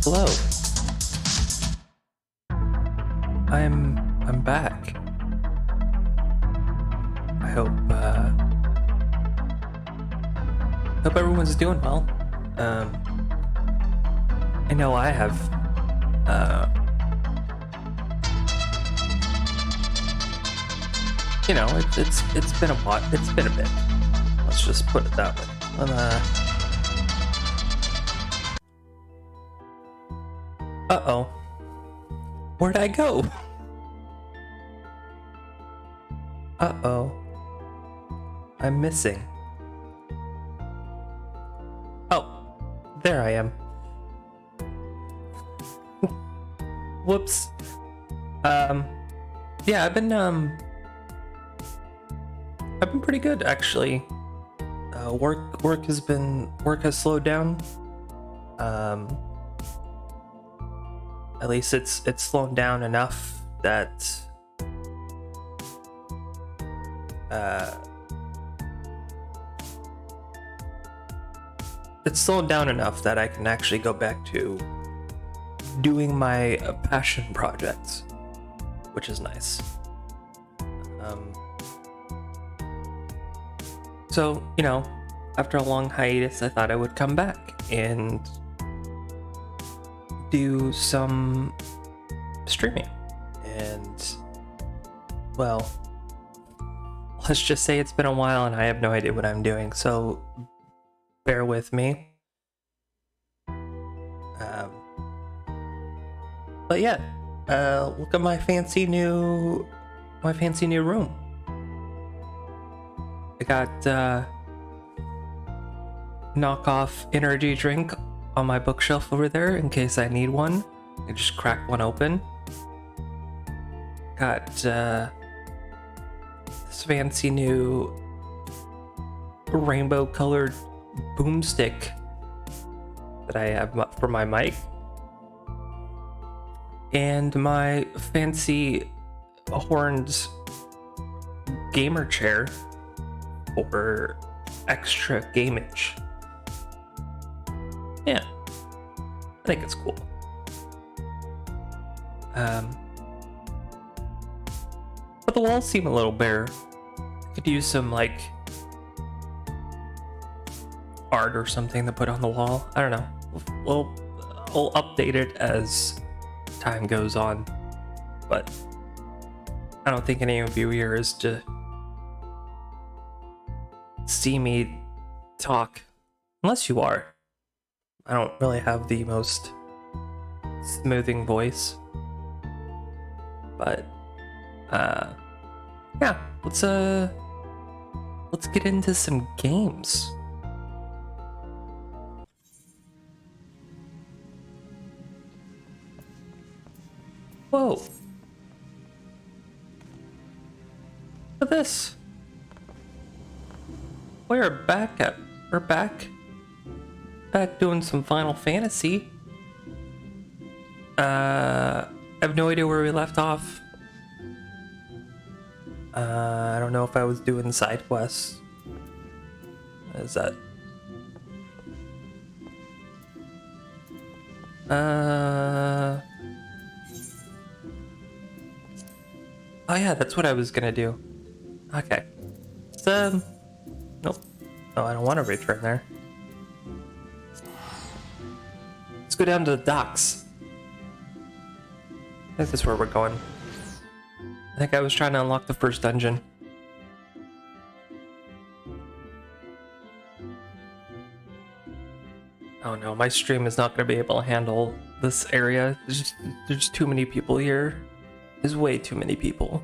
Hello. I'm back. I hope everyone's doing well. Um I know I have uh it's been a while. It's been a bit. Let's just put it that way. Uh-oh. Where'd I go? Uh-oh. I'm missing. Oh, there I am. Whoops. Yeah, I've been pretty good actually. Work has slowed down. At least it's slowed down enough that it's slowed down enough that I can actually go back to doing my passion projects, which is nice. So, after a long hiatus, I thought I would come back and do some streaming. And, well, let's just say it's been a while and I have no idea what I'm doing, so bear with me. But yeah, look at my fancy new room. I got knockoff energy drink on my bookshelf over there in case I need one. I just crack one open. Got this fancy new rainbow colored boomstick that I have for my mic. And my fancy horned gamer chair for extra gameage. Yeah, I think it's cool. But the walls seem a little bare. Could use some like art or something to put on the wall. I don't know. I'll update it as time goes on. But I don't think any of you here is to see me talk, unless you are. I don't really have the most smoothing voice, but yeah, let's get into some games. Whoa, look at this. We're back doing some Final Fantasy. I have no idea where we left off. I don't know if I was doing side quests. What is that? Oh yeah, that's what I was gonna do. Okay. Nope. Oh, I don't want to return there. Let's go down to the docks. I think that's where we're going. I think I was trying to unlock the first dungeon. Oh no, my stream is not going to be able to handle this area. There's too many people here. There's way too many people.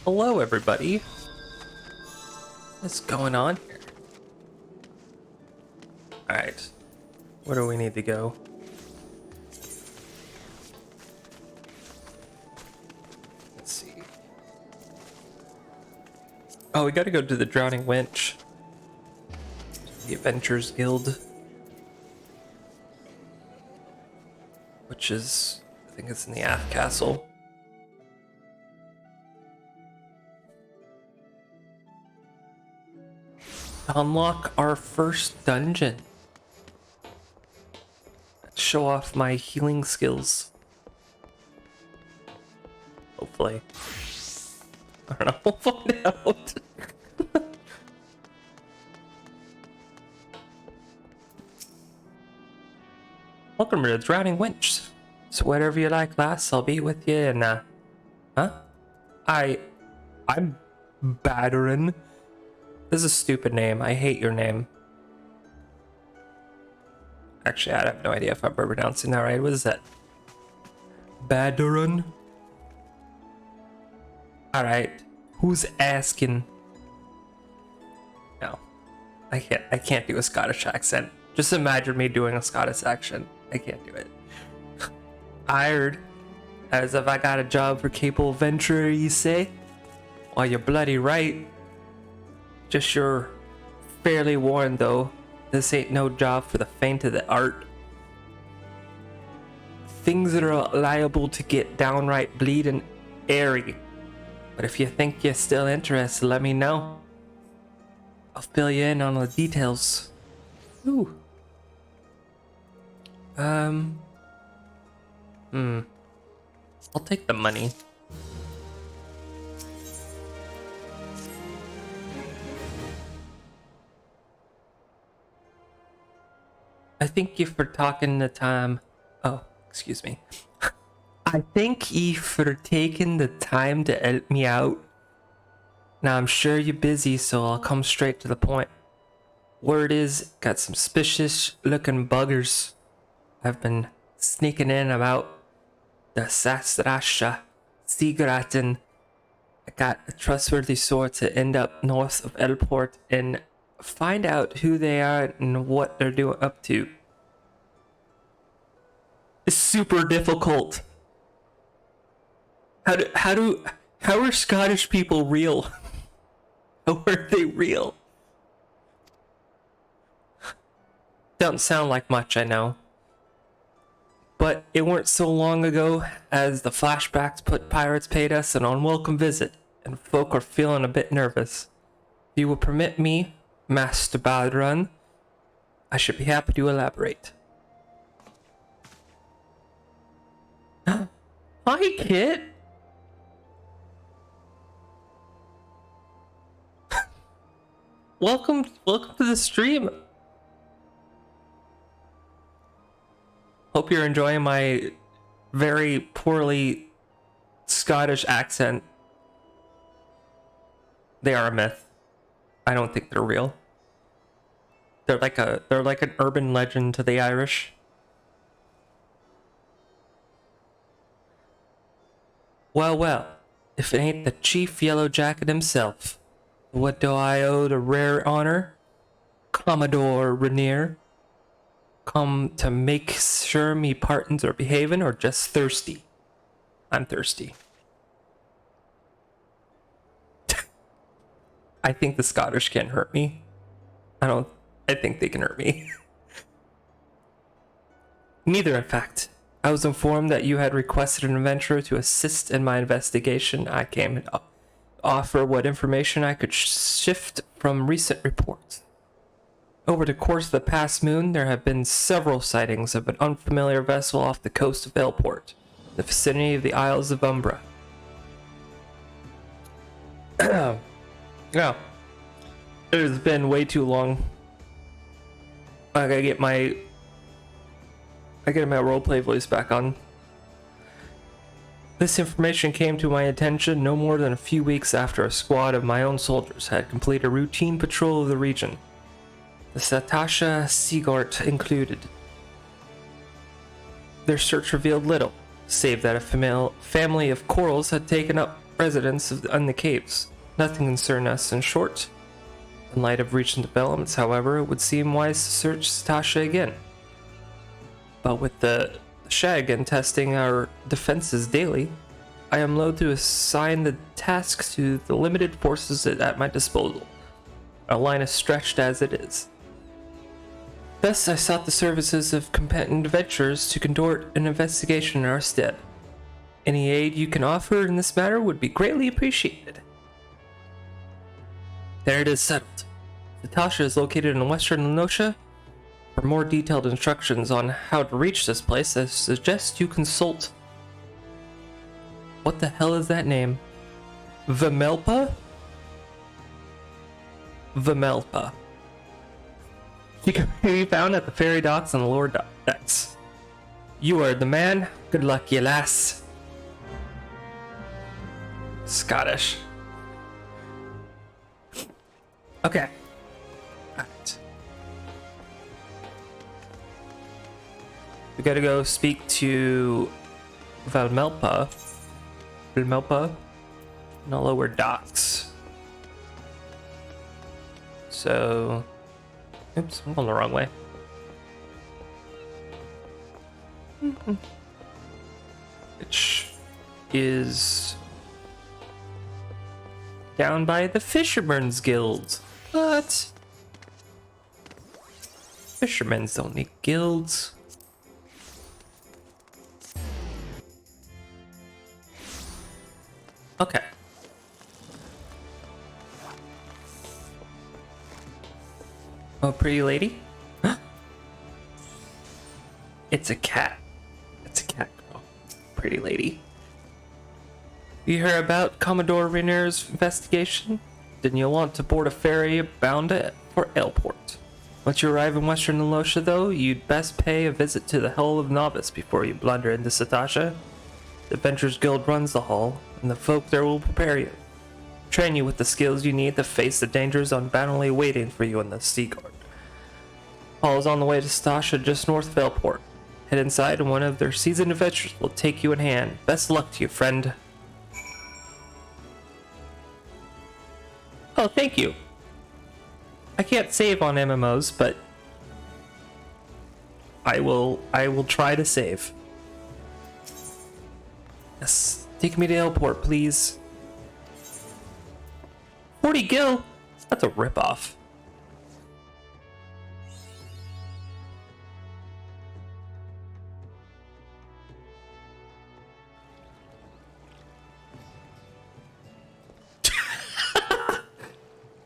Hello, everybody. What's going on here? Alright. Where do we need to go? Let's see. Oh, we gotta go to the Drowning Winch. The Adventurers Guild. Which is, I think it's in the Ath Castle. Unlock our first dungeon. Show off my healing skills. Hopefully. I don't know, we'll find out. Welcome to the Drowning Winch. So whatever you like, lass, I'll be with you and huh? I'm Batteren. This is a stupid name. I hate your name. Actually, I have no idea if I'm pronouncing that right. What is that? Batteren? Alright. Who's asking? No. I can't do a Scottish accent. Just imagine me doing a Scottish accent. I can't do it. Hired. As if I got a job for Capable Venture, you say? Well, you're bloody right. Just you're fairly warned, though. This ain't no job for the faint of the art. Things that are liable to get downright bleeding airy. But if you think you're still interested, let me know. I'll fill you in on the details. Ooh. I'll take the money. I thank you for taking the time. Oh, excuse me. I thank you for taking the time to help me out. Now, I'm sure you're busy, so I'll come straight to the point. Word is, got some suspicious looking buggers. I've been sneaking in about the Sastrasha Seagratin. I got a trustworthy source to end up north of Elport and find out who they are and what they're doing up to. It's super difficult. How are Scottish people real? How are they real? Don't sound like much, I know. But it weren't so long ago as the flashbacks put pirates paid us an unwelcome visit, and folk are feeling a bit nervous. If you will permit me, Master Batteren, I should be happy to elaborate. Hi, Kit! Welcome to the stream. Hope you're enjoying my very poorly Scottish accent. They are a myth. I don't think they're real. They're like an urban legend to the Irish. Well, if it ain't the Chief Yellow Jacket himself, what do I owe the rare honor? Commodore Rainier. Come to make sure me partners are behaving or just thirsty? I'm thirsty. I think the Scottish can hurt me. I think they can hurt me. Neither, in fact. I was informed that you had requested an adventurer to assist in my investigation. I came to offer what information I could shift from recent reports. Over the course of the past moon, there have been several sightings of an unfamiliar vessel off the coast of Elport, in the vicinity of the Isles of Umbra. Yeah. It has been way too long. I gotta get my roleplay voice back on. This information came to my attention no more than a few weeks after a squad of my own soldiers had completed a routine patrol of the region, the Satasha Seagort included. Their search revealed little, save that a family of corals had taken up residence in the caves. Nothing concerned us. In short, in light of recent developments, however, it would seem wise to search Satasha again. But with the Shag testing our defenses daily, I am loath to assign the task to the limited forces at my disposal. Our line is stretched as it is. Thus, I sought the services of competent adventurers to conduct an investigation in our stead. Any aid you can offer in this matter would be greatly appreciated. There it is settled. Natasha is located in western Lenosha. For more detailed instructions on how to reach this place, I suggest you consult... What the hell is that name? Vimelpa? Vimelpa. You can be found at the ferry docks and the lower decks. You are the man. Good luck, ye lass. Scottish. Okay. Alright. We gotta go speak to Vimelpa. Vimelpa in the lower docks. So, oops, I'm going the wrong way. Which is down by the Fishermen's Guild. What? Fishermen's don't need guilds. Okay. Oh, pretty lady? It's a cat. It's a cat girl. Pretty lady. You hear about Commodore Rainier's investigation? Then you'll want to board a ferry bound for Aleport. Once you arrive in western Lenosha, though, you'd best pay a visit to the Hall of Novice before you blunder into Satasha. The Adventurers Guild runs the hall, and the folk there will prepare you. Train you with the skills you need to face the dangers unboundedly waiting for you in the Seaguard. Hall is on the way to Stasha just north of Aleport. Head inside and one of their seasoned adventurers will take you in hand. Best luck to you, friend. Oh, thank you. I can't save on MMOs, but I will try to save. Yes, take me to Aleport, please. 40 gil? That's a ripoff.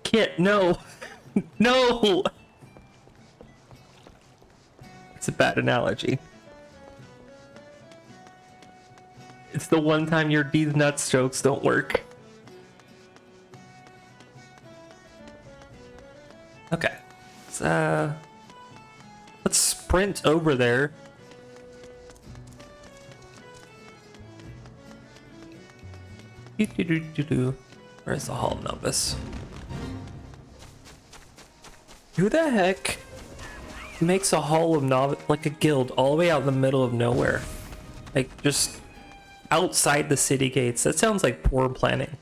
Kit, no. No! It's a bad analogy. It's the one time your these nuts jokes don't work. Okay. Let's sprint over there. Where's the Hall of Novice? Who the heck makes a Hall of Novice, like a guild, all the way out in the middle of nowhere? Like, just outside the city gates. That sounds like poor planning.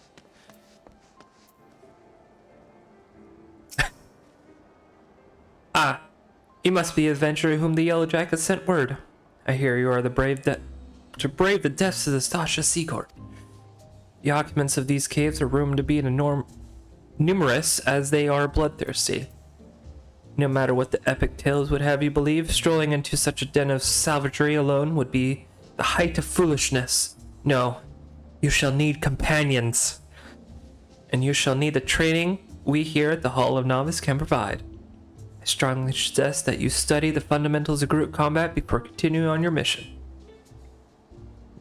Ah, you must be the adventurer whom the Yellow Jackets sent word. I hear you are the brave to brave the depths of the Stasha Seaguard. The occupants of these caves are rumored to be numerous as they are bloodthirsty. No matter what the epic tales would have you believe, strolling into such a den of savagery alone would be the height of foolishness. No, you shall need companions. And you shall need the training we here at the Hall of Novice can provide. I strongly suggest that you study the fundamentals of group combat before continuing on your mission.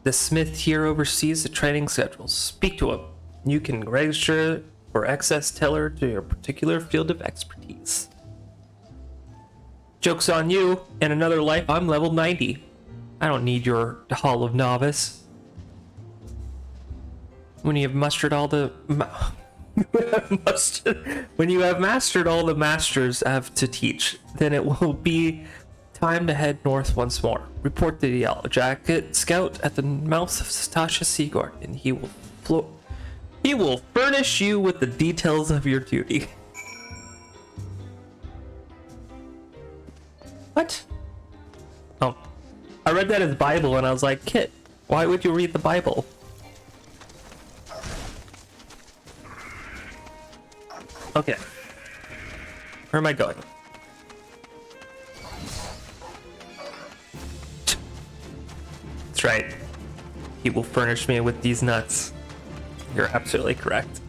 The smith here oversees the training schedules. Speak to him. You can register for access tailored to your particular field of expertise. Joke's on you. In another life, I'm level 90. I don't need your Hall of Novice. When you have mustered all the... when you have mastered all the masters have to teach, then it will be time to head north once more. Report to the Yellow Jacket Scout at the mouth of Stasha Seaguard, and he will furnish you with the details of your duty. What? Oh, I read that as Bible, and I was like, Kit, why would you read the Bible? Okay. Where am I going? That's right. He will furnish me with these nuts. You're absolutely correct.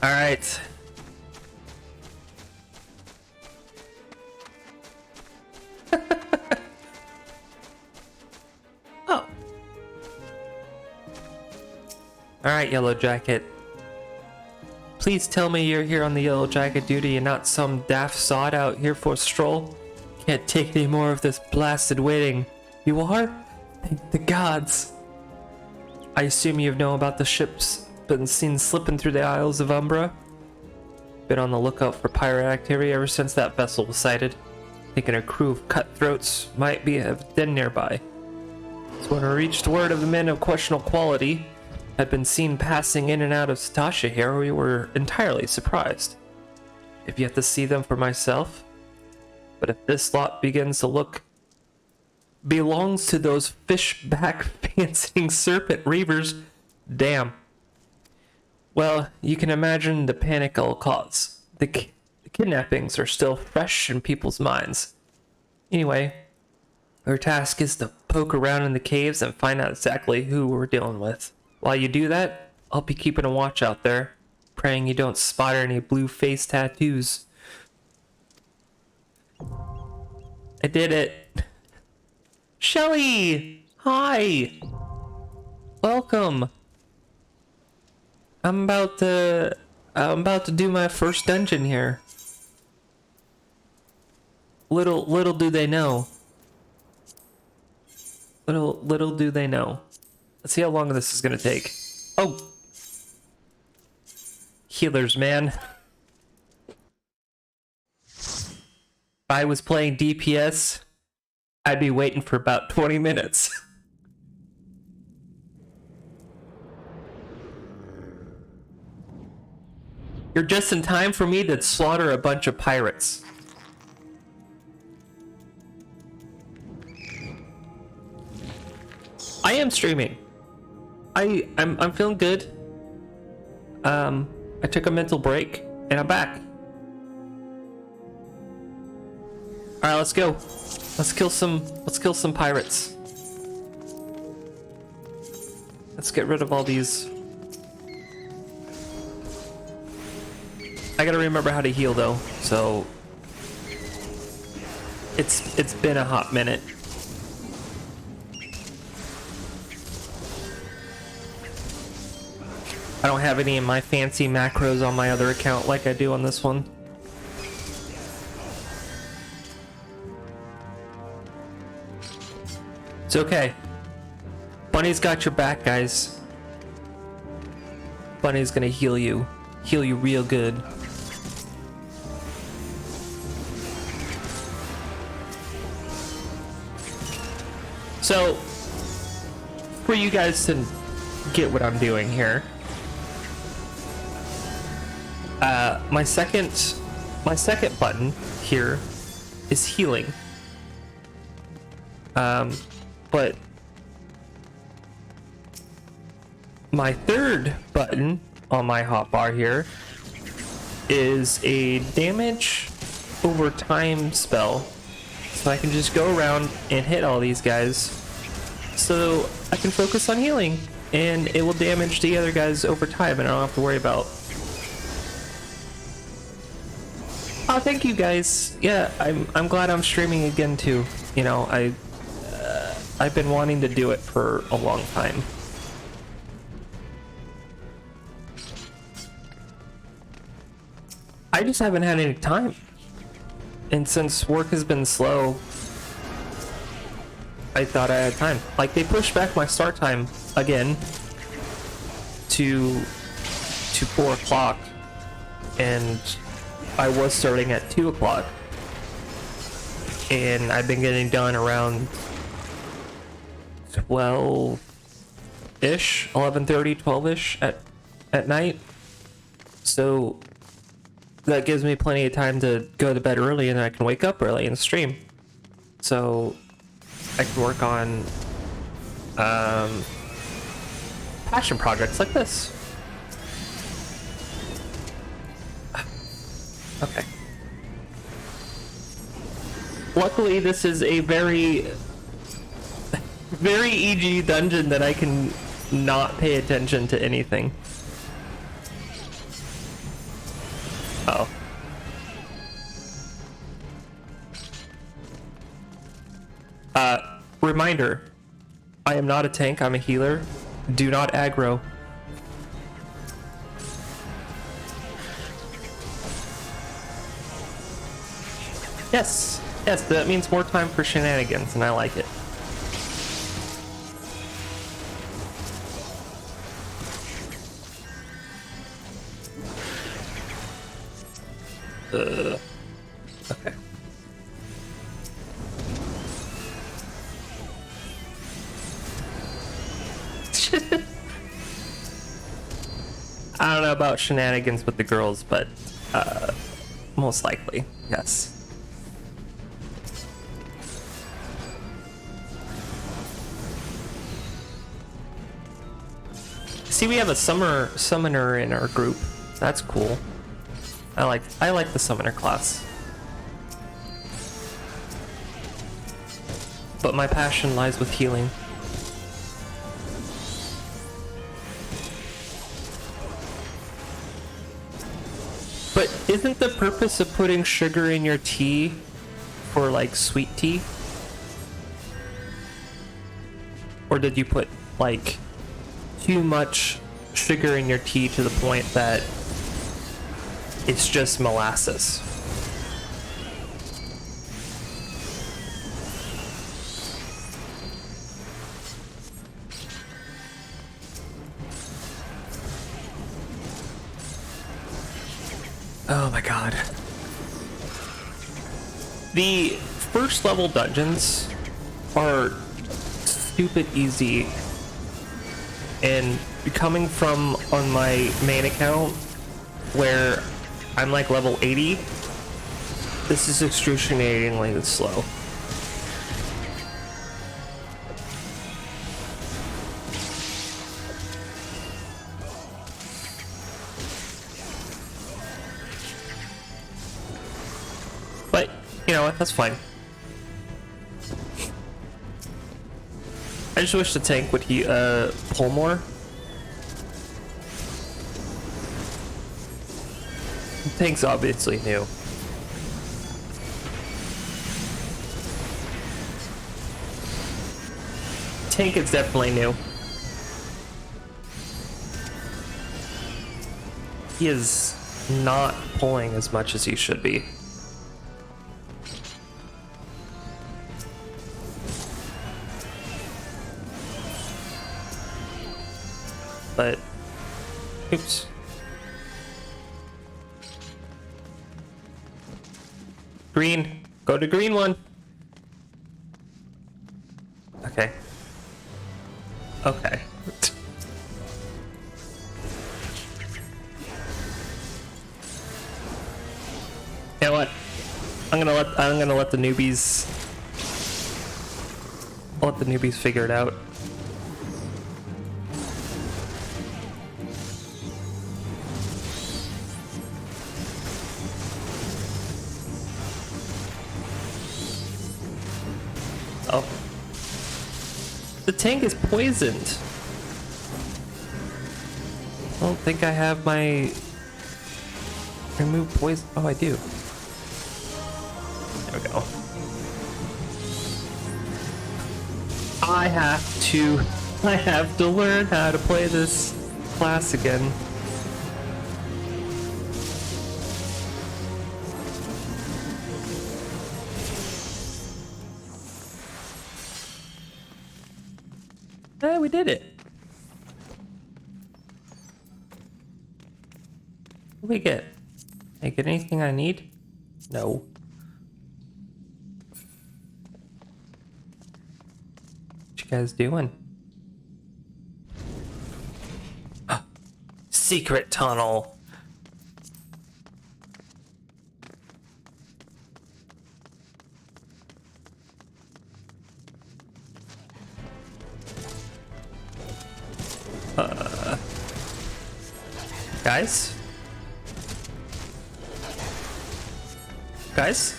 All right. Oh. All right, Yellow Jacket. Please tell me you're here on the Yellow Jacket duty and not some daft sod out here for a stroll. Can't take any more of this blasted waiting. You are? Thank the gods. I assume you know about the ships been seen slipping through the Isles of Umbra. Been on the lookout for pirate activity ever since that vessel was sighted. Thinking a crew of cutthroats might have been nearby. So when we reached word of the men of questionable quality had been seen passing in and out of Satasha here, we were entirely surprised. I've yet to see them for myself, but if this lot begins to look belongs to those fishback fancying serpent reavers, damn. Well, you can imagine the panic it'll cause. The kidnappings are still fresh in people's minds. Anyway, our task is to poke around in the caves and find out exactly who we're dealing with. While you do that, I'll be keeping a watch out there, praying you don't spot any blue face tattoos. I did it. Shelly! Hi! Welcome! I'm about to do my first dungeon here. Little do they know. Little do they know. Let's see how long this is gonna take. Oh! Healers, man. If I was playing DPS, I'd be waiting for about 20 minutes. You're just in time for me to slaughter a bunch of pirates. I am streaming. I'm feeling good. I took a mental break and I'm back. All right, let's go. Let's kill some pirates. Let's get rid of all these. I gotta remember how to heal though, so it's been a hot minute. I don't have any of my fancy macros on my other account like I do on this one. It's okay. Bunny's got your back, guys. Bunny's gonna heal you. Heal you real good. So, for you guys to get what I'm doing here, my second button here is healing. But my third button on my hotbar here is a damage over time spell. So I can just go around and hit all these guys so I can focus on healing, and it will damage the other guys over time and I don't have to worry about. Oh, thank you guys. Yeah, I'm glad I'm streaming again too. You know, I've been wanting to do it for a long time. I just haven't had any time. And since work has been slow, I thought I had time. Like, they pushed back my start time again to 4 o'clock, and I was starting at 2 o'clock, and I've been getting done around 12-ish, 11:30, 12-ish at night. So that gives me plenty of time to go to bed early, and I can wake up early and stream. So I can work on passion projects like this. Okay. Luckily, this is a very easy dungeon that I can not pay attention to anything. Oh. Reminder. I am not a tank, I'm a healer. Do not aggro. Yes, yes, that means more time for shenanigans, and I like it. Okay. I don't know about shenanigans with the girls, but most likely, yes. See, we have a summoner in our group. That's cool. I like the summoner class. But my passion lies with healing. But isn't the purpose of putting sugar in your tea for like sweet tea? Or did you put like too much sugar in your tea to the point that it's just molasses? Oh my god. The first level dungeons are stupid easy, and coming from on my main account where I'm like level 80, this is excruciatingly slow. But, you know what, that's fine. I just wish the tank would pull more. The tank's obviously new. Tank is definitely new. He is not pulling as much as he should be. But, oops. Green, go to green one. Okay. Okay. You know what? I'm gonna let the newbies. I'll let the newbies figure it out. Oh. The tank is poisoned. I don't think I have my remove poison. Oh, I do. There we go. I have to learn how to play this class again. Hey, we did it. What do we get? Did I get anything I need? No. What you guys doing? Secret tunnel. Guys? Guys?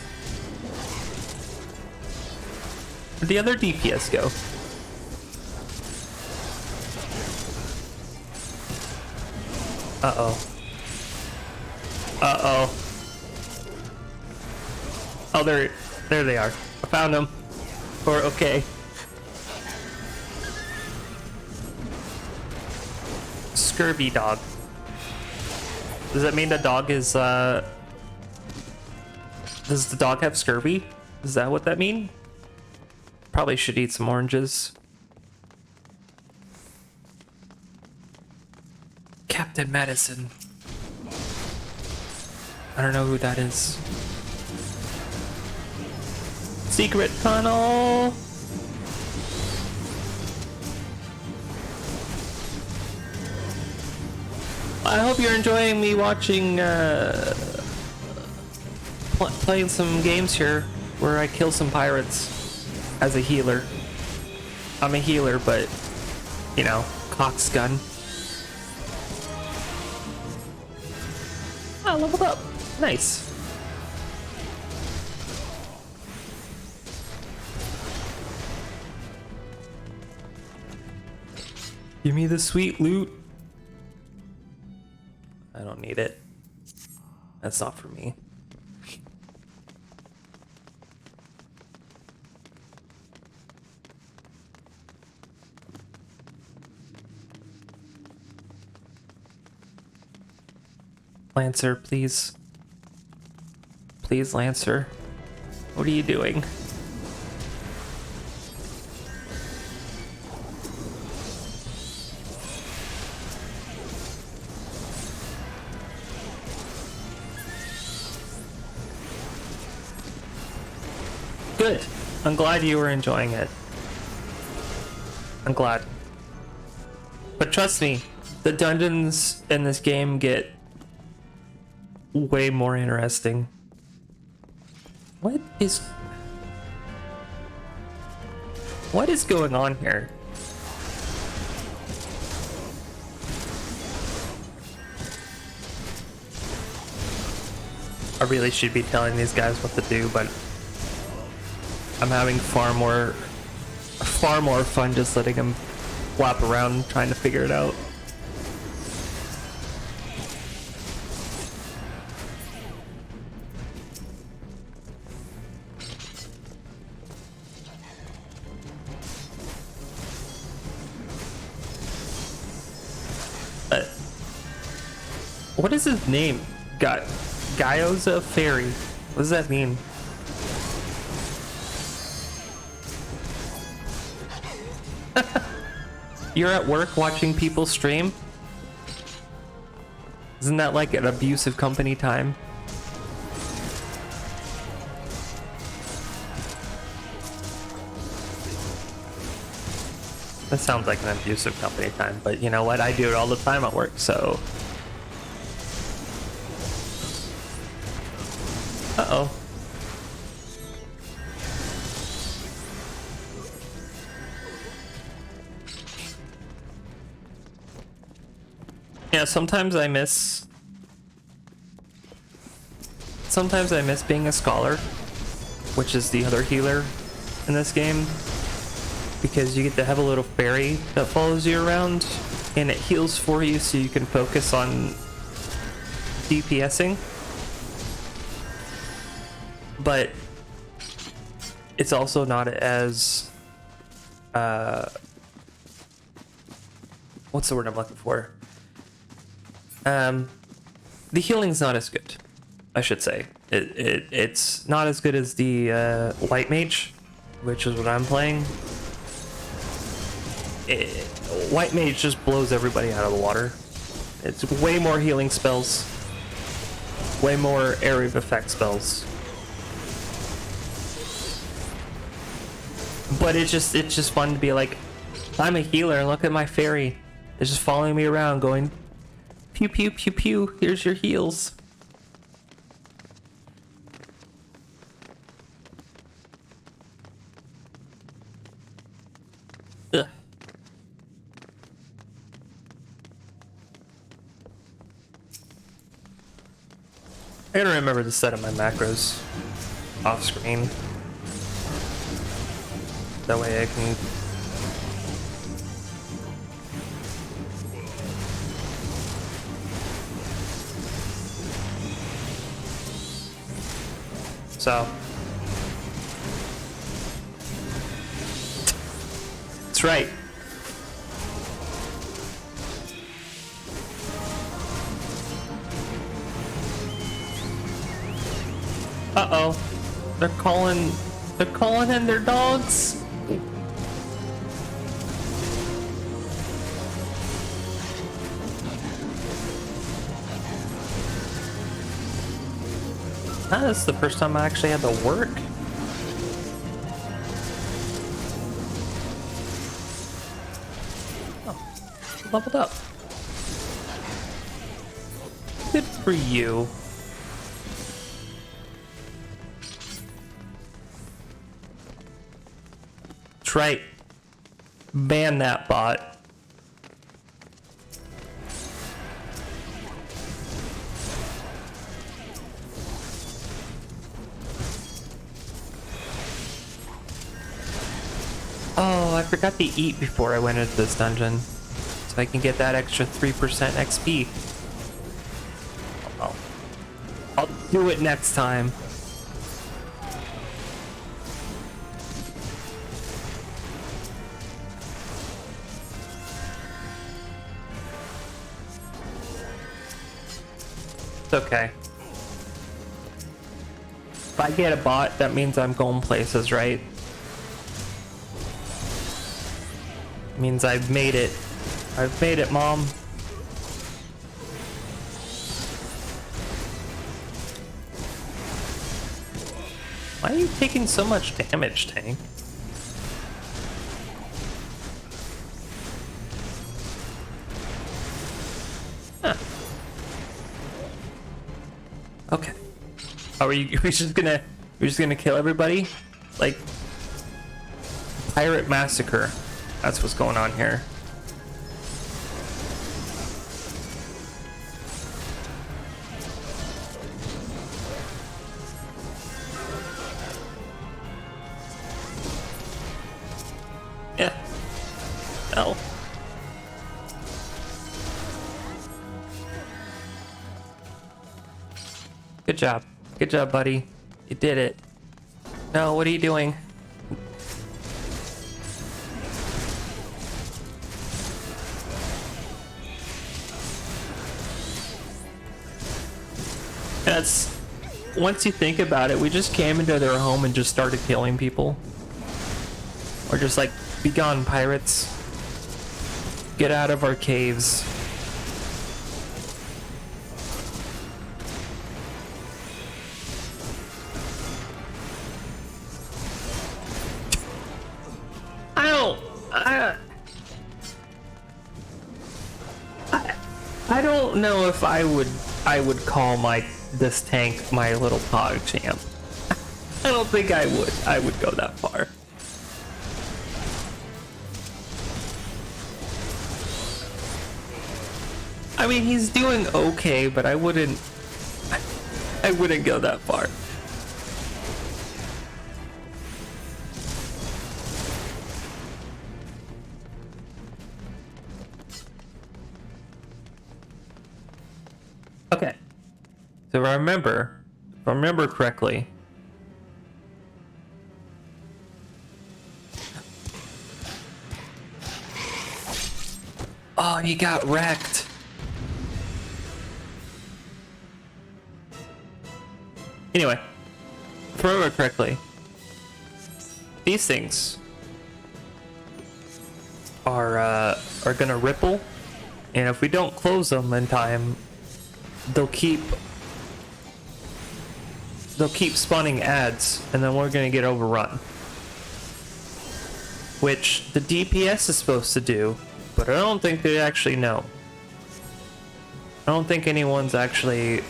Where'd the other DPS go? Uh-oh. Uh-oh. Oh, there they are. I found them. Or, okay. Scurvy dog. Does that mean the dog is, does the dog have scurvy? Is that what that mean? Probably should eat some oranges. Captain Madison. I don't know who that is. Secret tunnel! I hope you're enjoying me watching, playing some games here where I kill some pirates as a healer. I'm a healer, but, you know, Cox gun. Oh, leveled up. Nice. Give me the sweet loot. I don't need it. That's not for me. Lancer, please. Please, Lancer. What are you doing? Good. I'm glad you were enjoying it. I'm glad. But trust me, the dungeons in this game get way more interesting. What is going on here? I really should be telling these guys what to do, but I'm having far more fun just letting them flap around trying to figure it out. What is his name? Gyoza Fairy. What does that mean? You're at work watching people stream? Isn't that like an abusive company time? That sounds like an abusive company time, but you know what? I do it all the time at work, so... Uh-oh. Yeah, sometimes I miss being a scholar, which is the other healer in this game, because you get to have a little fairy that follows you around and it heals for you so you can focus on DPSing. But it's also not as what's the word I'm looking for? The healing's not as good, I should say. It's not as good as the White Mage, which is what I'm playing. White Mage just blows everybody out of the water. It's way more healing spells, way more area of effect spells. But it's just fun to be like, I'm a healer, look at my fairy. It's just following me around going, pew pew pew pew, here's your heals. Ugh. I gotta remember to set up my macros off screen. That way I can... So that's right. Uh-oh. They're calling in their dogs. This is the first time I actually had to work. Oh, leveled up. Good for you. That's right. Ban that bot. Oh, I forgot to eat before I went into this dungeon. So I can get that extra 3% XP. I'll do it next time. It's okay. If I get a bot, that means I'm going places, right? Means I've made it. I've made it, Mom. Why are you taking so much damage, Tank? Huh. Okay. Are we just gonna kill everybody? Like pirate massacre. That's what's going on here. Yeah. No. Good job. Good job, buddy. You did it. No, what are you doing? That's, once you think about it, we just came into their home and just started killing people. Or just like, be gone, pirates. Get out of our caves. I don't know if I would call this tank my little pog champ. I don't think I would go that far. I mean, he's doing okay, but I wouldn't go that far. Okay. So if I remember correctly, oh, you got wrecked. Anyway, if I remember correctly, these things are gonna ripple, and if we don't close them in time, they'll keep spawning ads, and then we're gonna get overrun. Which the DPS is supposed to do, but I don't think they actually know. I don't think anyone's actually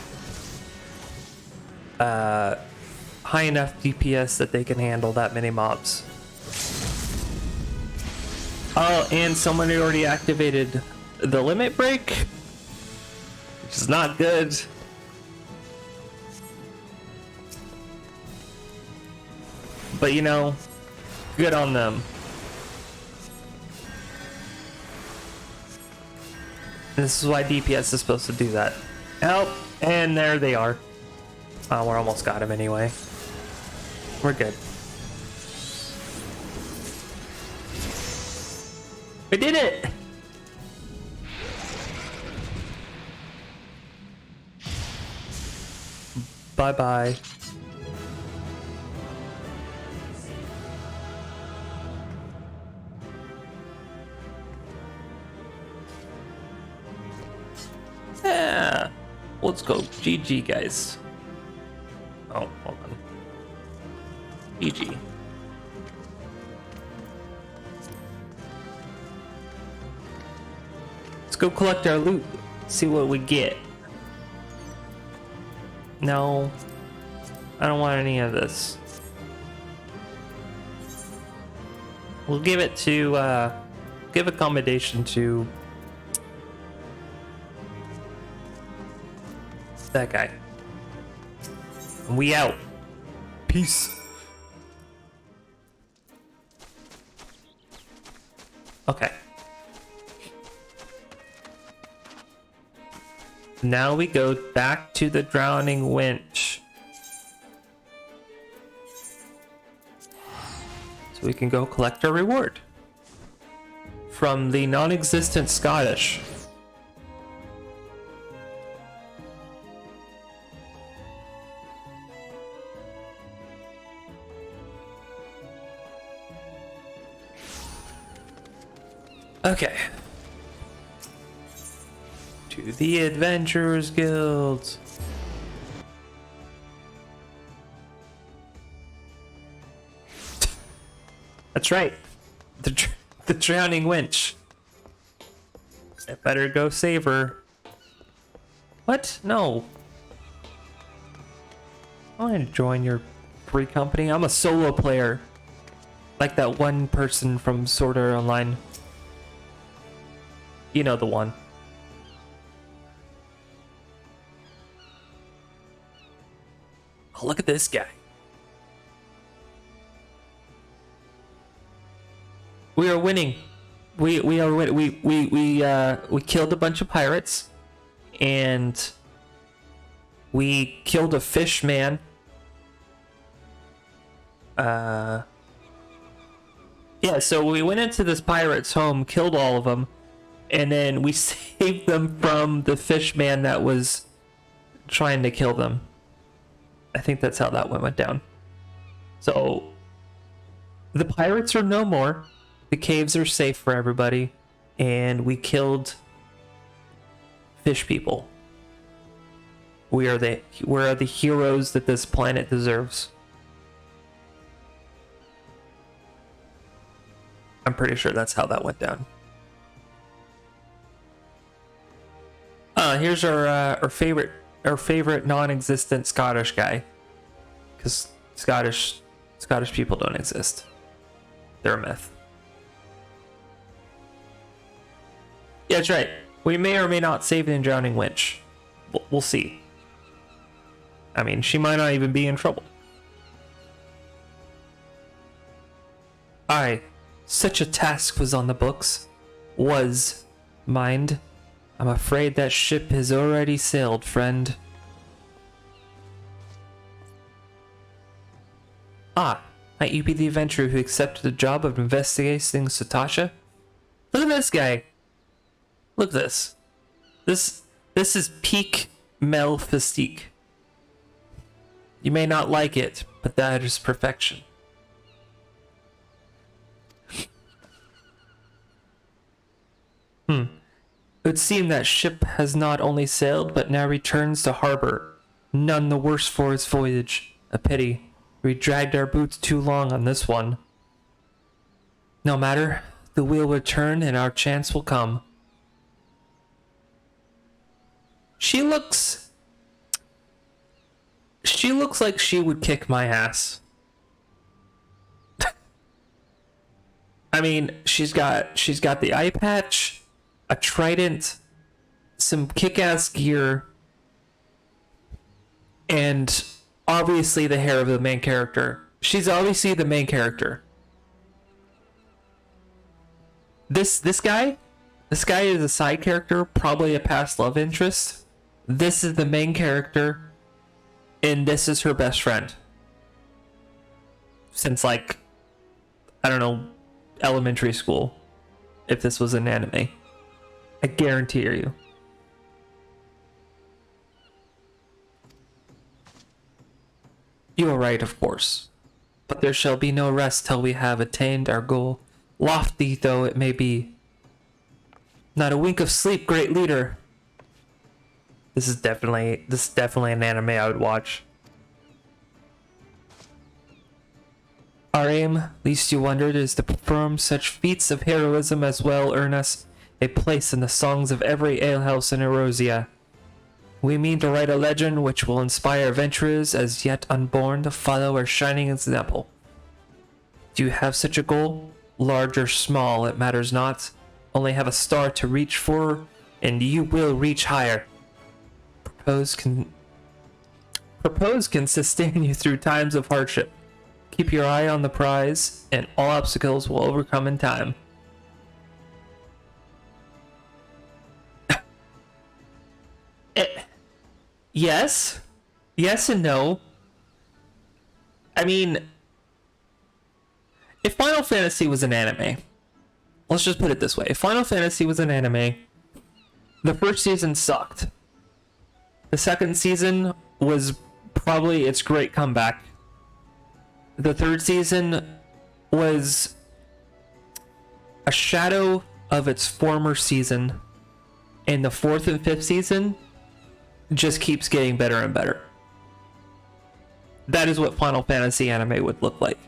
high enough DPS that they can handle that many mobs. Oh, and somebody already activated the limit break, which is not good. But you know, good on them. This is why DPS is supposed to do that. Oh, and there they are. Oh, we almost got him anyway. We're good. We did it! Bye-bye. Yeah. Let's go. GG, guys. Oh, hold on. GG. Let's go collect our loot. See what we get. No. I don't want any of this. We'll give it to, give accommodation to that guy. We out. Peace. Okay. Now we go back to the drowning winch. So we can go collect our reward from the non-existent Scottish. Okay. To the Adventurers Guild. That's right. The drowning winch. I better go save her. What? No. I want to join your free company. I'm a solo player. Like that one person from Sword Art Online. You know the one. Oh, look at this guy. We are winning. We killed a bunch of pirates, and we killed a fish man. Yeah, so we went into this pirate's home, killed all of them, and then we saved them from the fish man that was trying to kill them. I think that's how that one went down. So the pirates are no more. The caves are safe for everybody, and we killed fish people. We are the heroes that this planet deserves. I'm pretty sure that's how that went down. Here's our favorite non-existent Scottish guy, because Scottish people don't exist. They're a myth. Yeah, that's right. We may or may not save the drowning winch. We'll see. I mean, she might not even be in trouble. Aye, such a task was on the books. Was, mind. I'm afraid that ship has already sailed, friend. Ah, might you be the adventurer who accepted the job of investigating Satasha? Look at this guy. Look at this. This is peak Mel Fistique. You may not like it, but that is perfection. It would seem that ship has not only sailed, but now returns to harbor. None the worse for its voyage. A pity. We dragged our boots too long on this one. No matter. The wheel will turn and our chance will come. She looks like she would kick my ass. I mean, she's got the eye patch, a trident, some kick-ass gear, and obviously the hair of the main character. She's obviously the main character. This guy is a side character, probably a past love interest. This is the main character, and this is her best friend. since like, I don't know, elementary school. If this was an anime, I guarantee you. You are right, of course. But there shall be no rest till we have attained our goal, lofty though it may be. Not a wink of sleep, great leader. This is definitely an anime I would watch. Our aim, least you wondered, is to perform such feats of heroism as will earn us a place in the songs of every alehouse in Erosia. We mean to write a legend which will inspire adventurers as yet unborn to follow our shining example. Do you have such a goal? Large or small, it matters not. Only have a star to reach for, and you will reach higher. Propose can sustain you through times of hardship. Keep your eye on the prize, and all obstacles will overcome in time. Yes. Yes and no. I mean, if Final Fantasy was an anime, let's just put it this way. If Final Fantasy was an anime, the first season sucked. The second season was probably its great comeback. The third season was a shadow of its former season. And the fourth and fifth season just keeps getting better and better. That is what Final Fantasy anime would look like.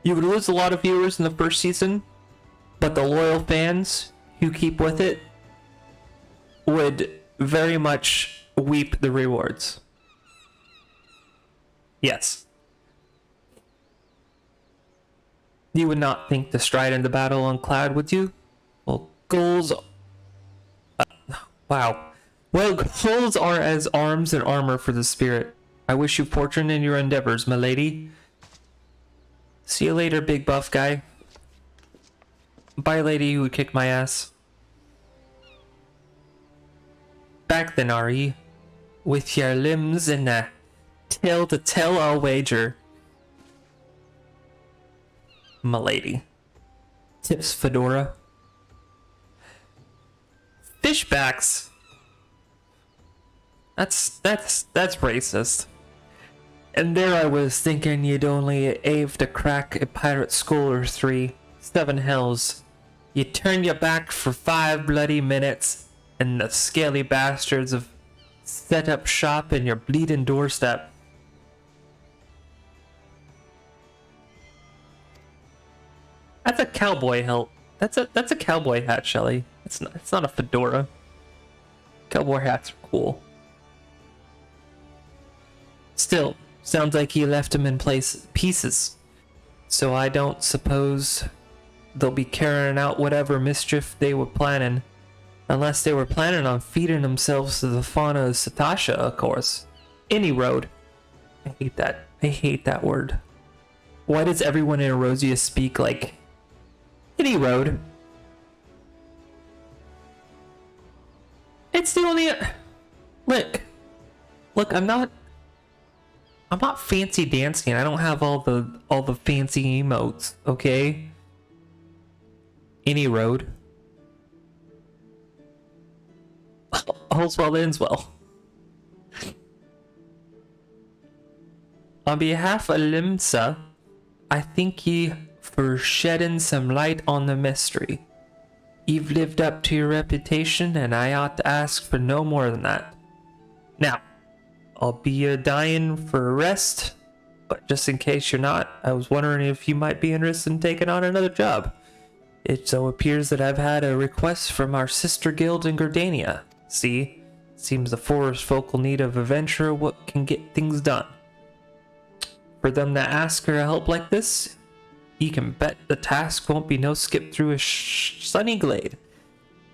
You would lose a lot of viewers in the first season, but the loyal fans who keep with it would very much reap the rewards. Yes. You would not think to stride into battle on Cloud, would you? Well, goals... wow. Well, goals are as arms and armor for the spirit. I wish you fortune in your endeavors, my lady. See you later, big buff guy. Bye, lady who would kick my ass. Back then, Ari. With your limbs and a tail to tell, I'll wager. My lady. Tips Fedora. Fishbacks. That's racist. And there I was thinking you'd only aim to crack a pirate skull or 3. 7 hells. You turn your back for 5 bloody minutes, and the scaly bastards have set up shop in your bleeding doorstep. That's a cowboy hat. That's a cowboy hat, Shelly. It's not a fedora. Cowboy hats are cool. Still, sounds like he left him in pieces. So I don't suppose they'll be carrying out whatever mischief they were planning. Unless they were planning on feeding themselves to the fauna of Satasha, of course. Any road. I hate that. I hate that word. Why does everyone in Erosia speak like any road? It's the only... Look, I'm not fancy dancing. I don't have all the fancy emotes, okay? Any road. All's well that ends well. On behalf of Limsa, I thank ye for shedding some light on the mystery. You've lived up to your reputation, and I ought to ask for no more than that. Now, I'll be dying for a rest, but just in case you're not, I was wondering if you might be interested in taking on another job. It so appears that I've had a request from our sister guild in Gardania. See, seems the forest folk will need of a venture what can get things done. For them to ask her help like this, you can bet the task won't be no skip through a sunny glade.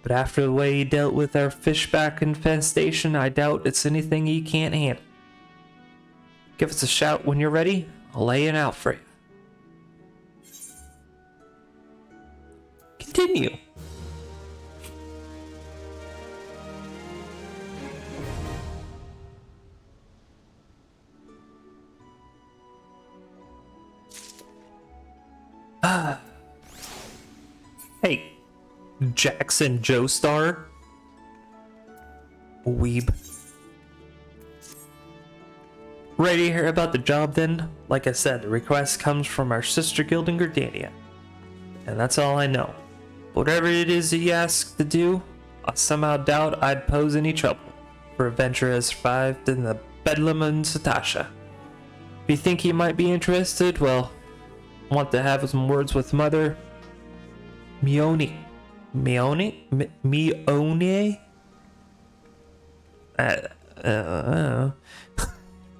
But after the way he dealt with our fishback infestation, I doubt it's anything he can't handle. Give us a shout when you're ready. I'll lay it out for you. Continue. Hey, Jackson Joestar. Weeb. Ready to hear about the job then? Like I said, the request comes from our sister guild in Gardania. And that's all I know. Whatever it is that you ask to do, I somehow doubt I'd pose any trouble, for a venture has survived in the bedlam and Satasha. If you think you might be interested, well, I want to have some words with Mother Mione. Mione?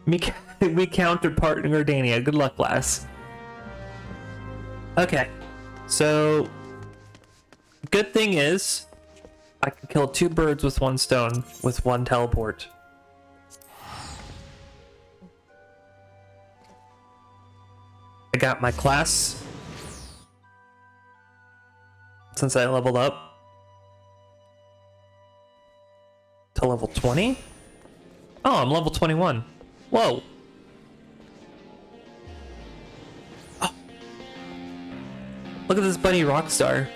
Me counterpart in Gardania. Good luck, lass. Okay, so good thing is I can kill 2 birds with 1 stone with 1 teleport. I got my class since I leveled up to level 20. Oh, I'm level 21. Whoa. Oh. Look at this bunny rockstar.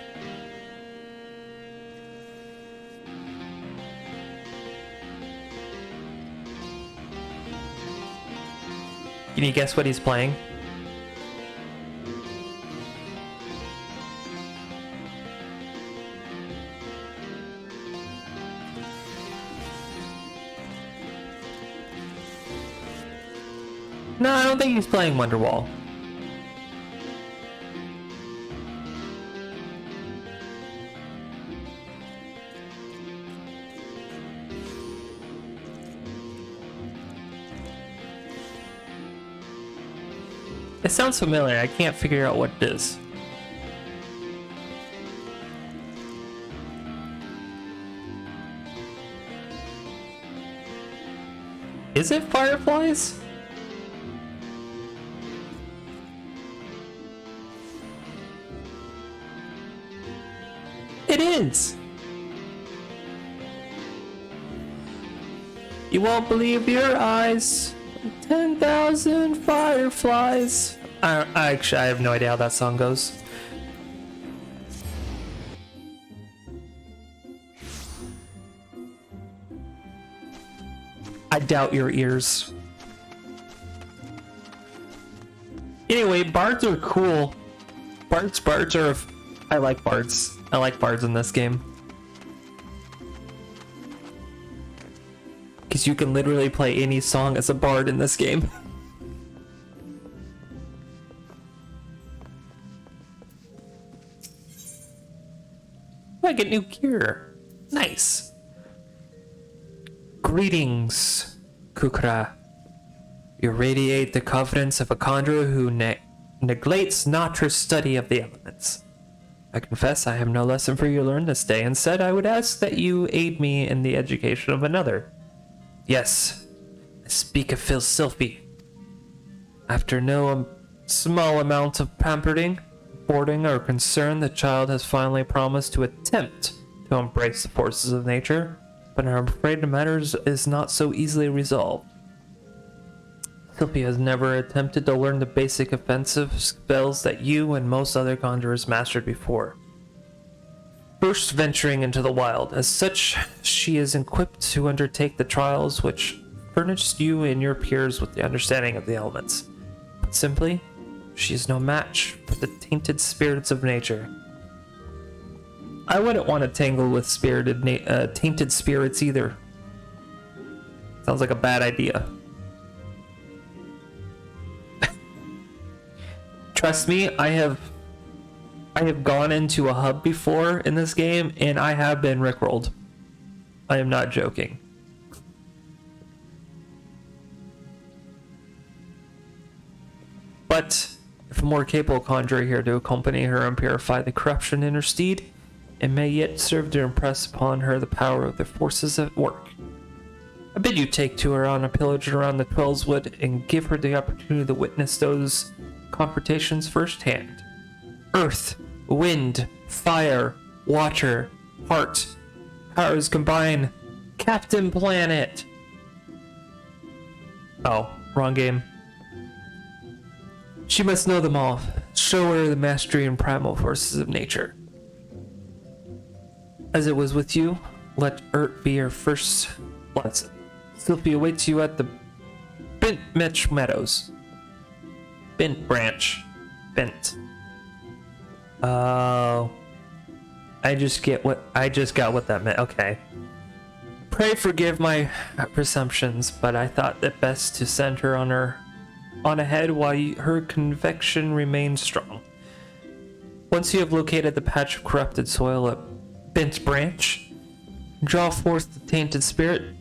Can you guess what he's playing? No, I don't think he's playing Wonderwall. It sounds familiar. I can't figure out what it is. Is it Fireflies? It is! You won't believe your eyes. 10,000 fireflies. I have no idea how that song goes. I doubt your ears. Anyway, bards are cool. Bards are... I like bards. I like bards in this game. Because you can literally play any song as a bard in this game. I get new gear. Nice. Greetings, Kukra. You radiate the confidence of a conjurer who neglects not her study of the elements. I confess I have no lesson for you to learn this day. Instead, I would ask that you aid me in the education of another. Yes, I speak of Phil Silphy. After no small amount of pampering, boarding, or concern, the child has finally promised to attempt to embrace the forces of nature, but I'm afraid the matter is not so easily resolved. Silphy has never attempted to learn the basic offensive spells that you and most other conjurers mastered before. First venturing into the wild, as such, she is equipped to undertake the trials which furnished you and your peers with the understanding of the elements. But simply, she is no match for the tainted spirits of nature. I wouldn't want to tangle with tainted spirits either. Sounds like a bad idea. Trust me, I have gone into a hub before in this game, and I have been rickrolled. I am not joking. But if a more capable conjurer here to accompany her and purify the corruption in her steed, it may yet serve to impress upon her the power of the forces at work. I bid you take to her on a pillage around the Twellswood and give her the opportunity to witness those confrontations firsthand. Earth, wind, fire, water, heart, powers combine. Captain Planet! Oh, wrong game. She must know them all. Show her the mastery and primal forces of nature. As it was with you, let Urt be your first lesson. Sylphie awaits you at the Bent Mitch Meadows. Bent Branch. Bent. Oh. I just got what that meant. Okay. Pray forgive my presumptions, but I thought it best to send her on ahead while her conviction remains strong. Once you have located the patch of corrupted soil at Bent Branch, draw forth the tainted spirit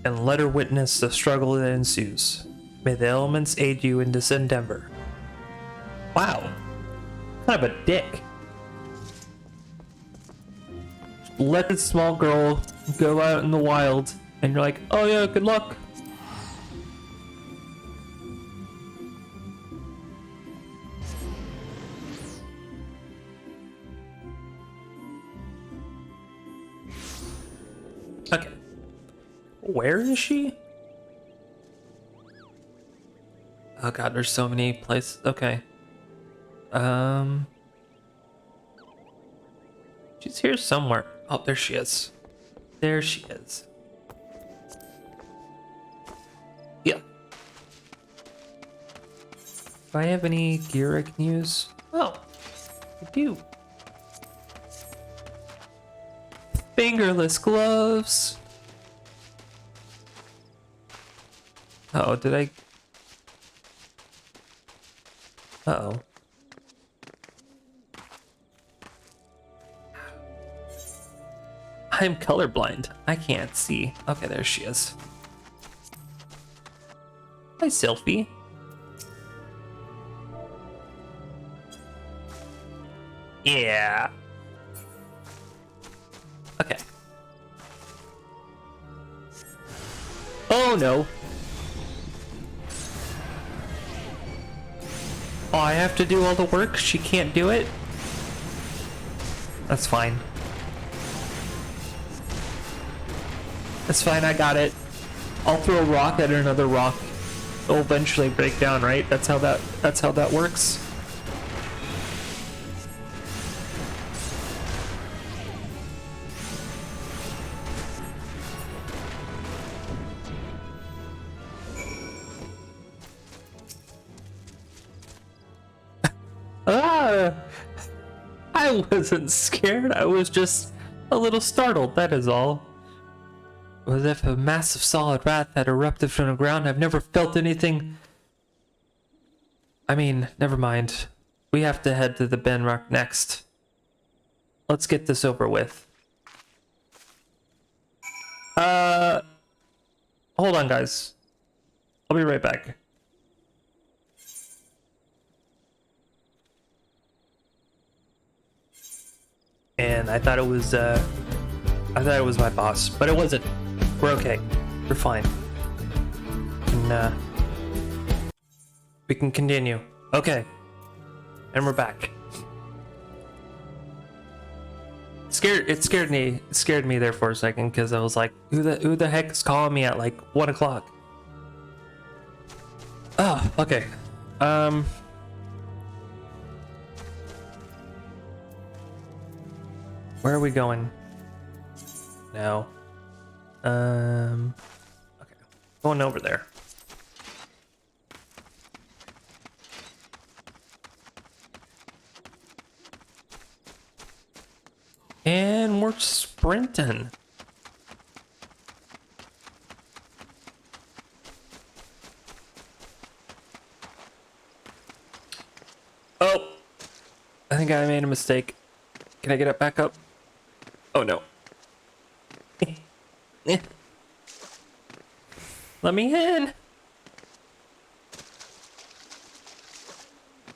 and let her witness the struggle that ensues. May the elements aid you in this endeavor. Wow. Kind of a dick. Let this small girl go out in the wild, and you're like, oh yeah, good luck. Okay. Where is she? Oh god, there's so many places. Okay. She's here somewhere. Oh, there she is. There she is. Yeah. Do I have any gear I can use? Oh, I do. Fingerless gloves. Uh-oh, did I... Uh-oh. I'm colorblind. I can't see. Okay, there she is. Hi, Sylphie. Yeah. Okay. Oh no. Oh, I have to do all the work? She can't do it? That's fine. That's fine, I got it. I'll throw a rock at another rock. It'll eventually break down, right? That's how that works. Ah! I wasn't scared, I was just a little startled, that is all. As if a massive solid wrath had erupted from the ground. I've never felt anything. I mean, never mind. We have to head to the Ben Rock next. Let's get this over with. Hold on, guys. I'll be right back. And I thought it was my boss, but it wasn't. We're okay. We're fine. We can continue. Okay. And we're back. It scared me there for a second because I was like, who the heck is calling me at like 1 o'clock? Oh, okay. Where are we going? Now. Okay. Going over there. And we're sprinting. Oh, I think I made a mistake. Can I get it back up? Oh no. Let me in.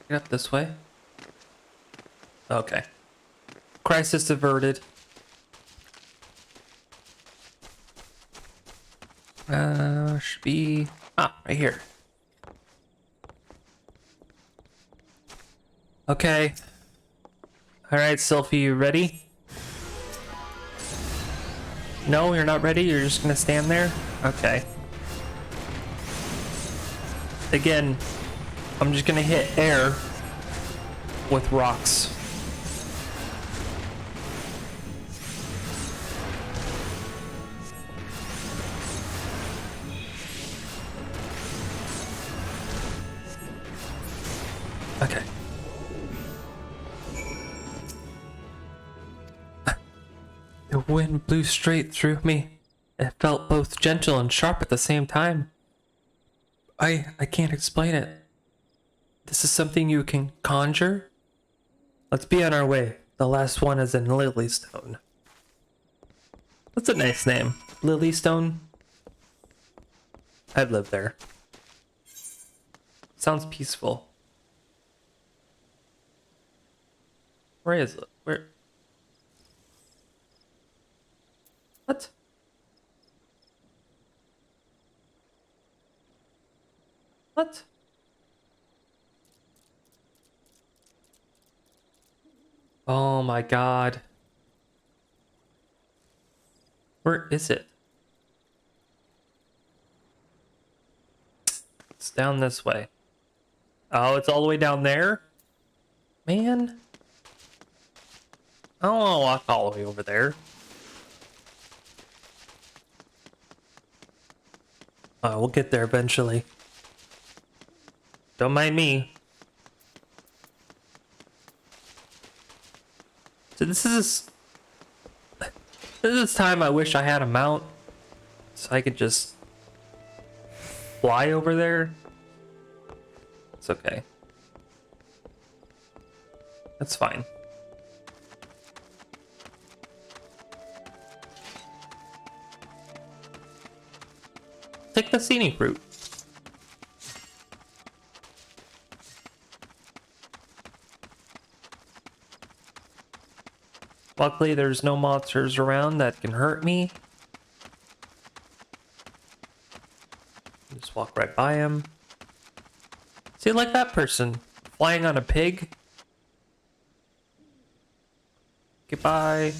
Get up this way. Okay. Crisis averted. Should be right here. Okay. All right, Sylphie, you ready? No, you're not ready? You're just gonna stand there? Okay. Again, I'm just gonna hit air with rocks. wind blew straight through me. It felt both gentle and sharp at the same time. I can't explain it. This is something you can conjure? Let's be on our way. The last one is in Lilystone. That's a nice name. Lilystone? I'd live there. Sounds peaceful. Where is it? Where? What? What? Oh my god. Where is it? It's down this way. Oh, it's all the way down there? Man. I don't want to walk all the way over there. We'll get there eventually. Don't mind me. So this is time I wish I had a mount so I could just fly over there. It's okay. That's fine. Take the scenic route. Luckily, there's no monsters around that can hurt me. Just walk right by him. See, like that person flying on a pig. Goodbye.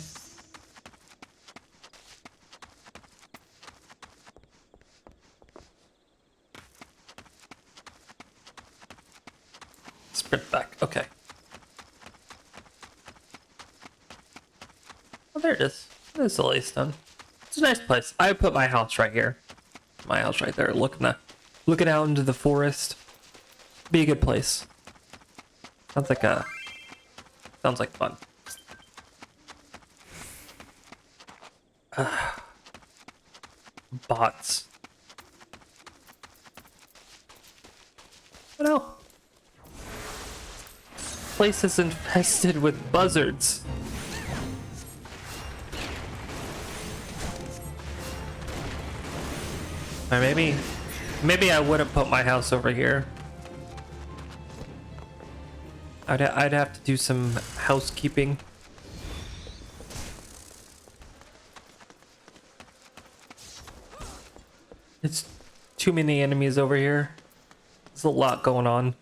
Sprint back. Okay. Oh, there it is. There's the Lilystone. It's a nice place. I would put my house right here. My house right there, looking out into the forest. Be a good place. Sounds like fun. Bots. What else? Place is infested with buzzards. Or maybe I wouldn't put my house over here. I'd have to do some housekeeping. It's too many enemies over here. There's a lot going on.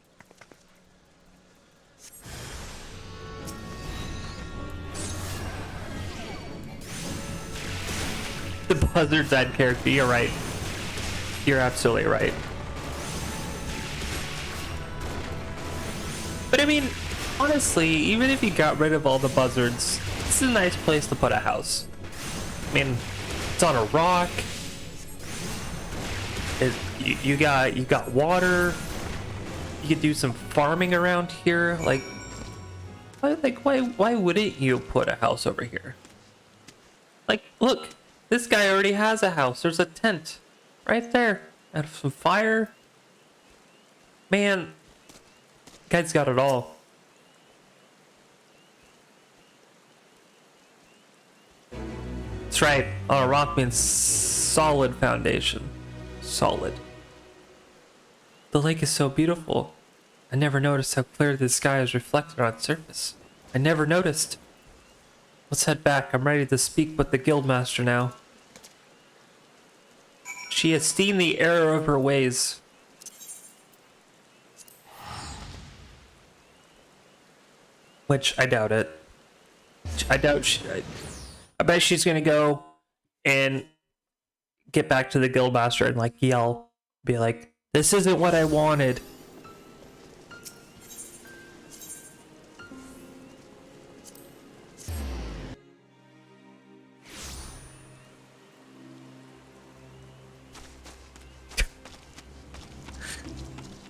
The buzzards add character, you're right. You're absolutely right. But I mean, honestly, even if you got rid of all the buzzards, this is a nice place to put a house. I mean, it's on a rock. You got water. You could do some farming around here. Why wouldn't you put a house over here? Like, look, this guy already has a house. There's a tent right there. And some fire. Man, guy's got it all. That's right. On a rock means solid foundation. Solid. The lake is so beautiful. I never noticed how clear the sky is reflected on its surface. I never noticed. Let's head back. I'm ready to speak with the guildmaster now. She esteemed the error of her ways. Which I doubt it. I bet she's gonna go and get back to the guildmaster and like yell, be like, "This isn't what I wanted."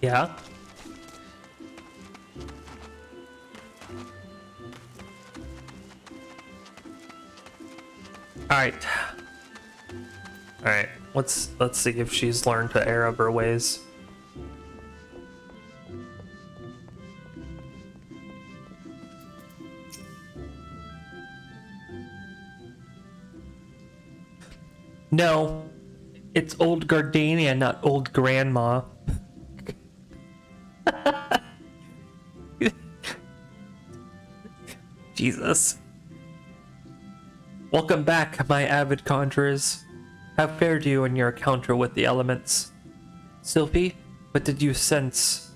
Yeah. Alright. Alright, let's see if she's learned to air up her ways. No, it's old Gardania, not old grandma. Jesus. Welcome back, my avid conjurers. How fared you in your encounter with the elements? Sylphie, what did you sense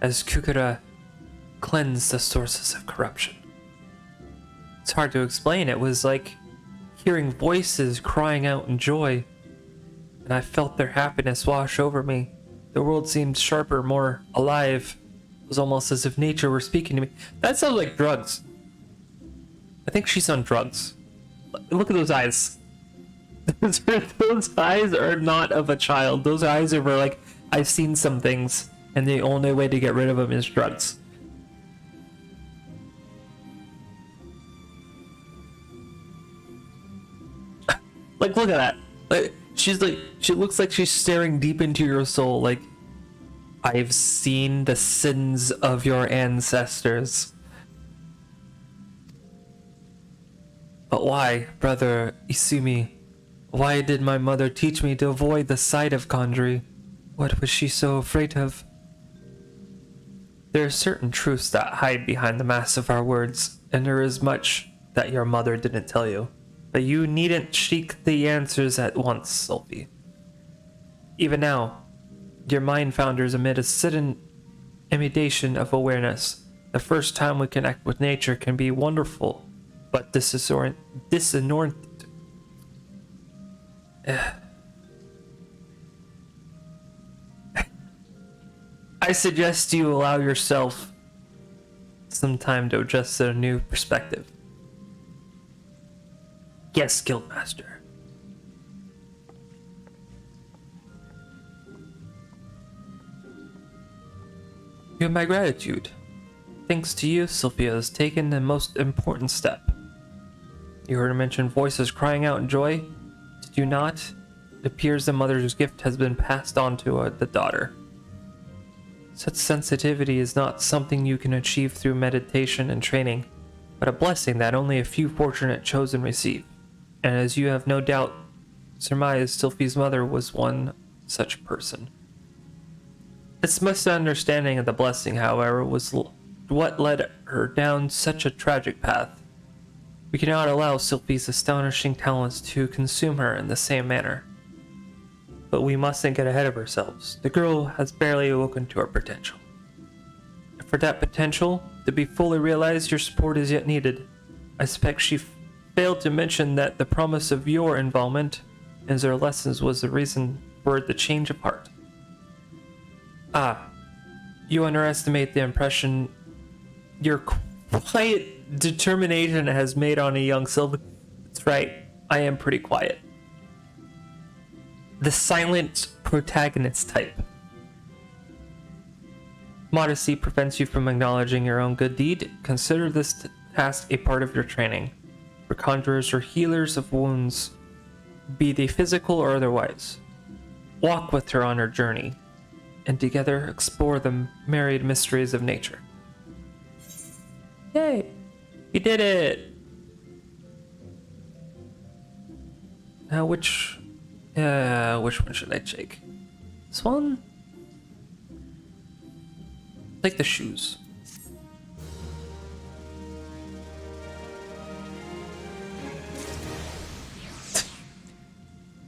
as Kukura cleansed the sources of corruption? It's hard to explain. It was like hearing voices crying out in joy, and I felt their happiness wash over me. The world seemed sharper, more alive. It was almost as if nature were speaking to me. That sounds like drugs. I think she's on drugs. Look at those eyes. Those eyes are not of a child. Those eyes are for like, I've seen some things, and the only way to get rid of them is drugs. Like, look at that. Like, she looks like she's staring deep into your soul. Like, I've seen the sins of your ancestors. But why, brother Isumi? Why did my mother teach me to avoid the sight of Kandri? What was she so afraid of? There are certain truths that hide behind the mask of our words, and there is much that your mother didn't tell you. But you needn't seek the answers at once, Sylphie. Even now, your mind founders amid a sudden imitation of awareness. The first time we connect with nature can be wonderful, but disoriented. I suggest you allow yourself some time to adjust to a new perspective. Yes, Guildmaster. You have my gratitude. Thanks to you, Sylphia has taken the most important step. You heard her mention voices crying out in joy? Did you not? It appears the mother's gift has been passed on to the daughter. Such sensitivity is not something you can achieve through meditation and training, but a blessing that only a few fortunate chosen receive. And as you have no doubt surmised, Sylphie's mother was one such person. This misunderstanding of the blessing, however, was what led her down such a tragic path. We cannot allow Sylphie's astonishing talents to consume her in the same manner. But we mustn't get ahead of ourselves. The girl has barely awoken to her potential. For that potential to be fully realized, your support is yet needed. I suspect she failed to mention that the promise of your involvement in their lessons was the reason for the change of heart. Ah, you underestimate the impression your quiet determination has made on a young Sylphie. That's right, I am pretty quiet. The silent protagonist type. Modesty prevents you from acknowledging your own good deed. Consider this task a part of your training. For conjurers or healers of wounds, be they physical or otherwise. Walk with her on her journey, and together explore the myriad mysteries of nature. Yay! You did it! Now which one should I take? This one? Take the shoes.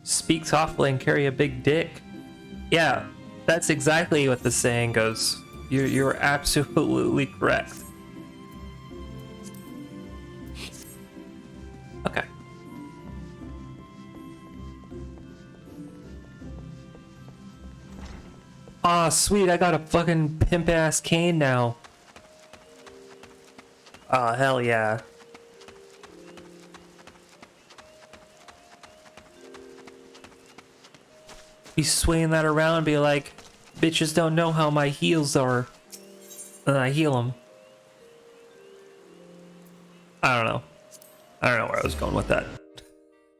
Speak softly and carry a big dick. Yeah, that's exactly what the saying goes. You're absolutely correct. Okay. Aw, sweet, I got a fucking pimp-ass cane now. Aw, hell yeah. Be swinging that around and be like, bitches don't know how my heels are. And I heal them. I don't know where I was going with that.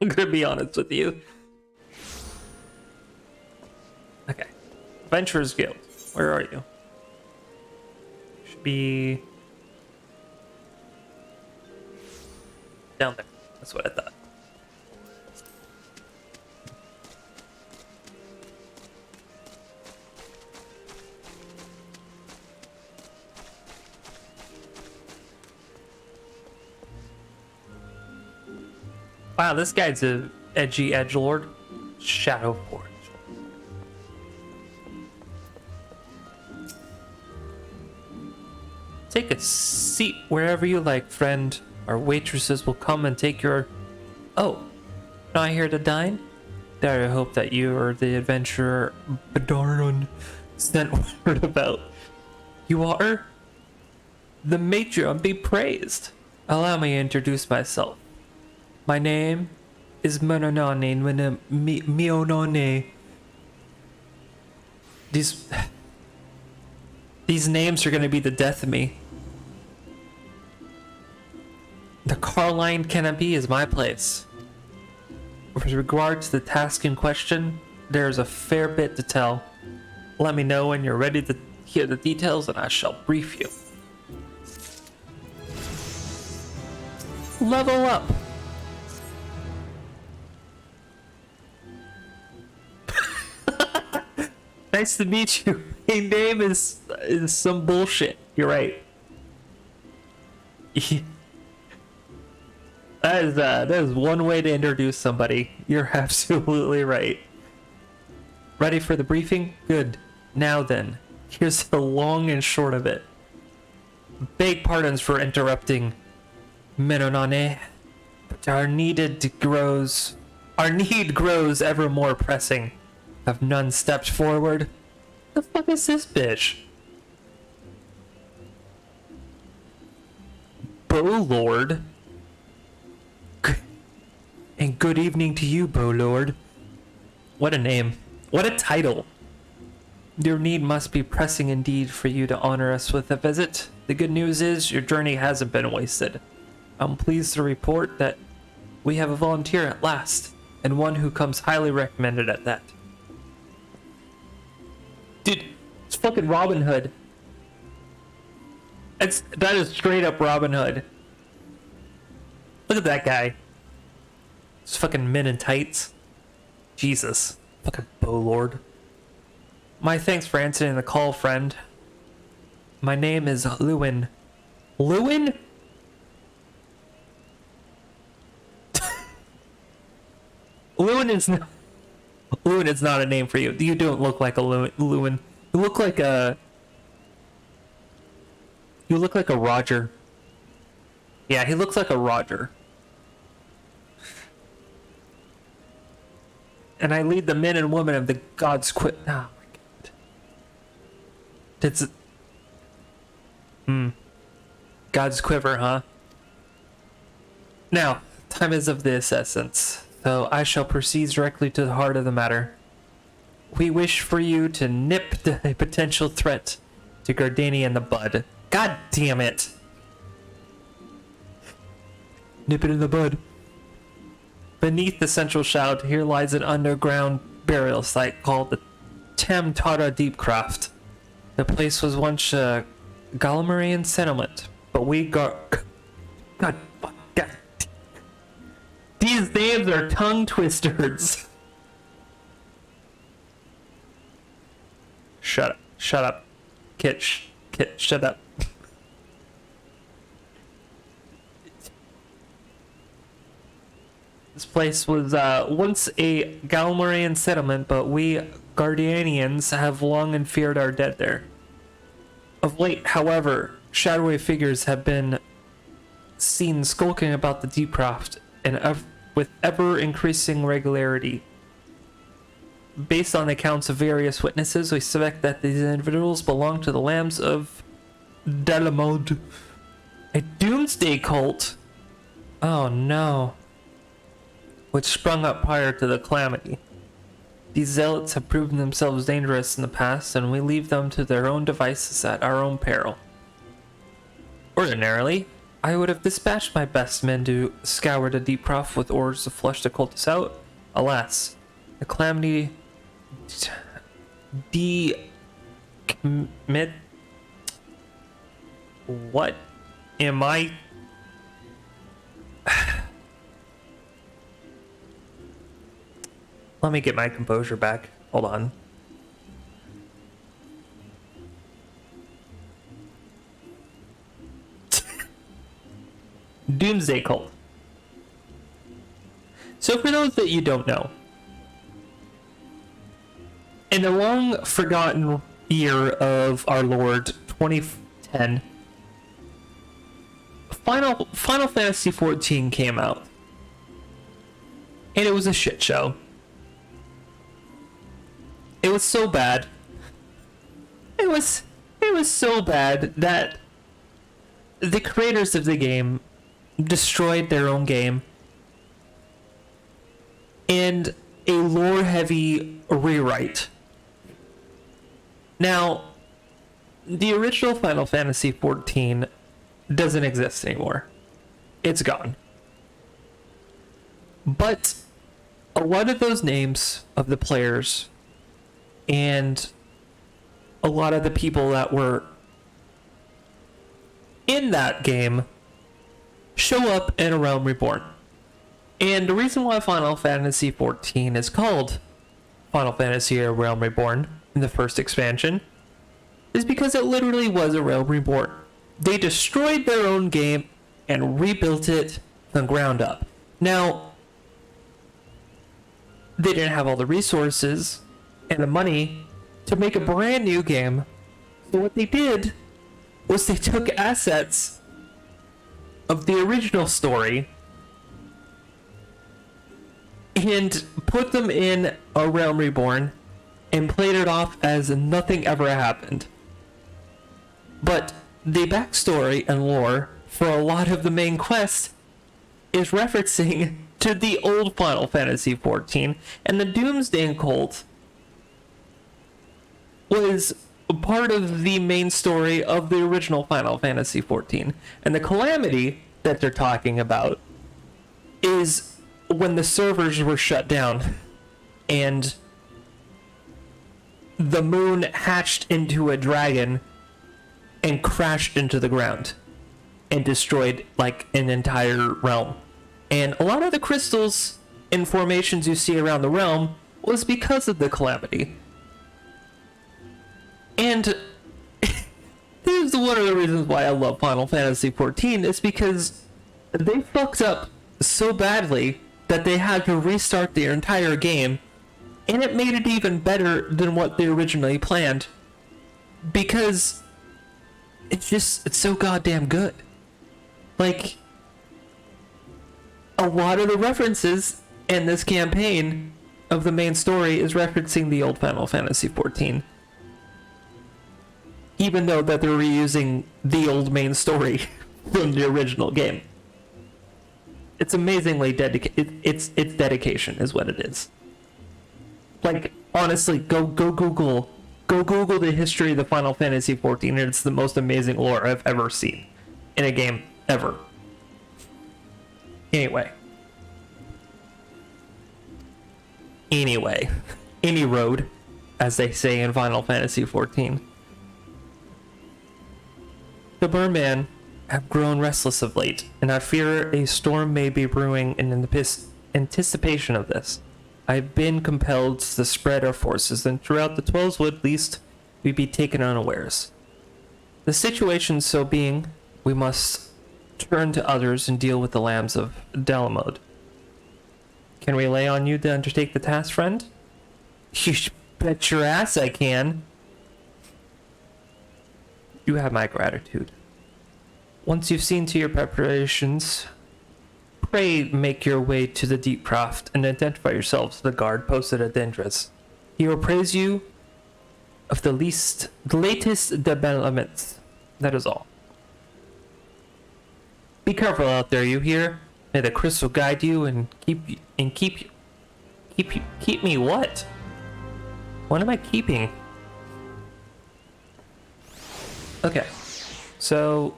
I'm gonna be honest with you. Okay. Adventurers Guild. Where are you? Should be down there. That's what I thought. Wow, this guy's a edgy edgelord. Shadowforge. Take a seat wherever you like, friend. Our waitresses will come and take your... Oh, not here to dine? Dare I hope that you are the adventurer Bedarnon sent word about. You are? The matron be praised. Allow me to introduce myself. My name is Mionone. Mionone. These names are gonna be the death of me. The Carline Canopy is my place. With regard to the task in question, there's a fair bit to tell. Let me know when you're ready to hear the details and I shall brief you. Level up! Nice to meet you. My name is some bullshit. You're right. That is one way to introduce somebody. You're absolutely right. Ready for the briefing? Good. Now then, here's the long and short of it. Beg pardons for interrupting, Menonane, but our need grows ever more pressing. Have none stepped forward? The fuck is this bitch? Bowlord? And good evening to you, Bowlord. What a name. What a title. Your need must be pressing indeed for you to honor us with a visit. The good news is your journey hasn't been wasted. I'm pleased to report that we have a volunteer at last, and one who comes highly recommended at that. Dude, it's fucking Robin Hood. That is straight up Robin Hood. Look at that guy. It's fucking men in tights. Jesus. Fucking Bowlord. My thanks for answering the call, friend. My name is Lewin. Lewin? Lewin is not a name for you. You don't look like a Lewin. You look like a Roger. Yeah, he looks like a Roger. And I lead the men and women of the God's Quiver. Oh my God. God's Quiver, huh? Now, time is of this essence, so I shall proceed directly to the heart of the matter. We wish for you to nip the potential threat to Gardania in the bud. God damn it! Nip it in the bud. Beneath the central shout, here lies an underground burial site called the Tamtara Deepcroft. The place was once a Galmarian settlement, but we got... God. These names are tongue twisters. Shut up. Kit, shut up. This place was once a Galmarian settlement, but we Guardianians have long and feared our dead there. Of late, however, shadowy figures have been seen skulking about the Deepcroft and with ever-increasing regularity. Based on the accounts of various witnesses, we suspect that these individuals belong to the Lambs of Delamode, a doomsday cult. Oh no. Which sprung up prior to the calamity. These zealots have proven themselves dangerous in the past, and we leave them to their own devices at our own peril. Ordinarily, I would have dispatched my best men to scour the deep trough with orders to flush the cultists out. Alas, the calamity commit. What am I? Let me get my composure back. Hold on. Doomsday Cult. So for those that you don't know, in the long forgotten year of our Lord 2010, Final Fantasy XIV came out. And it was a shit show. It was so bad. It was so bad that the creators of the game destroyed their own game and a lore-heavy rewrite. Now, the original Final Fantasy XIV doesn't exist anymore. It's gone. But a lot of those names of the players and a lot of the people that were in that game show up in A Realm Reborn. And the reason why Final Fantasy XIV is called Final Fantasy A Realm Reborn in the first expansion is because it literally was a Realm Reborn. They destroyed their own game and rebuilt it from the ground up. Now, they didn't have all the resources and the money to make a brand new game. So what they did was they took assets of the original story and put them in A Realm Reborn and played it off as nothing ever happened. But the backstory and lore for a lot of the main quest is referencing to the old Final Fantasy XIV, and the Doomsday Cult was part of the main story of the original Final Fantasy XIV. And the calamity that they're talking about is when the servers were shut down and the moon hatched into a dragon and crashed into the ground and destroyed like an entire realm. And a lot of the crystals and formations you see around the realm was because of the calamity. And this is one of the reasons why I love Final Fantasy XIV, is because they fucked up so badly that they had to restart their entire game, and it made it even better than what they originally planned, because it's so goddamn good. Like, a lot of the references in this campaign of the main story is referencing the old Final Fantasy XIV. Even though that they're reusing the old main story from the original game. It's amazingly it's dedication is what it is. Like, honestly, go Google the history of the Final Fantasy XIV, and it's the most amazing lore I've ever seen in a game ever. Anyway, any road, as they say in Final Fantasy XIV. The Merman have grown restless of late, and I fear a storm may be brewing in anticipation of this. I've been compelled to spread our forces, and throughout the Twelveswood, least we be taken unawares. The situation so being, we must turn to others and deal with the lambs of Dalamode. Can we lay on you to undertake the task, friend? You bet your ass I can. You have my gratitude. Once you've seen to your preparations, pray make your way to the deep craft and identify yourselves to the guard posted at Dendris. He will praise you of the latest developments. That is all. Be careful out there, you hear? May the crystal guide you and keep me what? What am I keeping? Okay, so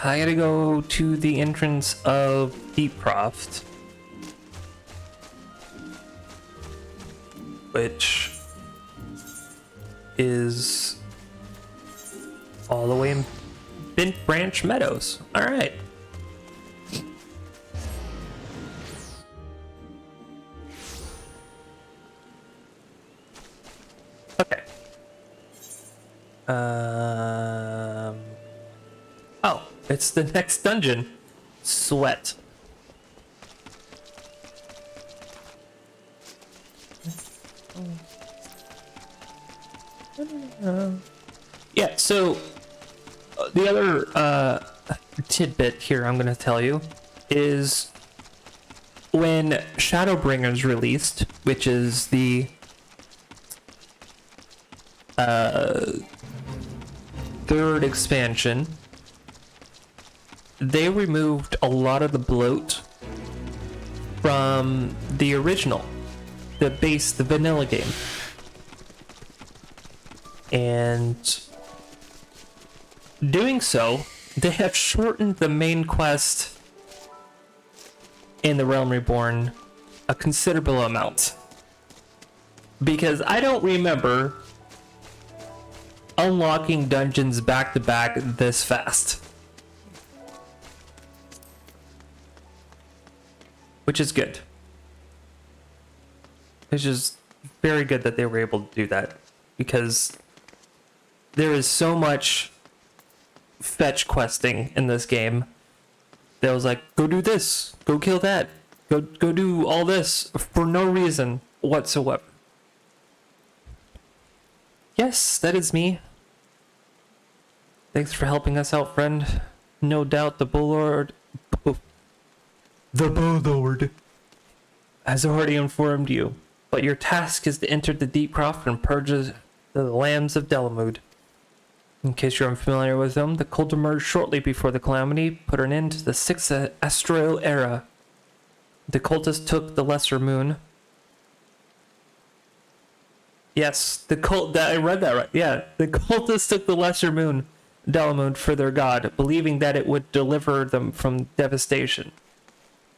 I gotta go to the entrance of Deepcroft, which is all the way in Bent Branch Meadows. All right. Okay. Oh, it's the next dungeon. Sweat. Yeah, so the other tidbit here I'm going to tell you is when Shadowbringers released, which is the third expansion, they removed a lot of the bloat from the original, the base, the vanilla game. And doing so, they have shortened the main quest in the Realm Reborn a considerable amount. Because I don't remember unlocking dungeons back to back this fast. Which is good. It's just very good that they were able to do that, because there is so much fetch questing in this game that was like, go do this, go kill that, go do all this for no reason whatsoever. Yes, that is me. Thanks for helping us out, friend. No doubt the Bullord has already informed you, but your task is to enter the Deepcroft and purge the Lambs of Delamud. In case you're unfamiliar with them, the cult emerged shortly before the Calamity, put an end to the 6th Astrial Era. The cultists took the Lesser Moon. Yes, I read that right. Yeah, the cultists took the Lesser Moon, Delamud, for their god, believing that it would deliver them from devastation.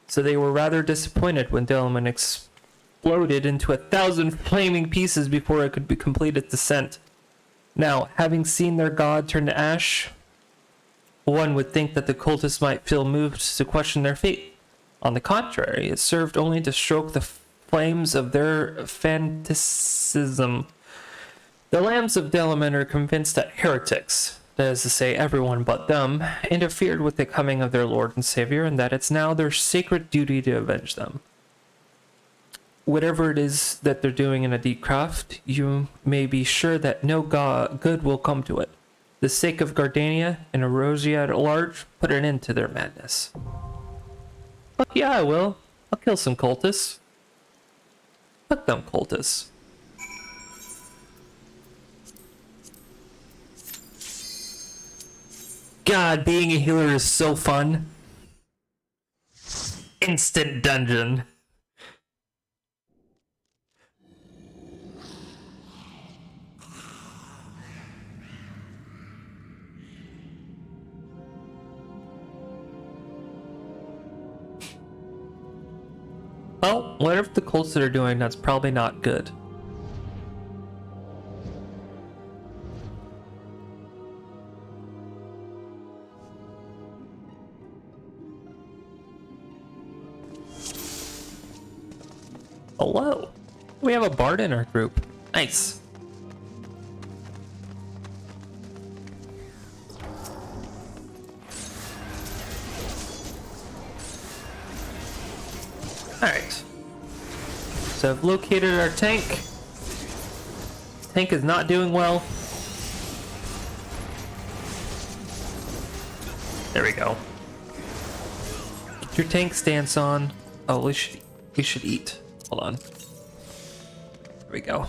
So they were rather disappointed when Delamud exploded into 1,000 flaming pieces before it could complete its descent. Now, having seen their god turn to ash, one would think that the cultists might feel moved to question their fate. On the contrary, it served only to stoke the flames of their fanaticism. The Lambs of Delamud are convinced that heretics, that is to say everyone but them, interfered with the coming of their Lord and Savior, and that it's now their sacred duty to avenge them. Whatever it is that they're doing in a Deepcroft, you may be sure that no good will come to it. The sake of Gardania and Erosia at large, put an end to their madness. Fuck yeah, I will. I'll kill some cultists. Fuck them cultists. God, being a healer is so fun. Instant dungeon. Well, whatever the cults that are doing, that's probably not good. Hello. We have a bard in our group. Nice. Alright. So I've located our tank. Tank is not doing well. There we go. Get your tank stance on. Oh, we should eat. Hold on. There we go.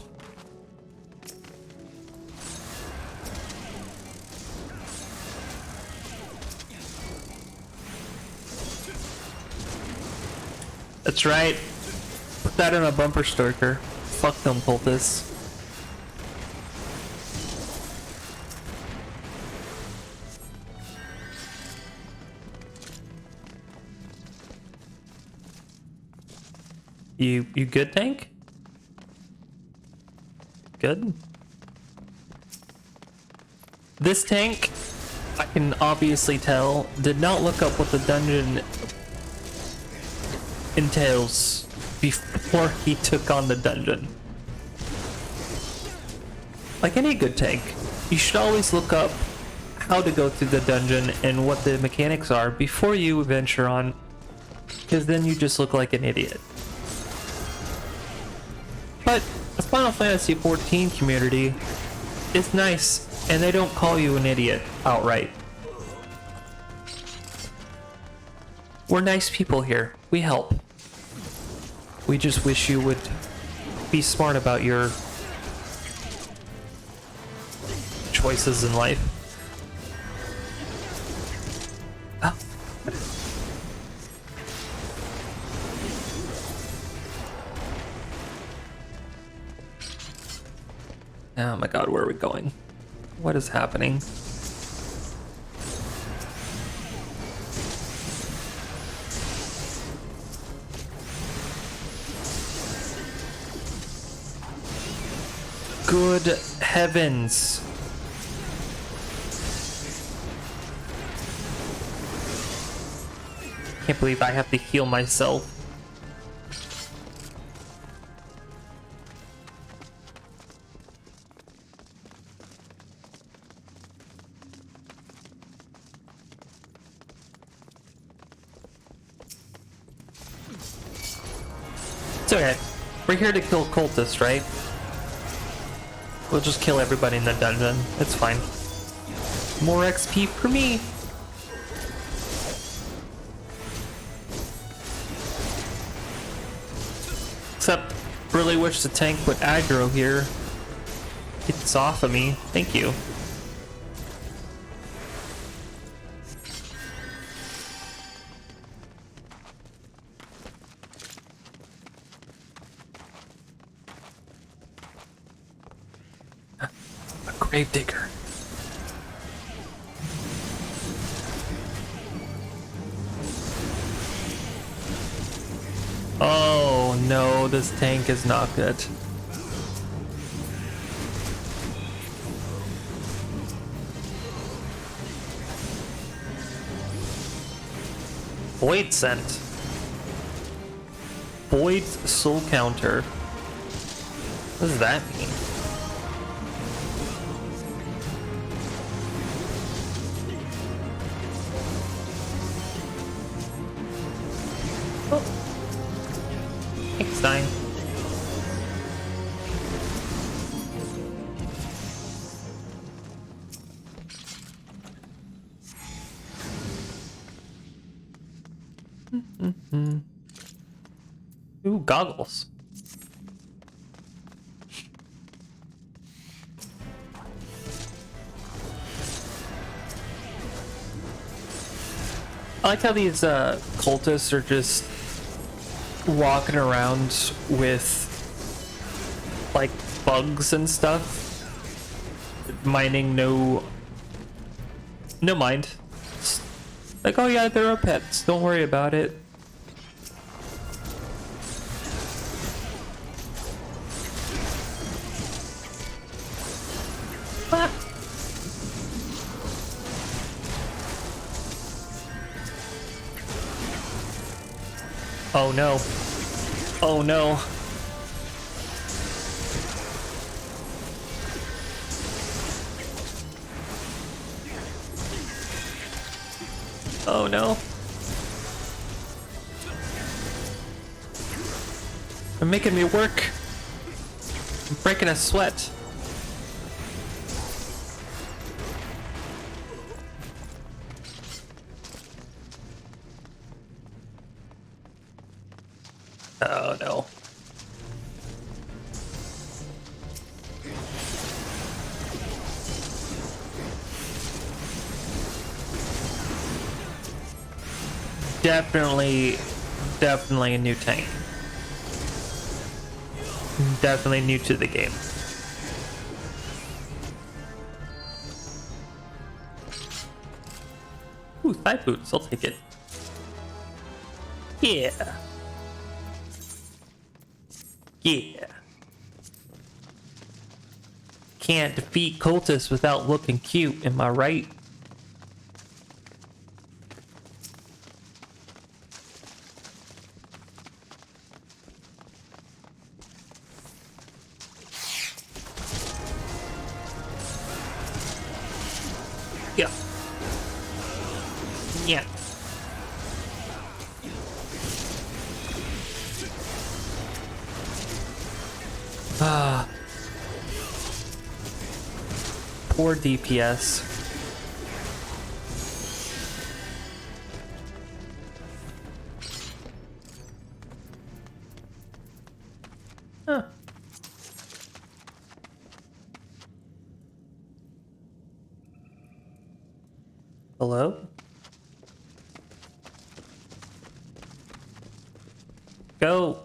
That's right. Put that in a bumper sticker. Fuck them cultists. You good, tank? Good. This tank, I can obviously tell, did not look up what the dungeon entails before he took on the dungeon. Like any good tank, you should always look up how to go through the dungeon and what the mechanics are before you venture on, because then you just look like an idiot. But the Final Fantasy XIV community is nice, and they don't call you an idiot outright. We're nice people here. We help. We just wish you would be smart about your choices in life. Oh. Oh my god, where are we going? What is happening? Good heavens. Can't believe I have to heal myself. It's okay. We're here to kill cultists, right? We'll just kill everybody in the dungeon. It's fine. More XP for me. Except, really wish the tank put aggro here. Get this off of me. Thank you. Gravedigger. Oh no, this tank is not good. Void Scent. Void Soul Counter. What does that mean? Oh. Thanks, Stein. Ooh, goggles. I like how these cultists are just walking around with like bugs and stuff, mining no mind. It's like, oh yeah, there are pets, don't worry about it. Ah. Oh no. Oh no. Oh no. They're making me work. I'm breaking a sweat. Oh no. Definitely a new tank. Definitely new to the game. Ooh, thigh boots, I'll take it. Yeah. Yeah. Can't defeat cultists without looking cute, am I right? Yeah. Yeah. Ah. Poor DPS. Huh. Hello? Go.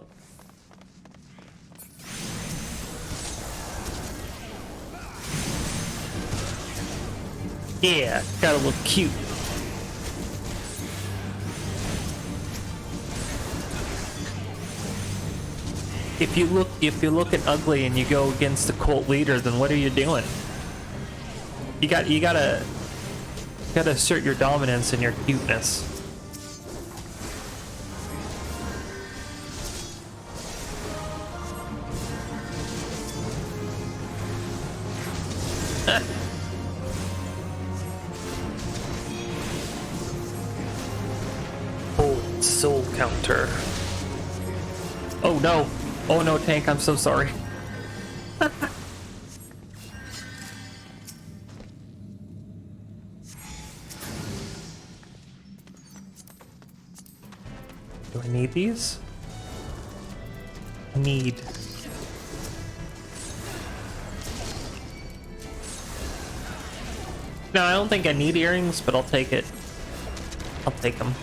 Yeah, gotta look cute. If you're looking ugly and you go against the cult leader, then what are you doing? You gotta assert your dominance and your cuteness. Old soul counter. Oh no. Oh no, tank, I'm so sorry. Do I need these? Need. No, I don't think I need earrings, but I'll take it. I'll take them.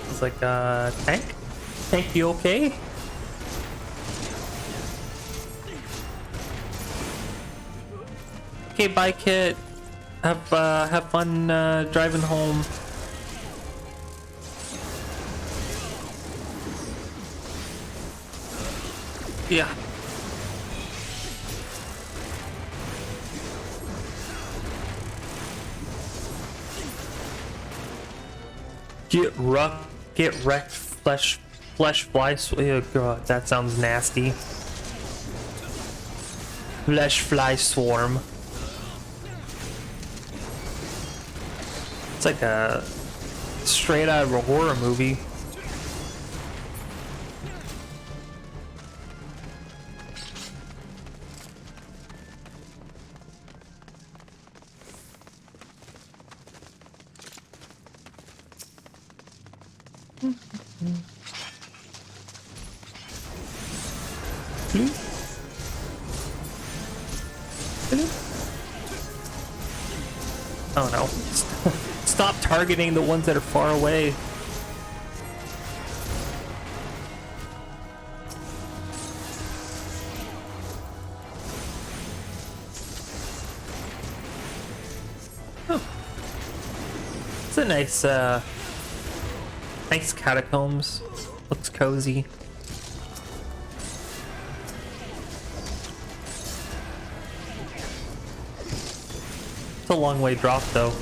It's like, tank? Tank, you okay? Okay, bye, Kit. Have fun, driving home. Yeah. Get wrecked, flesh fly. Oh god, that sounds nasty. Flesh fly swarm. It's like a straight out of a horror movie. Oh no. Stop targeting the ones that are far away. Oh. It's a nice, nice catacombs. Looks cozy. It's a long way drop though.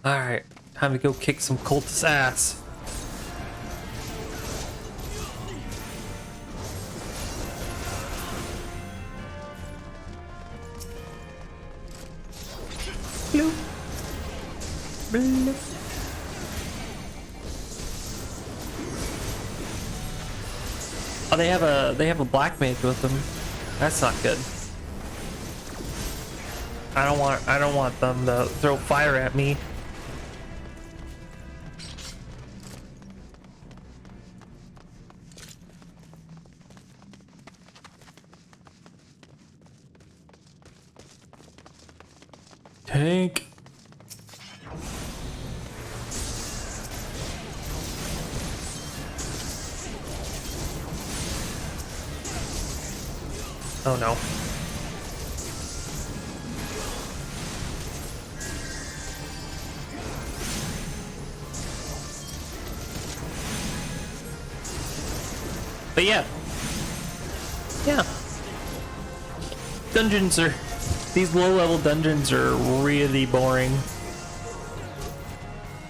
Alright, time to go kick some cultist ass. Bloop. Bloop. Oh, they have a black mage with them. That's not good. I don't want them to throw fire at me. Tank. Oh no. But yeah. Yeah. Dungeons are... These low-level dungeons are really boring.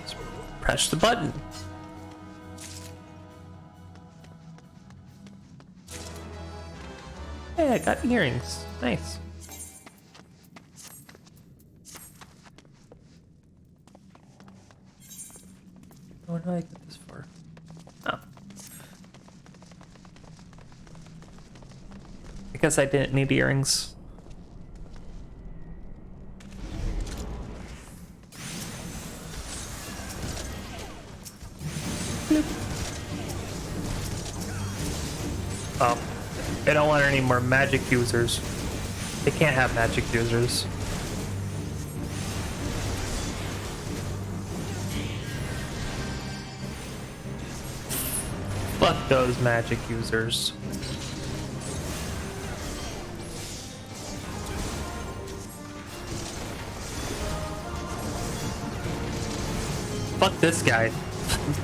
Just press the button. Hey, I got earrings. Nice. What did I get this for? Oh. I guess I didn't need earrings. Oh. They don't want any more magic users. They can't have magic users. Fuck those magic users. Fuck this guy.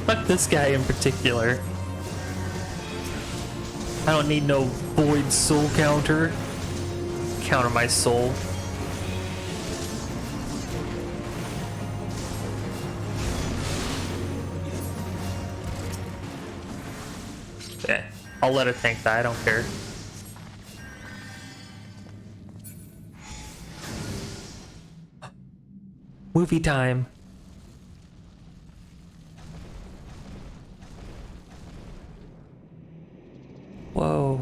Fuck this guy in particular. I don't need no void soul counter. Counter my soul. Yeah, I'll let a tank die, I don't care. Movie time. Whoa.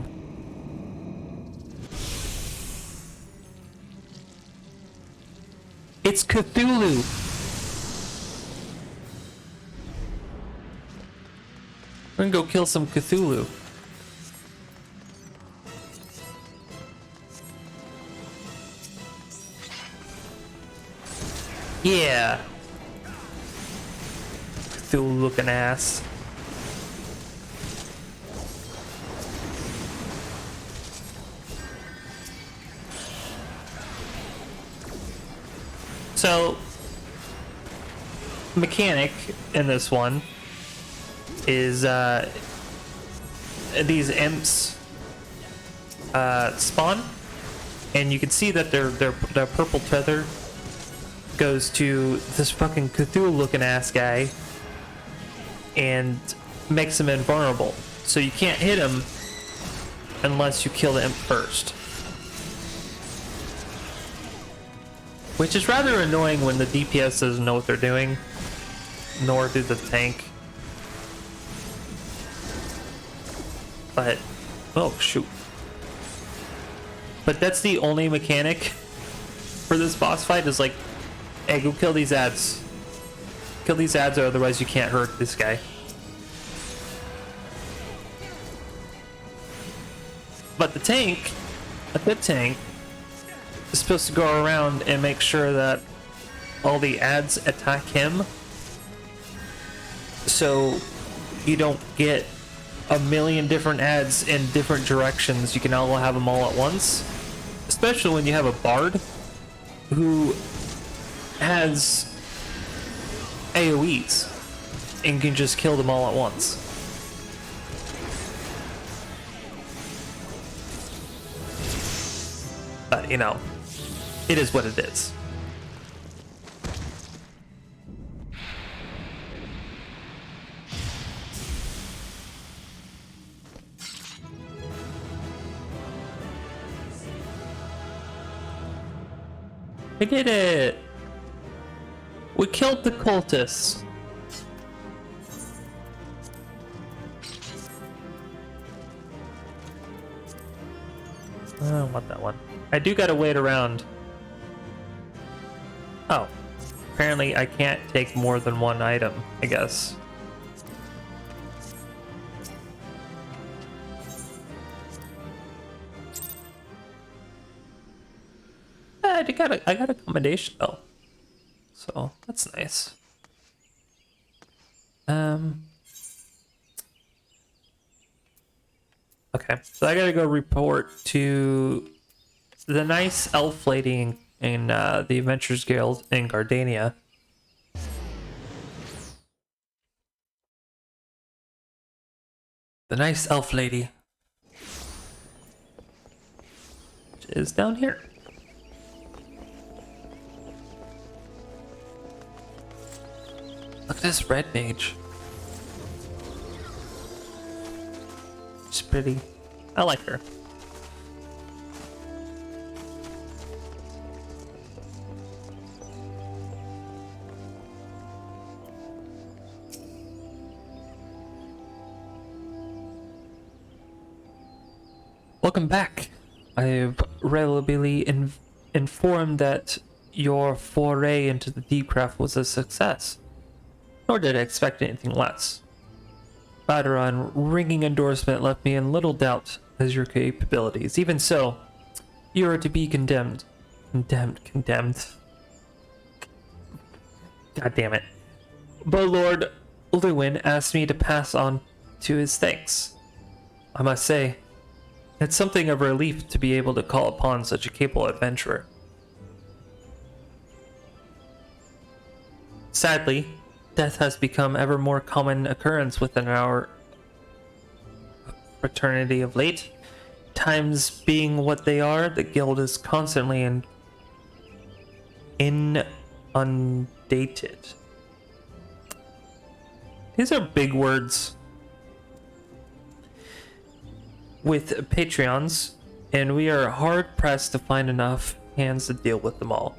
It's Cthulhu. We're gonna go kill some Cthulhu. Yeah. Cthulhu looking ass. So, mechanic in this one is these imps spawn, and you can see that their purple tether goes to this fucking Cthulhu looking ass guy and makes him invulnerable. So you can't hit him unless you kill the imp first. Which is rather annoying when the DPS doesn't know what they're doing, nor do the tank. But, oh shoot. But that's the only mechanic for this boss fight is like, hey, go kill these ads. Kill these ads or otherwise you can't hurt this guy. But the tank, a pit tank, is supposed to go around and make sure that all the ads attack him, so you don't get a million different ads in different directions. You can all have them all at once, especially when you have a bard who has AoEs and can just kill them all at once. But you know, it is what it is. We did it! We killed the cultists. I don't want that one. I do gotta wait around. Oh. Apparently I can't take more than one item, I guess. Yeah, I got accommodation though, so that's nice. Okay, so I gotta go report to the nice elf lady in the Adventurers Guild in Gardania. The nice elf lady is down here. Look at this red mage. She's pretty. I like her. Welcome back. I've reliably informed that your foray into the Deepcraft was a success. Nor did I expect anything less. Baderon ringing endorsement left me in little doubt as your capabilities. Even so, you are to be condemned. Condemned. God damn it. But Lord Lewin asked me to pass on to his thanks. I must say, it's something of a relief to be able to call upon such a capable adventurer. Sadly, death has become ever more common occurrence within our fraternity of late. Times being what they are, the guild is constantly inundated. These are big words. With Patreons, and we are hard pressed to find enough hands to deal with them all.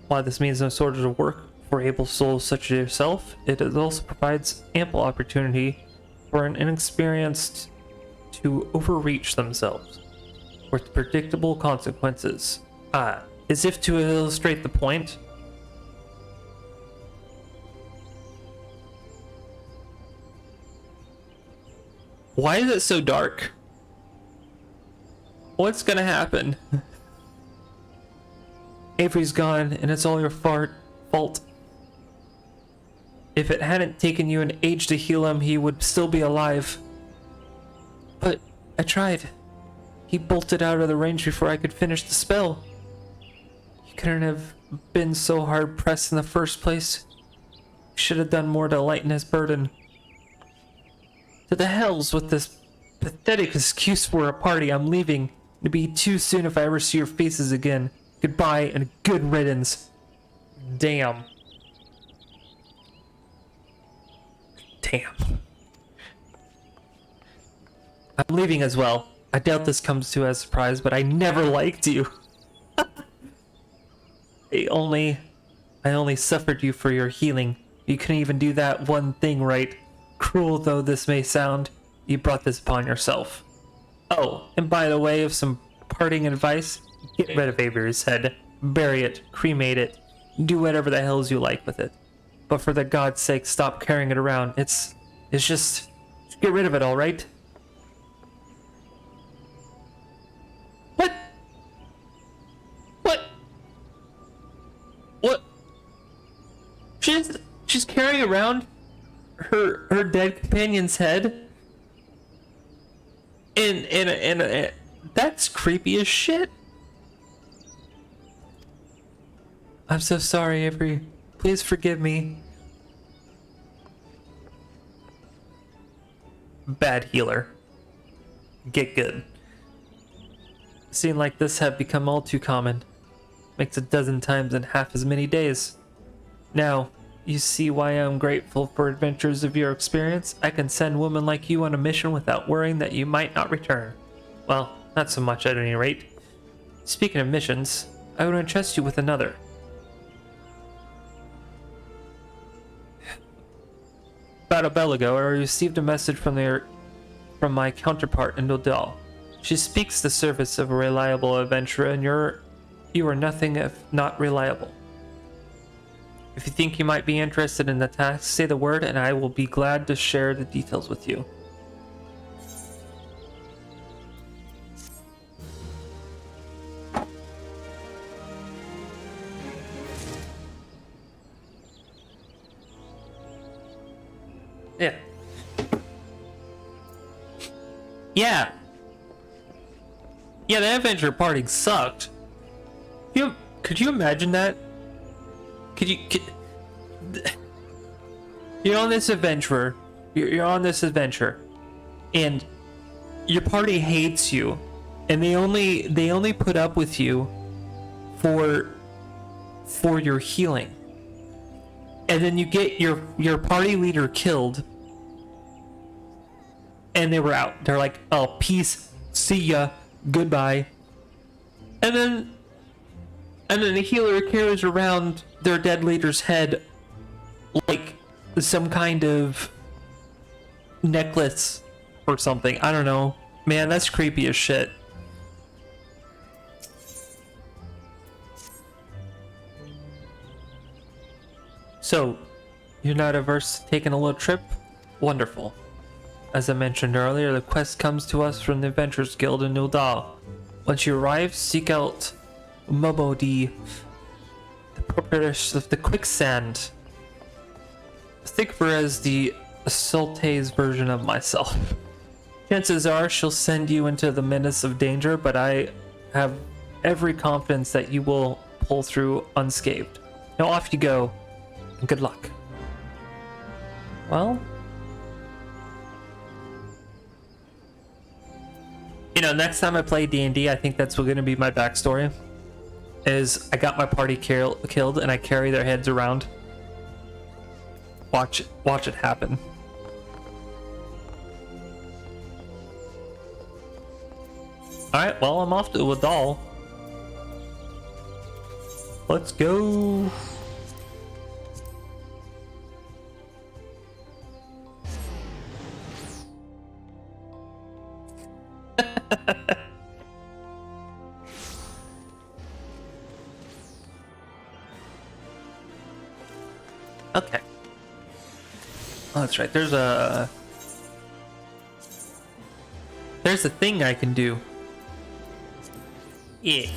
While this means no shortage of work for able souls such as yourself, it also provides ample opportunity for an inexperienced to overreach themselves with predictable consequences. As if to illustrate the point, why is it so dark? What's gonna happen? Avery's gone, and it's all your fault. If it hadn't taken you an age to heal him, he would still be alive. But I tried. He bolted out of the range before I could finish the spell. You couldn't have been so hard pressed in the first place. You should have done more to lighten his burden. To the hells with this pathetic excuse for a party. I'm leaving. It'll be too soon if I ever see your faces again. Goodbye and good riddance. Damn. I'm leaving as well. I doubt this comes to as a surprise, but I never liked you. I only suffered you for your healing. You couldn't even do that one thing right. Cruel though this may sound, you brought this upon yourself. Oh, and by the way, of some parting advice, get rid of Avery's head, bury it, cremate it, do whatever the hells you like with it. But for the God's sake, stop carrying it around. It's just get rid of it, all right? What? She's carrying around her dead companion's head, and that's creepy as shit. I'm so sorry, Avery. Please forgive me. Bad healer. Get good. A scene like this have become all too common. Makes a dozen times in half as many days. Now, you see why I'm grateful for adventures of your experience? I can send women like you on a mission without worrying that you might not return. Well, not so much at any rate. Speaking of missions, I would entrust you with another. About a bell ago, I received a message from my counterpart in Dodel. She speaks the service of a reliable adventurer, and you are nothing if not reliable. If you think you might be interested in the task, say the word, and I will be glad to share the details with you. Yeah. Yeah, the adventure party sucked. Could you imagine that? You're on this adventure. You're on this adventure, and your party hates you, and they only put up with you for your healing. And then you get your party leader killed, and they were out. They're like, "Oh, peace, see ya, goodbye." And then the healer carries around their dead leader's head like some kind of necklace or something. I don't know. Man, that's creepy as shit. So, you're not averse to taking a little trip? Wonderful. As I mentioned earlier, the quest comes to us from the Adventurers Guild in Nuldal. Once you arrive, seek out Mobodi, the proprietress of the quicksand. Think of her as the Sulte's version of myself. Chances are she'll send you into the menace of danger, but I have every confidence that you will pull through unscathed. Now off you go, and good luck. Well, you know, next time I play D&D, I think that's going to be my backstory. Is I got my party killed and I carry their heads around. Watch it happen. Alright, well, I'm off to Wadal. Let's go. Okay. Oh, that's right. There's a thing I can do. Yeah.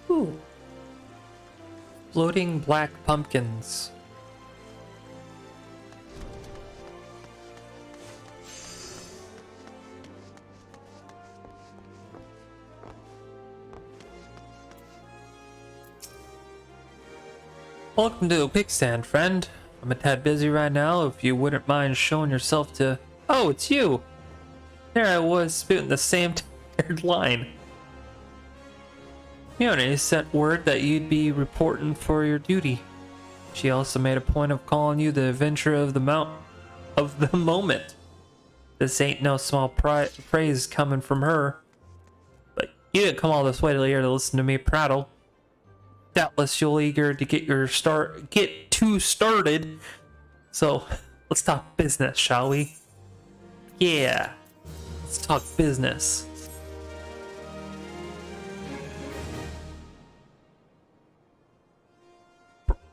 Ooh. Floating black pumpkins. Welcome to Quicksand, friend. I'm a tad busy right now. If you wouldn't mind showing yourself to... Oh, it's you! There I was, spitting the same tired line. Fiona sent word that you'd be reporting for your duty. She also made a point of calling you the adventurer of the moment. This ain't no small praise coming from her. But you didn't come all this way here to listen to me prattle. Doubtless you're eager to get started. So let's talk business, shall we? Yeah, let's talk business.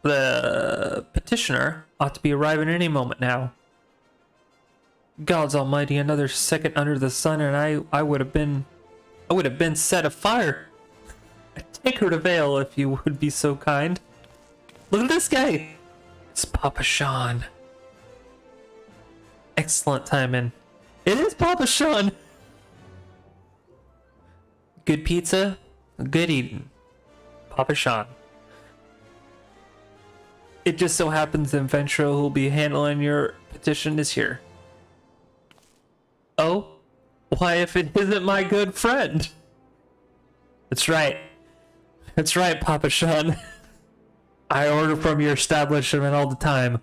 The petitioner ought to be arriving any moment now. Gods almighty, another second under the sun and I would have been set afire. Take her to Vale if you would be so kind. Look at this guy. It's Papa Sean. Excellent timing. It is Papa Sean. Good pizza, good eating. Papa Sean. It just so happens the adventurer who will be handling your petition is here. Oh? Why, if it isn't my good friend? That's right. That's right, Papa Sean. I order from your establishment all the time.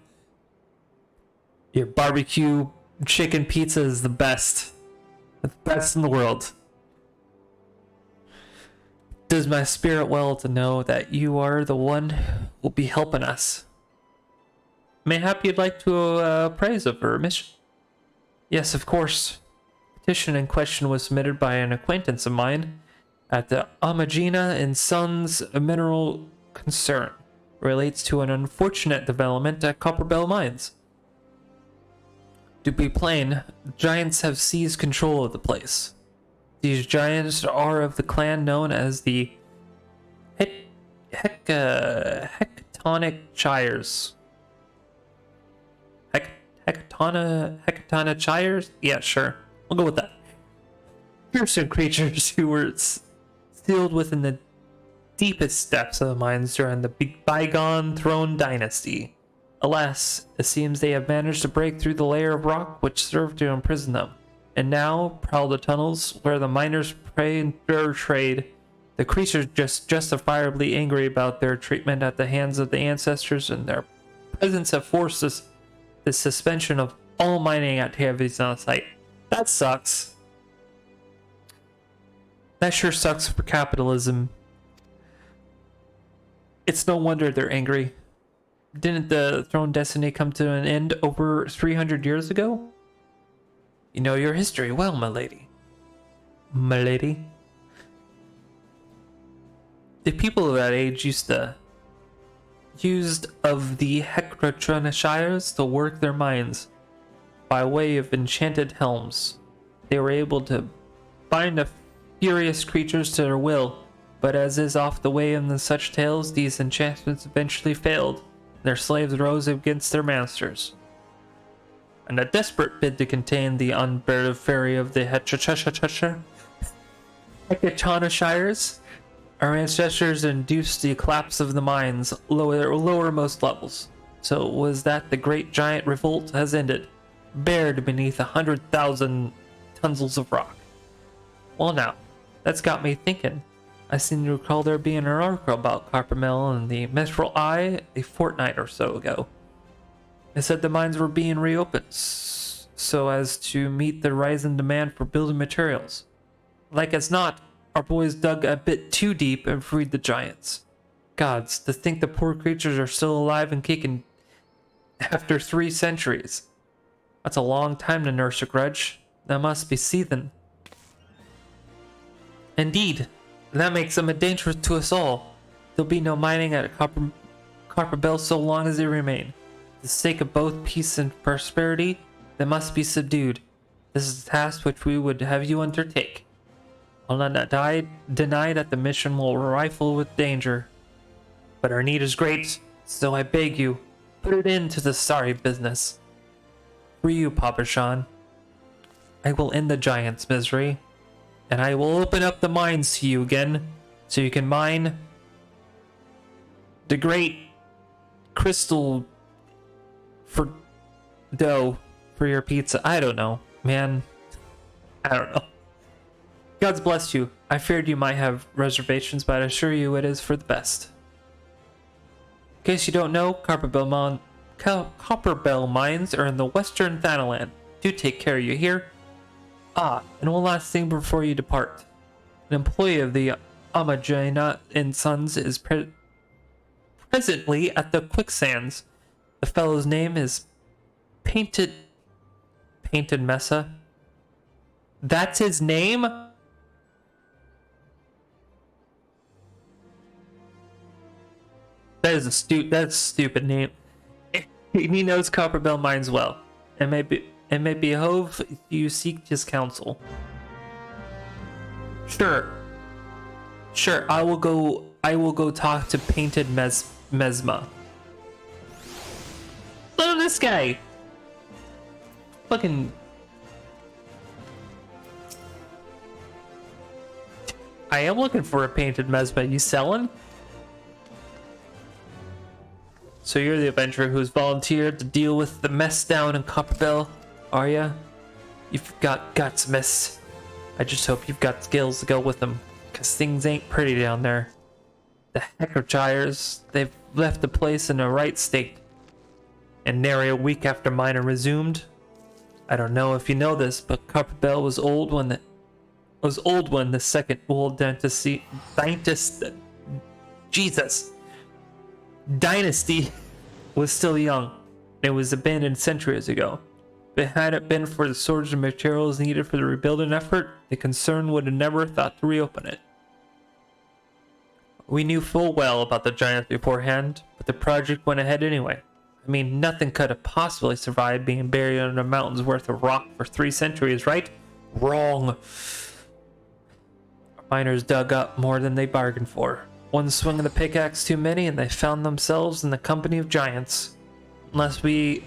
Your barbecue chicken pizza is the best. The best in the world. Does my spirit well to know that you are the one who will be helping us. Mayhap you'd like to praise of her mission? Yes, of course. The petition in question was submitted by an acquaintance of mine at the Amagina and Sons Mineral Concern. Relates to an unfortunate development at Copperbell Mines. To be plain, giants have seized control of the place. These giants are of the clan known as the Hecatonic Shires. Hecatonic Shires? Yeah, sure. We'll go with that. Fearsome creatures who were sealed within the deepest depths of the mines during the bygone Throne Dynasty. Alas, it seems they have managed to break through the layer of rock which served to imprison them, and now prowl the tunnels where the miners prey and their trade. The creatures just justifiably angry about their treatment at the hands of the ancestors, and their presence have forced the suspension of all mining activities on the site. That sucks. That sure sucks for capitalism. It's no wonder they're angry. Didn't the Throne Destiny come to an end over 300 years ago? You know your history well, my lady. My lady? The people of that age used of the Hecatonic Shires to work their mines. By way of enchanted helms, they were able to bind the furious creatures to their will, but as is oft the way in such tales, these enchantments eventually failed. Their slaves rose against their masters. In a desperate bid to contain the unbearable fury of the Hecatonic Shires, our ancestors induced the collapse of the mines lowermost levels. So it was that the great giant revolt has ended, buried beneath 100,000 tons of rock. Well now, that's got me thinking. I seem to recall there being an article about Coppermill in the Mistral Eye a fortnight or so ago. It said the mines were being reopened so as to meet the rising demand for building materials. Like as not, our boys dug a bit too deep and freed the giants. Gods, to think the poor creatures are still alive and kicking after 3 centuries. That's a long time to nurse a grudge. That must be seething. Indeed, that makes them a danger to us all. There'll be no mining at Copperbell so long as they remain. For the sake of both peace and prosperity, they must be subdued. This is a task which we would have you undertake. I'll not deny that the mission will rifle with danger, but our need is great, so I beg you, put it into the sorry business. For you, Papa Sean, I will end the giant's misery, and I will open up the mines to you again, so you can mine the great crystal for dough for your pizza. I don't know, man. I don't know. God's bless you. I feared you might have reservations, but I assure you it is for the best. In case you don't know, Copperbell mines are in the western Thanalan. Do take care, you hear? Ah, and one last thing before you depart. An employee of the Amajana and Sons is presently at the quicksands. The fellow's name is Painted Mesa. That's his name? That's a stupid name. He knows Copperbell mines well. It may behove you seek his counsel. Sure. I will go talk to Painted Mesma. Look at this guy. Fucking. I am looking for a Painted Mesma. You selling? So you're the adventurer who's volunteered to deal with the mess down in Copperbell, are ya? You've got guts, miss. I just hope you've got skills to go with them, cause things ain't pretty down there. The Hecatonic, they've left the place in a right state. And nary a week after mine are resumed. I don't know if you know this, but Copperbell was old when the second old dynasty was still young. It was abandoned centuries ago. But had it been for the sorts of materials needed for the rebuilding effort, the concern would have never thought to reopen it. We knew full well about the giants beforehand, but the project went ahead anyway. I mean, nothing could have possibly survived being buried under a mountain's worth of rock for 3 centuries, right? Wrong. Miners dug up more than they bargained for. One swing of the pickaxe too many, and they found themselves in the company of giants. Unless we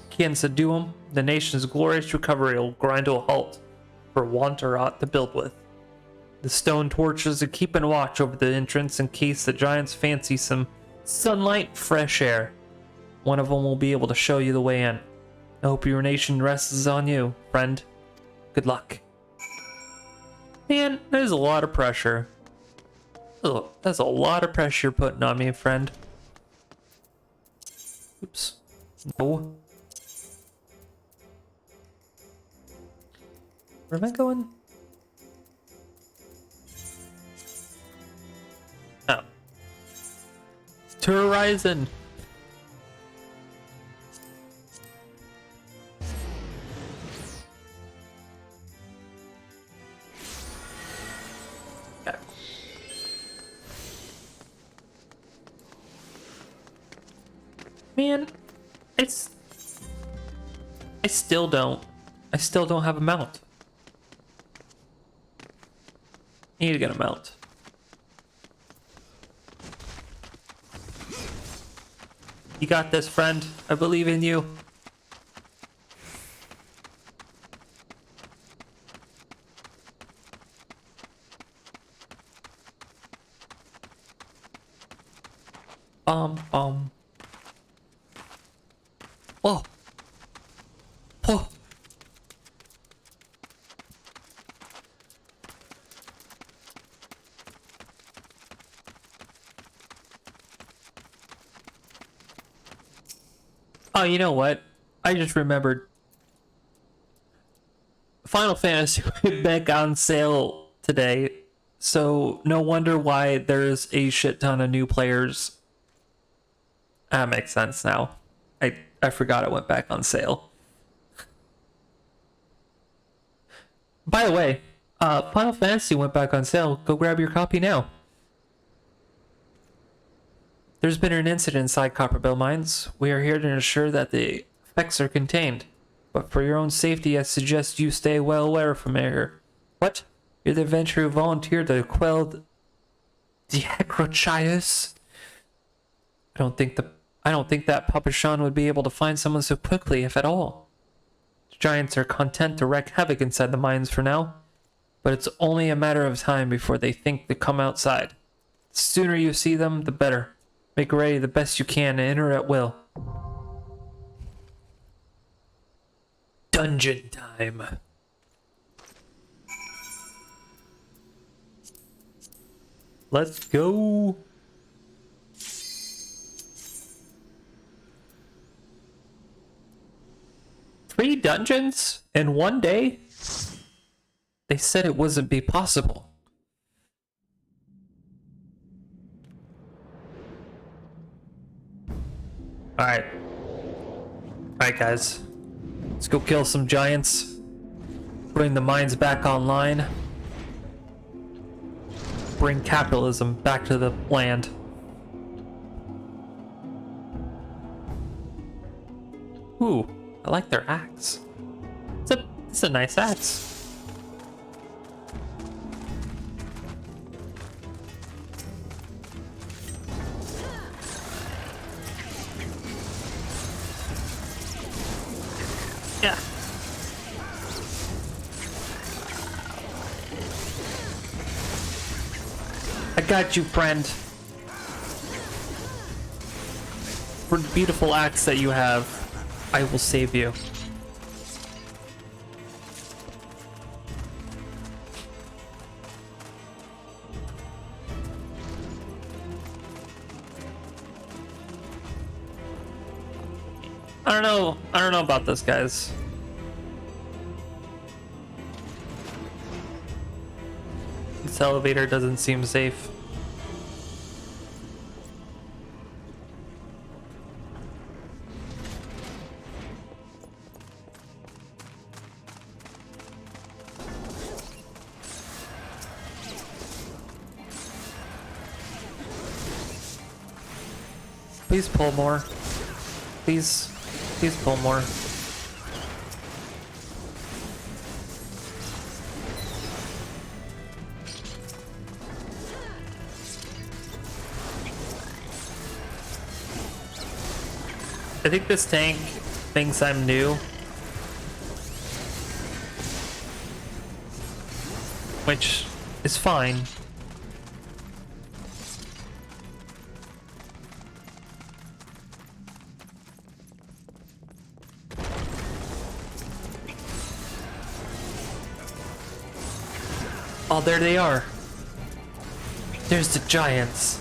can subdue them, the nation's glorious recovery will grind to a halt, for want or aught to build with. The stone torches are keeping watch over the entrance in case the giants fancy some sunlight, fresh air. One of them will be able to show you the way in. I hope your nation rests on you, friend. Good luck. Man, there's a lot of pressure. That's a lot of pressure you're putting on me, friend. Oops. No. Where am I going? Oh. To Horizon. Okay. Man, I still don't have a mount. I need to get a mount. You got this, friend. I believe in you. Whoa. Whoa. Oh, you know what? I just remembered. Final Fantasy went back on sale today, so no wonder why there's a shit ton of new players. That makes sense now. I forgot it went back on sale. By the way, Final Fantasy went back on sale. Go grab your copy now. There's been an incident inside Copperbill Mines. We are here to ensure that the effects are contained. But for your own safety, I suggest you stay well away from here. What? You're the adventurer who volunteered to quell the Acrochias? I don't think that Papa Sean would be able to find someone so quickly, if at all. The giants are content to wreak havoc inside the mines for now, but it's only a matter of time before they think to come outside. The sooner you see them, the better. Make ready the best you can and enter at will. Dungeon time. Let's go. Three dungeons in one day? They said it wouldn't be possible. Alright. Alright, guys. Let's go kill some giants. Bring the mines back online. Bring capitalism back to the land. Ooh, I like their axe. It's a nice axe. Yeah. I got you, friend. For the beautiful axe that you have, I will save you. I don't know about this, guys. This elevator doesn't seem safe. Please pull more. Please pull more. I think this tank thinks I'm new. Which is fine. Oh, there they are. There's the giants.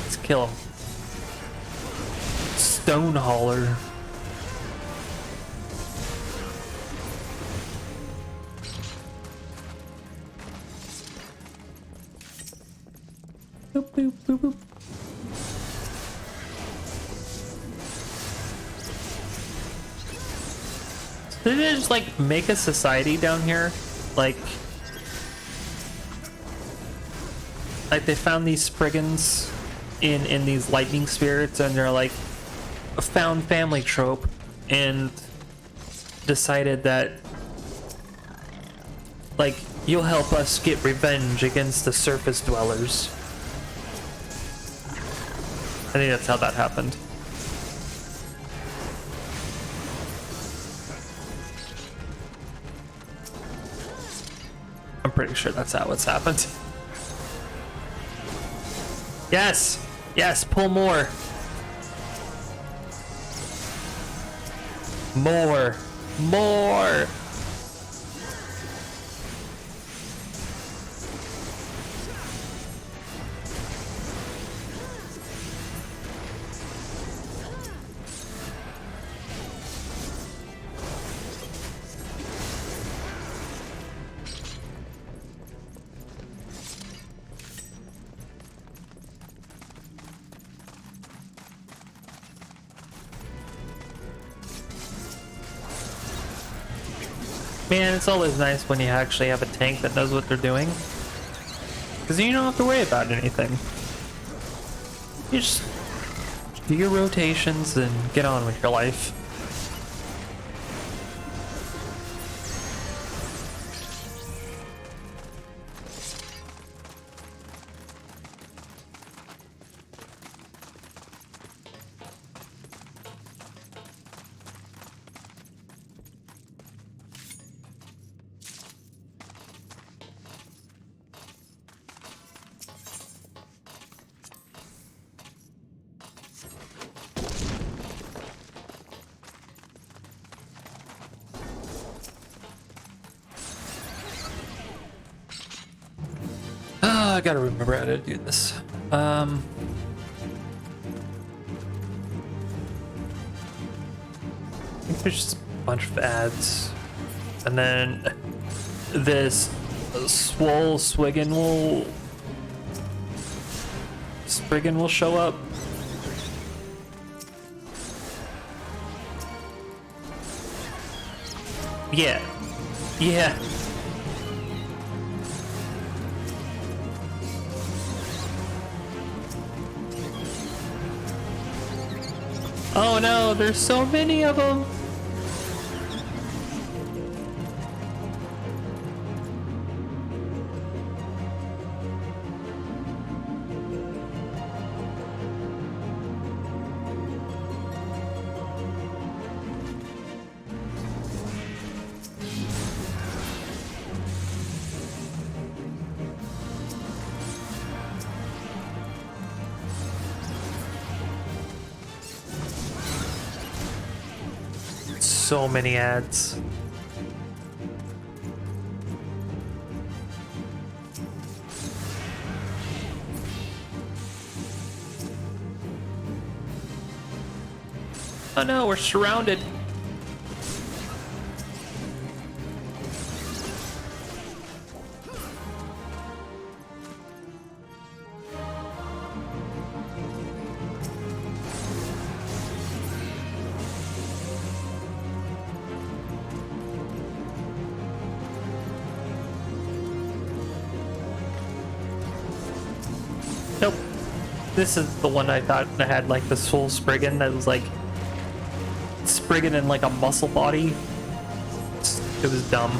Let's kill them. Stonehauler. Boop, boop, boop, boop. So did they just like make a society down here? Like they found these Spriggans in these lightning spirits, and they're like a found family trope, and decided that like you'll help us get revenge against the surface dwellers. I think that's how that happened. I'm pretty sure that's how it's happened. Yes! Yes, pull more! More! More! Man, it's always nice when you actually have a tank that knows what they're doing. Because you don't have to worry about anything. You just do your rotations and get on with your life. I gotta remember how to do this. I think there's just a bunch of ads. And then this Swole Swiggin will... Spriggan will show up. Yeah. Yeah. Oh no, there's so many of them. So many ads. Oh no, we're surrounded. Nope. This is the one I thought that had like the Soul Spriggan that was like Spriggan in like a muscle body. It was dumb.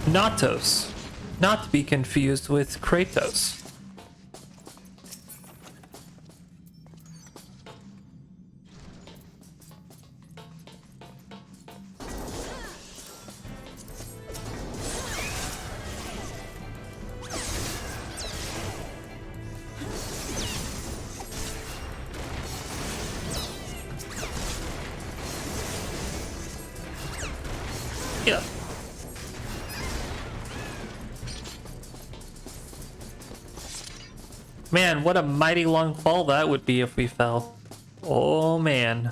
Natos. Not to be confused with Kratos. Yeah. Man, what a mighty long fall that would be if we fell. Oh, man.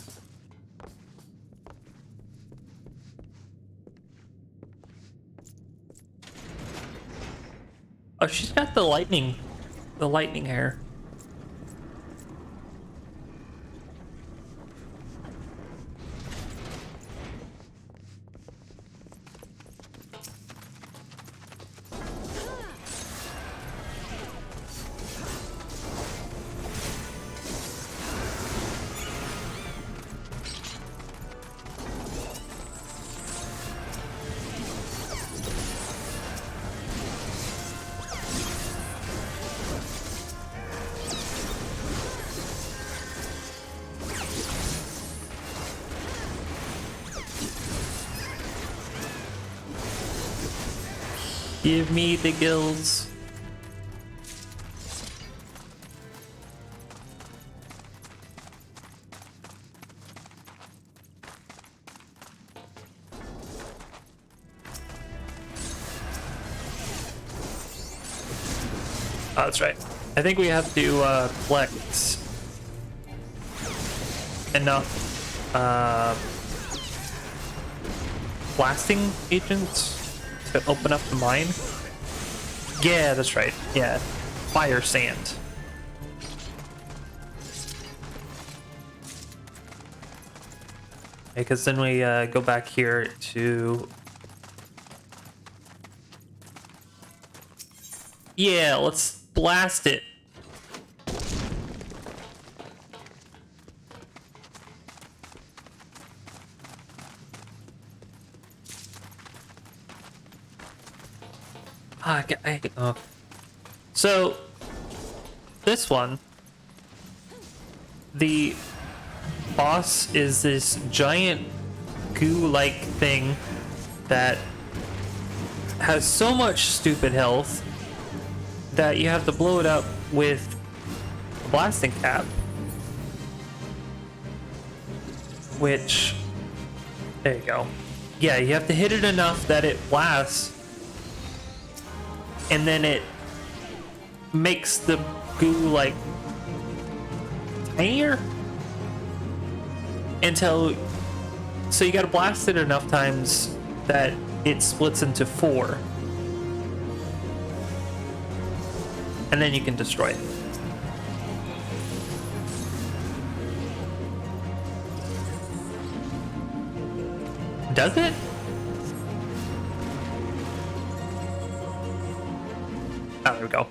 Oh, she's got the lightning hair. Give me the gills. Oh, that's right. I think we have to collect enough blasting agents to open up the mine. Yeah, that's right. Yeah, fire sand. Because then we go back here to... Yeah, let's blast it. So, this one, the boss is this giant goo-like thing that has so much stupid health that you have to blow it up with a blasting cap. Which, there you go. Yeah, you have to hit it enough that it blasts, and then it makes the goo like tinier until, so you gotta blast it enough times that it splits into 4, and then you can destroy it. Does it? Oh, there we go.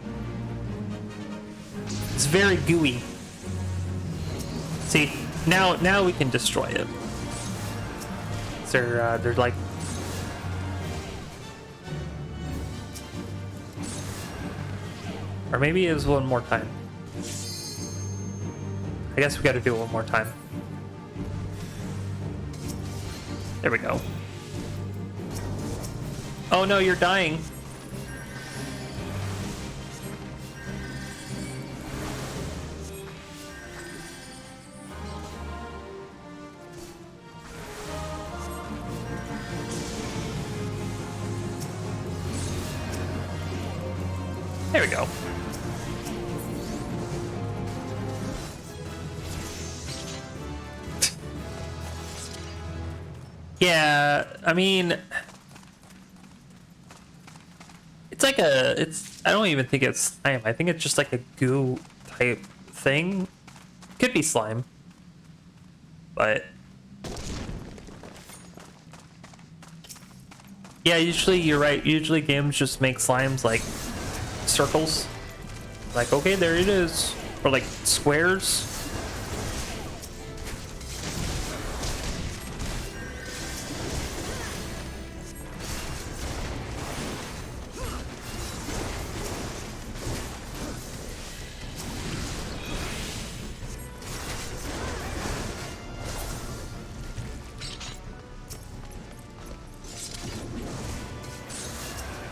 It's very gooey. See, now we can destroy it. They're like... Or maybe it was one more time. I guess we gotta do it one more time. There we go. Oh no, you're dying. There we go. Yeah, I mean, it's like I don't even think it's slime. I think it's just like a goo type thing. Could be slime, but yeah, usually you're right. Usually games just make slimes like circles. Like, okay, there it is. Or like squares.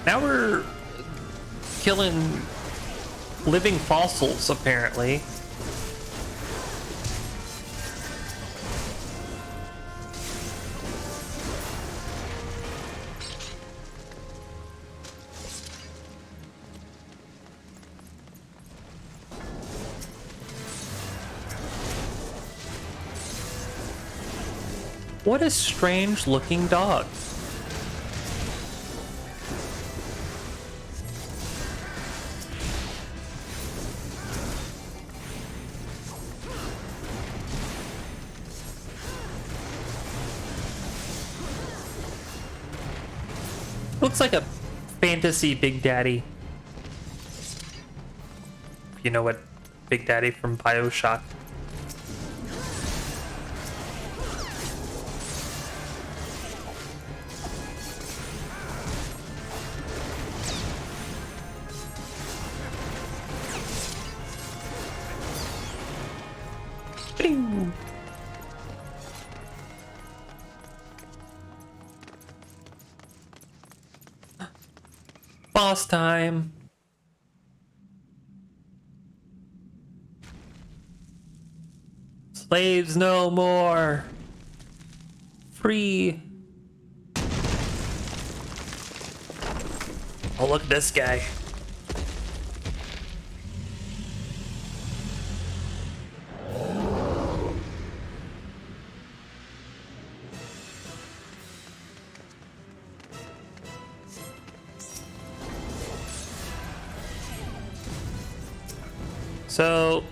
Now we're killing living fossils, apparently. What a strange looking dog. Looks like a fantasy Big Daddy. You know what Big Daddy from BioShock. Bing. Boss time. Slaves no more. Free. Oh, look at this guy. So,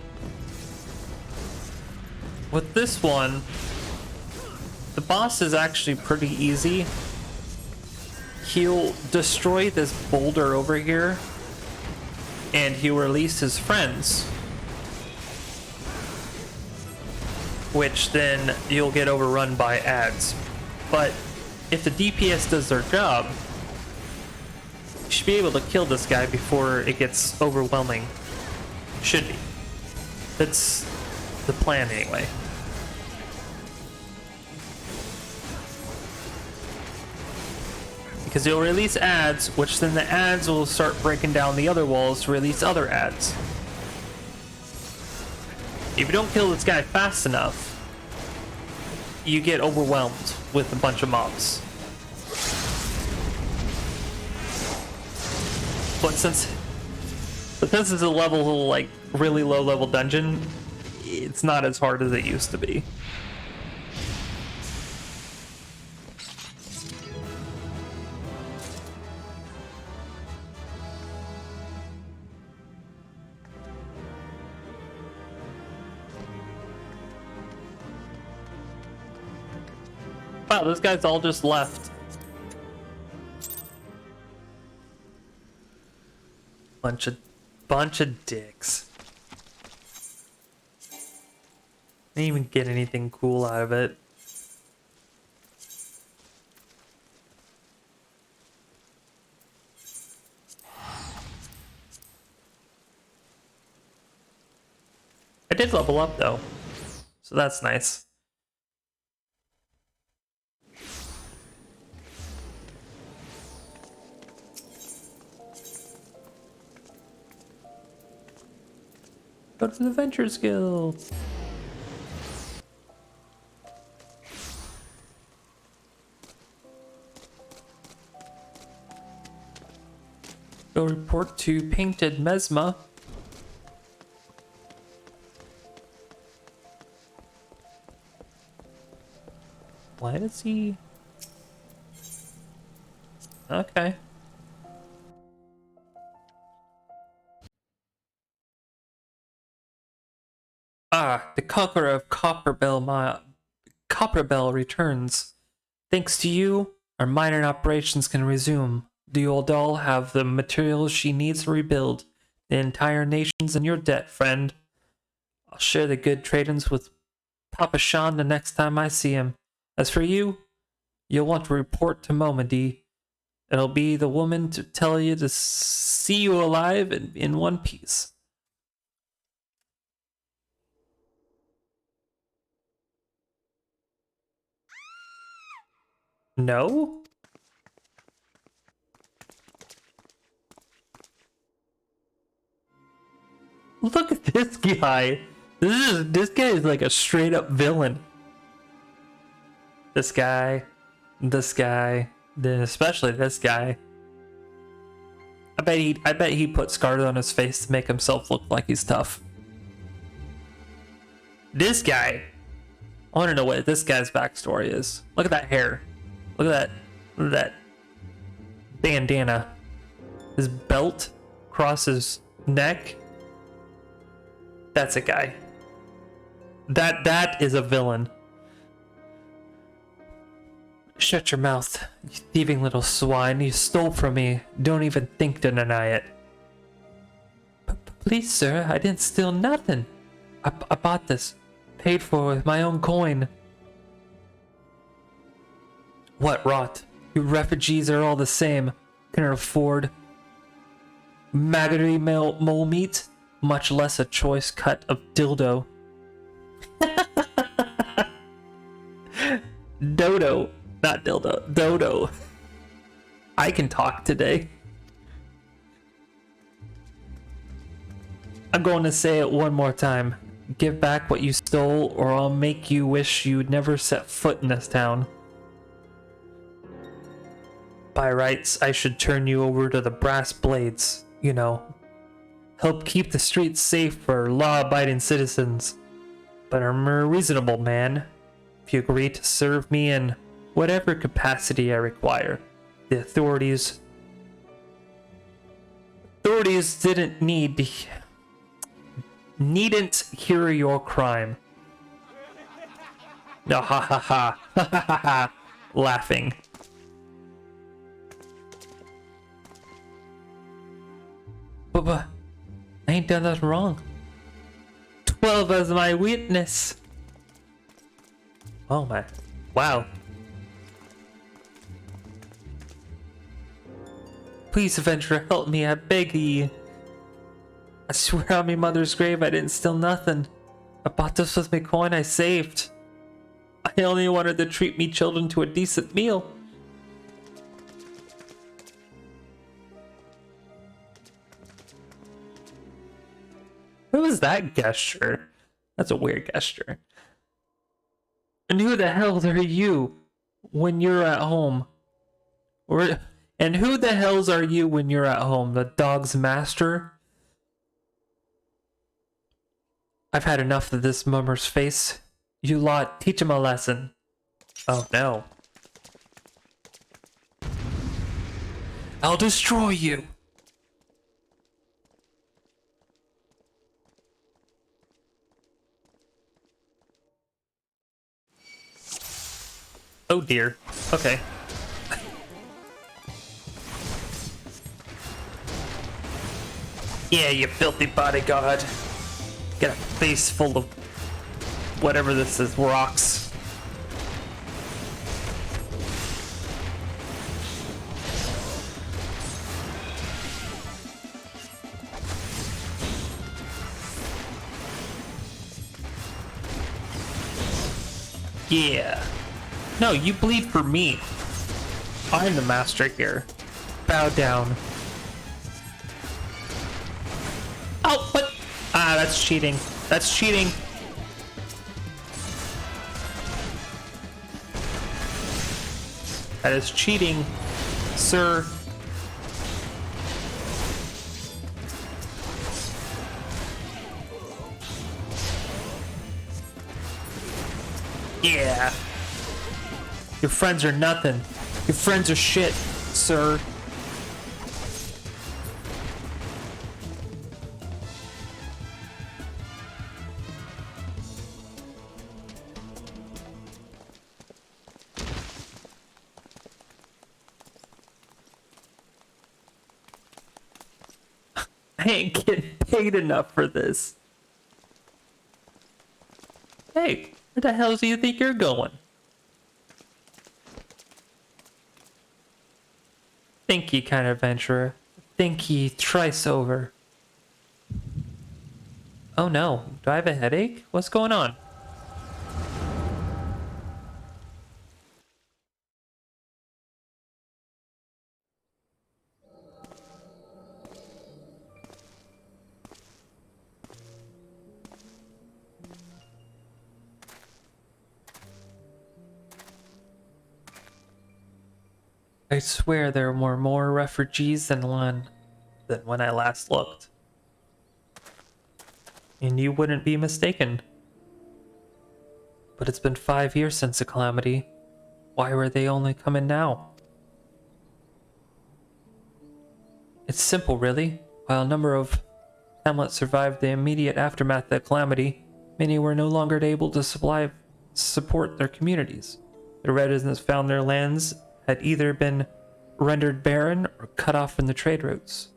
with this one, the boss is actually pretty easy. He'll destroy this boulder over here, and he'll release his friends, which then you'll get overrun by ads. But if the DPS does their job, you should be able to kill this guy before it gets overwhelming. Should be. That's the plan anyway. Because you'll release ads, which then the ads will start breaking down the other walls to release other ads. If you don't kill this guy fast enough, you get overwhelmed with a bunch of mobs. But since this is a level, like, really low level dungeon, it's not as hard as it used to be. Wow, those guys all just left. Bunch of dicks. Didn't even get anything cool out of it. I did level up though, so that's nice. Go to the Ventures Guild. Go report to Painted Mesma. Why does he... Okay. Ah, the conqueror of Copperbell returns. Thanks to you, our mining operations can resume. The old doll have the materials she needs to rebuild. The entire nation's in your debt, friend. I'll share the good trade-ins with Papa Sean the next time I see him. As for you, you'll want to report to Momody. It'll be the woman to tell you to see you alive and in one piece. No? Look at this guy. This guy is like a straight up villain. This guy, then especially this guy. I bet he put scars on his face to make himself look like he's tough. This guy, I want to know what this guy's backstory is. Look at that hair. Look at that bandana. His belt across his neck. That's a guy. That is a villain. Shut your mouth, you thieving little swine. You stole from me. Don't even think to deny it. Please, sir, I didn't steal nothing. I bought this. Paid for with my own coin. What rot? You refugees are all the same. Can afford maggoty mole meat, much less a choice cut of dildo. Dodo, not dildo. Dodo. I can talk today. I'm going to say it one more time. Give back what you stole, or I'll make you wish you'd never set foot in this town. By rights, I should turn you over to the brass blades, you know. Help keep the streets safe for law-abiding citizens. But I'm a reasonable man. If you agree to serve me in whatever capacity I require, the authorities needn't hear your crime. No, ha ha ha, ha ha ha ha, laughing. But I ain't done nothing wrong. 12 as my witness. Oh my, wow. Please, adventurer, help me, I beg ye. I swear on me mother's grave I didn't steal nothing. I bought this with my coin I saved. I only wanted to treat me children to a decent meal. What was that gesture? That's a weird gesture. And who the hell are you when you're at home? And who the hells are you when you're at home? The dog's master? I've had enough of this mummer's face. You lot, teach him a lesson. Oh no. I'll destroy you. Oh dear. Okay. Yeah, you filthy bodyguard. Get a face full of whatever this is, rocks. Yeah. No, you bleed for me. I'm the master here. Bow down. Oh, what? Ah, that's cheating. That's cheating. That is cheating, sir. Yeah. Your friends are nothing. Your friends are shit, sir. I ain't getting paid enough for this. Hey, where the hell do you think you're going? Think ye, kind adventurer. Think ye thrice over. Oh no, do I have a headache? What's going on? I swear there were more refugees than when I last looked. And you wouldn't be mistaken. But it's been 5 years since the calamity. Why were they only coming now? It's simple, really. While a number of hamlets survived the immediate aftermath of the calamity, many were no longer able to support their communities. The residents found their lands had either been rendered barren or cut off from the trade routes.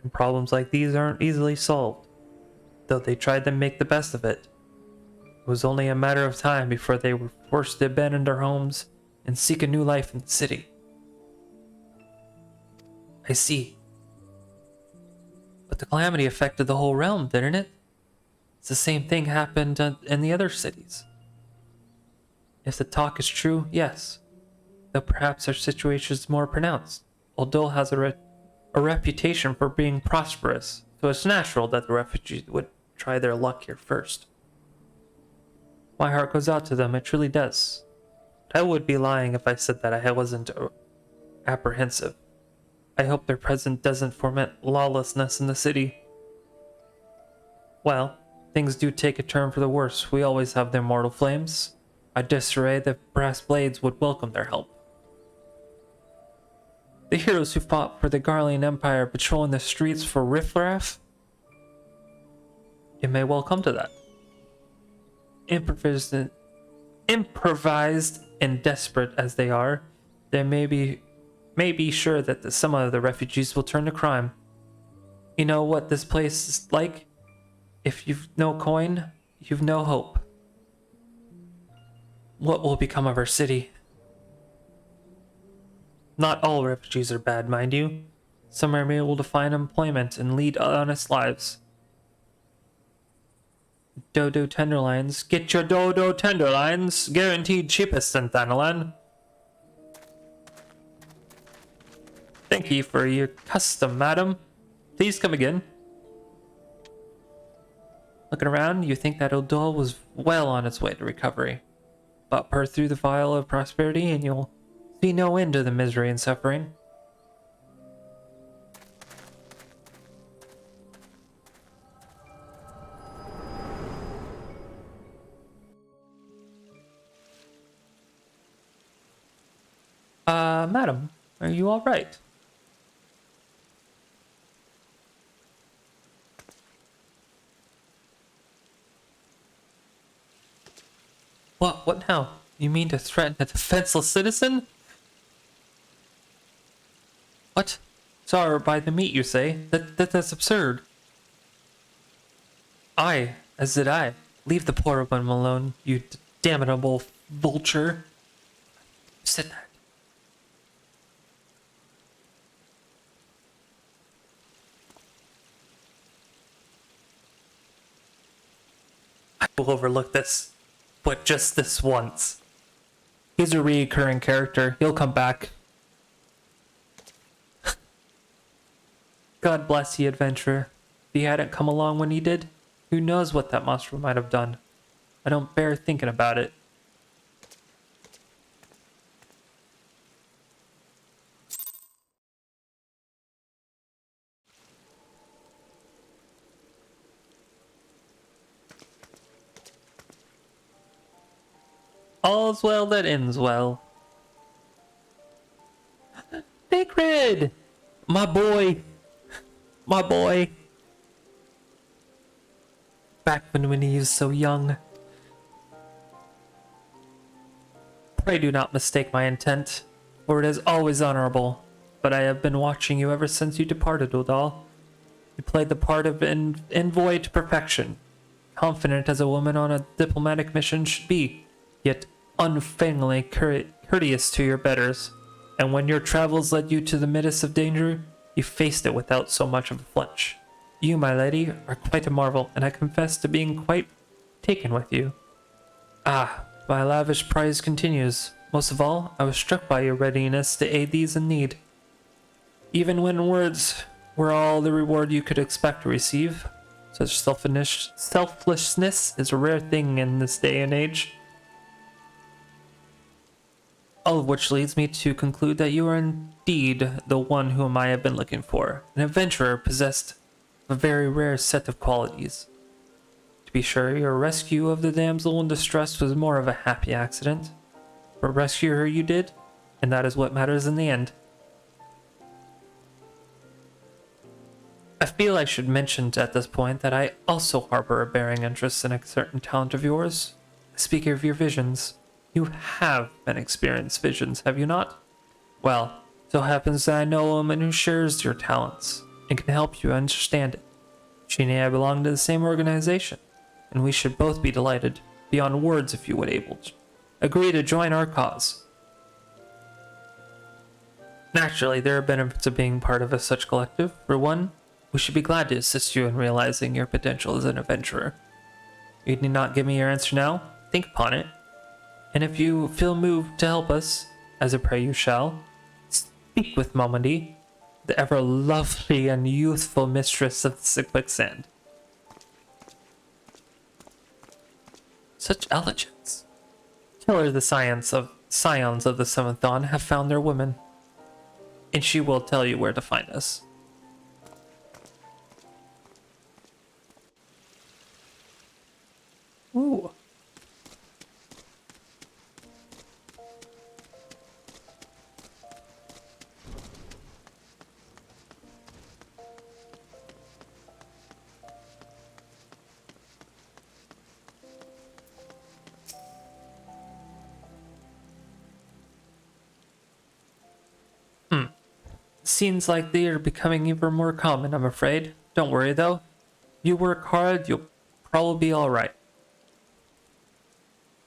And problems like these aren't easily solved, though they tried to make the best of it. It was only a matter of time before they were forced to abandon their homes and seek a new life in the city. I see. But the calamity affected the whole realm, didn't it? It's the same thing happened in the other cities. If the talk is true, yes. Though perhaps our situation is more pronounced. Odul has a reputation for being prosperous, so it's natural that the refugees would try their luck here first. My heart goes out to them, it truly does. I would be lying if I said that I wasn't apprehensive. I hope their presence doesn't foment lawlessness in the city. Well, things do take a turn for the worse. We always have the immortal flames. I disarray the brass blades would welcome their help. The heroes who fought for the Garlean Empire patrolling the streets for riffraff? It may well come to that. Improvised and desperate as they are, they may be sure that some of the refugees will turn to crime. You know what this place is like? If you've no coin, you've no hope. What will become of our city? Not all refugees are bad, mind you. Some are able to find employment and lead honest lives. Dodo tenderloins. Get your Dodo tenderloins. Guaranteed cheapest in Thanalan. Thank you for your custom, madam. Please come again. Looking around, you think that Odul was well on its way to recovery. But pour through the vial of prosperity and you'll see no end to the misery and suffering. Madam, are you alright? What now? You mean to threaten a defenseless citizen? What? Sorry by the meat, you say? That's absurd. Aye, as did I. Leave the poor one alone, you damnable vulture. You said that. I will overlook this, but just this once. He's a recurring character. He'll come back. God bless the adventurer. If he hadn't come along when he did, who knows what that monster might have done. I don't bear thinking about it. All's well that ends well. Big Red! My boy! My boy! Back when he was so young. Pray do not mistake my intent, for it is always honorable. But I have been watching you ever since you departed, Odal. You played the part of an envoy to perfection, confident as a woman on a diplomatic mission should be, yet unfailingly courteous to your betters. And when your travels led you to the midst of danger, you faced it without so much of a flinch. You, my lady, are quite a marvel, and I confess to being quite taken with you. Ah, my lavish praise continues. Most of all, I was struck by your readiness to aid these in need. Even when words were all the reward you could expect to receive. Such selflessness is a rare thing in this day and age. All of which leads me to conclude that you are indeed the one whom I have been looking for, an adventurer possessed of a very rare set of qualities. To be sure, your rescue of the damsel in distress was more of a happy accident. But rescue her you did, and that is what matters in the end. I feel I should mention at this point that I also harbor a bearing interest in a certain talent of yours. Speaking of your visions, you have been experienced visions, have you not? Well, so happens that I know a woman who shares your talents and can help you understand it. She and I belong to the same organization, and we should both be delighted, beyond words if you would able to agree to join our cause. Naturally, there are benefits of being part of such collective. For one, we should be glad to assist you in realizing your potential as an adventurer. You need not give me your answer now. Think upon it. And if you feel moved to help us, as I pray you shall, speak with Momody, the ever lovely and youthful mistress of the quicksand. Such elegance. Tell her the scions of the Seventh Dawn have found their women, and she will tell you where to find us. Ooh. Seems like they are becoming even more common, I'm afraid. Don't worry though. You work hard, you'll probably be alright.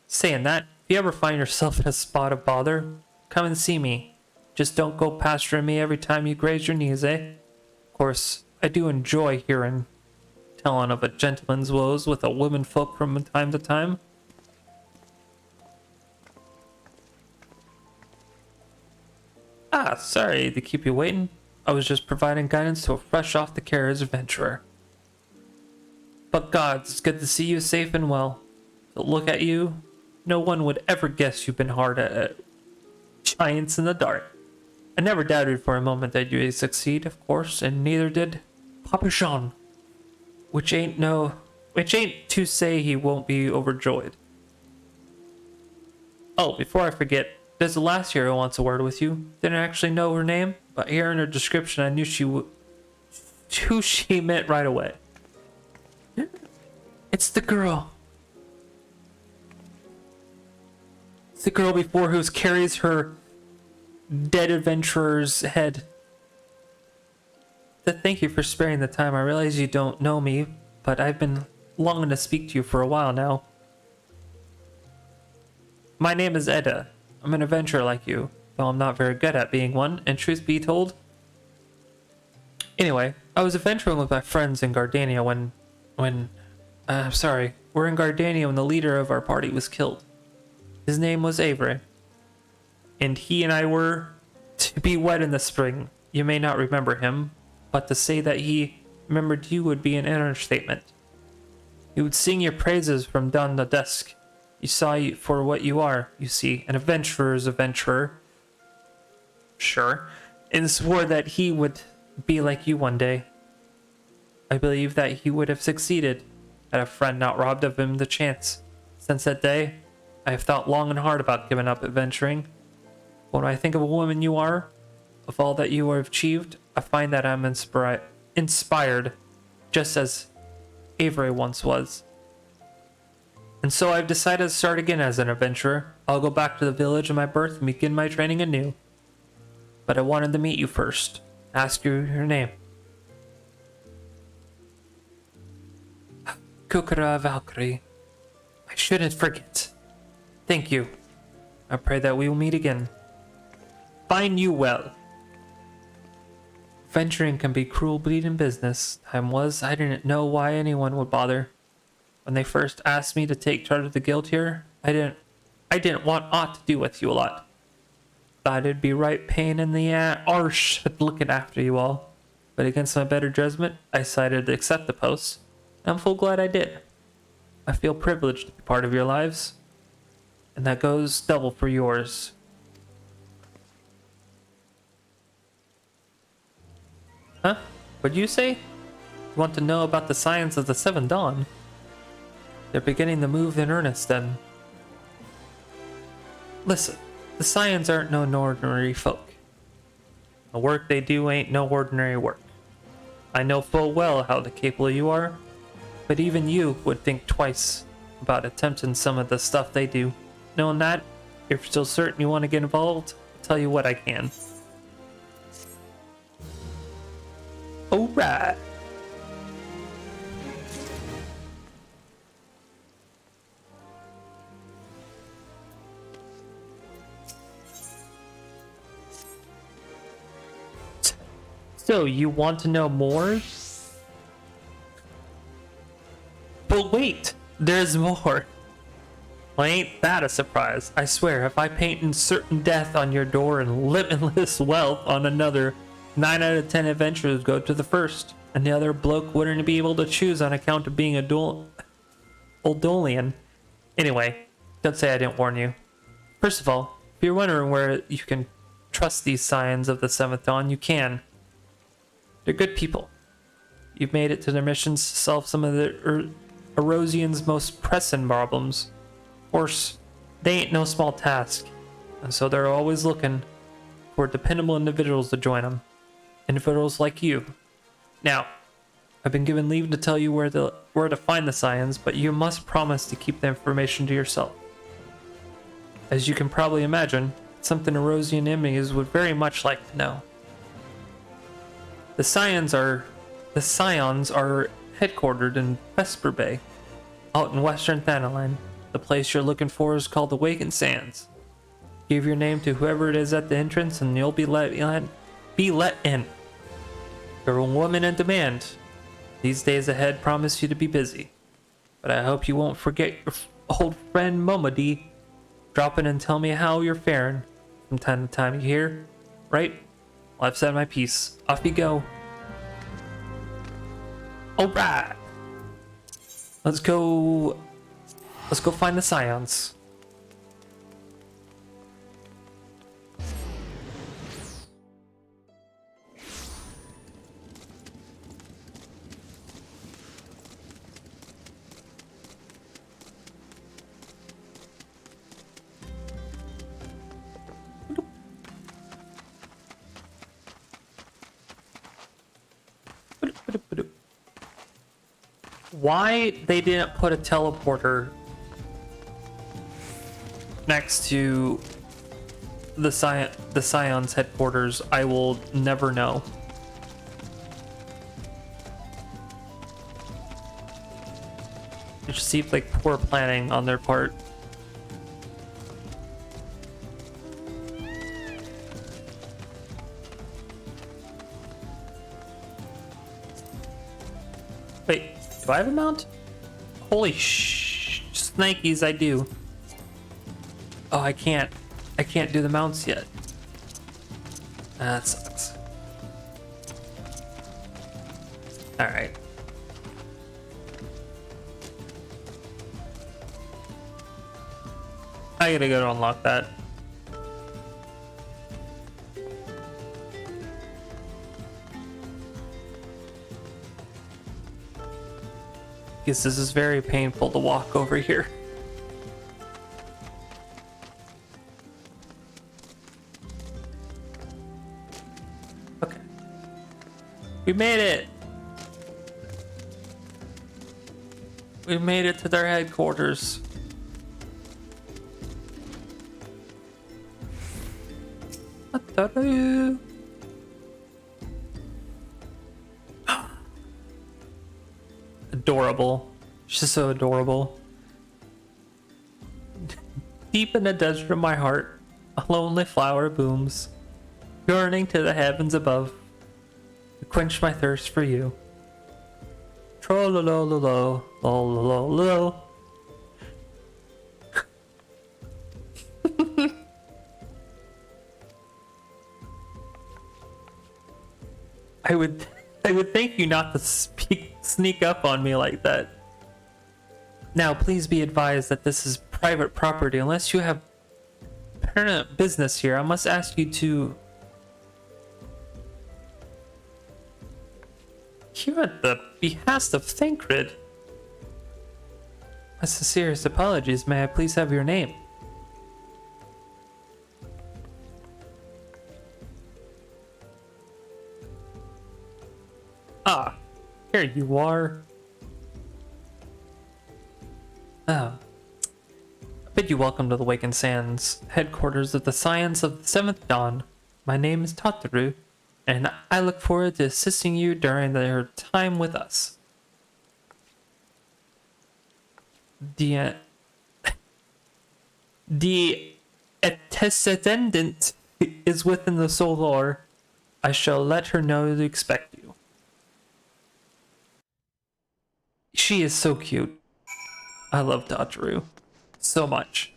Saying that, if you ever find yourself in a spot of bother, come and see me. Just don't go pasturing me every time you graze your knees, eh? Of course, I do enjoy hearing telling of a gentleman's woes with a womenfolk from time to time. Ah, sorry to keep you waiting. I was just providing guidance to a fresh off the carriage adventurer. But gods, it's good to see you safe and well. To look at you, no one would ever guess you've been hard at giants in the dark. I never doubted for a moment that you'd succeed, of course, and neither did Papa Jean. Which ain't to say he won't be overjoyed. Oh, before I forget, there's the last hero who wants a word with you. Didn't actually know her name, but hearing her description, I knew who she meant right away. It's the girl. It's the girl before who carries her dead adventurer's head. Thank you for sparing the time. I realize you don't know me, but I've been longing to speak to you for a while now. My name is Edda. I'm an adventurer like you, though I'm not very good at being one, and truth be told. Anyway, I was adventuring with my friends in Gardania we're in Gardania when the leader of our party was killed. His name was Avery, and he and I were to be wed in the spring. You may not remember him, but to say that he remembered you would be an understatement. He would sing your praises from down the desk. You saw you for what you are, you see, an adventurer's adventurer. Sure. And swore that he would be like you one day. I believe that he would have succeeded had a friend not robbed of him the chance. Since that day, I have thought long and hard about giving up adventuring. When I think of a woman you are, of all that you have achieved, I find that I'm inspired, just as Avery once was. And so I've decided to start again as an adventurer. I'll go back to the village of my birth and begin my training anew. But I wanted to meet you first. Ask you your name. Kukra Valkyrie. I shouldn't forget. Thank you. I pray that we will meet again. Find you well. Venturing can be cruel bleeding business. Time was, I didn't know why anyone would bother. When they first asked me to take charge of the guild here, I didn't want aught to do with you a lot. Thought it'd be right pain in the arse looking after you all. But against my better judgment, I decided to accept the post. And I'm full glad I did. I feel privileged to be part of your lives. And that goes double for yours. Huh? What'd you say? You want to know about the science of the Seven Dawn? They're beginning to move in earnest then. Listen, the Scions aren't no ordinary folk. The work they do ain't no ordinary work. I know full well how capable you are, but even you would think twice about attempting some of the stuff they do. Knowing that, if you're still certain you want to get involved, I'll tell you what I can. Alright. So, you want to know more? But wait, there's more. Well, ain't that a surprise? I swear, if I paint certain death on your door and limitless wealth on another, 9 out of 10 adventurers go to the first, and the other bloke wouldn't be able to choose on account of being a Oldolian. Anyway, don't say I didn't warn you. First of all, if you're wondering where you can trust these Scions of the 7th Dawn, you can. They're good people. You've made it to their missions to solve some of the Erosian's most pressing problems. Of course, they ain't no small task, and so they're always looking for dependable individuals to join them. Individuals like you. Now, I've been given leave to tell you where to find the Scions, but you must promise to keep the information to yourself. As you can probably imagine, it's something Erosian enemies would very much like to know. The Scions are headquartered in Vesper Bay, out in western Thanalan. The place you're looking for is called Awakened Sands. Give your name to whoever it is at the entrance and you'll be let in. You're a woman in demand. These days ahead promise you to be busy. But I hope you won't forget your old friend Momodi. Drop in and tell me how you're faring. From time to time, you hear? Right? Well, I've said my piece. Off you go. Alright. Let's go find the Scions. Why they didn't put a teleporter next to the Scion's headquarters, I will never know. It just seems like poor planning on their part. Wait, do I have a mount? Holy snakies, I do. Oh, I can't do the mounts yet. That sucks. Alright. I gotta go to unlock that. Guess this is very painful to walk over here. Okay. We made it! We made it to their headquarters. Adorable. She's so adorable. Deep in the desert of my heart, a lonely flower blooms, yearning to the heavens above to quench my thirst for you. Trollololo, lolololo. I would thank you not to sneak up on me like that. Now, please be advised that this is private property. Unless you have permanent business here, I must ask you to... Here at the behest of Thancred. My sincerest apologies. May I please have your name? Ah, here you are. Oh. I bid you welcome to the Wakened Sands, headquarters of the Science of the Seventh Dawn. My name is Tataru, and I look forward to assisting you during your time with us. The antecedent is within the soul lore. I shall let her know to expect you. She is so cute. I love Tataru so much.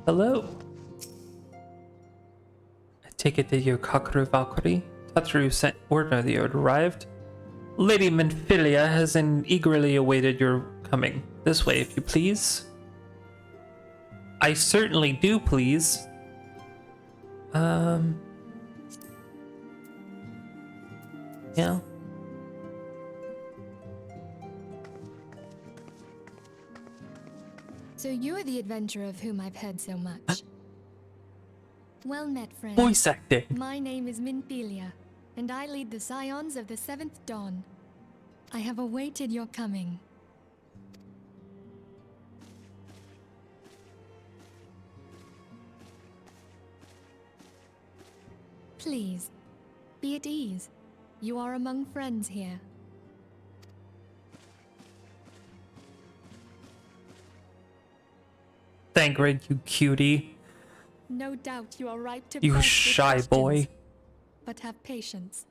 Hello. I take it that you're Kakeru Valkyrie. Tataru sent word that you had arrived. Lady Minfilia has eagerly awaited your coming. This way, if you please. I certainly do, please. Yeah. So you're the adventurer of whom I've heard so much. Well met, friend. Voice acting. My name is Minfilia, and I lead the Scions of the Seventh Dawn. I have awaited your coming. Please, be at ease. You are among friends here. Thancred, you cutie. No doubt you are ripe to You press with shy questions. boy. But have patience.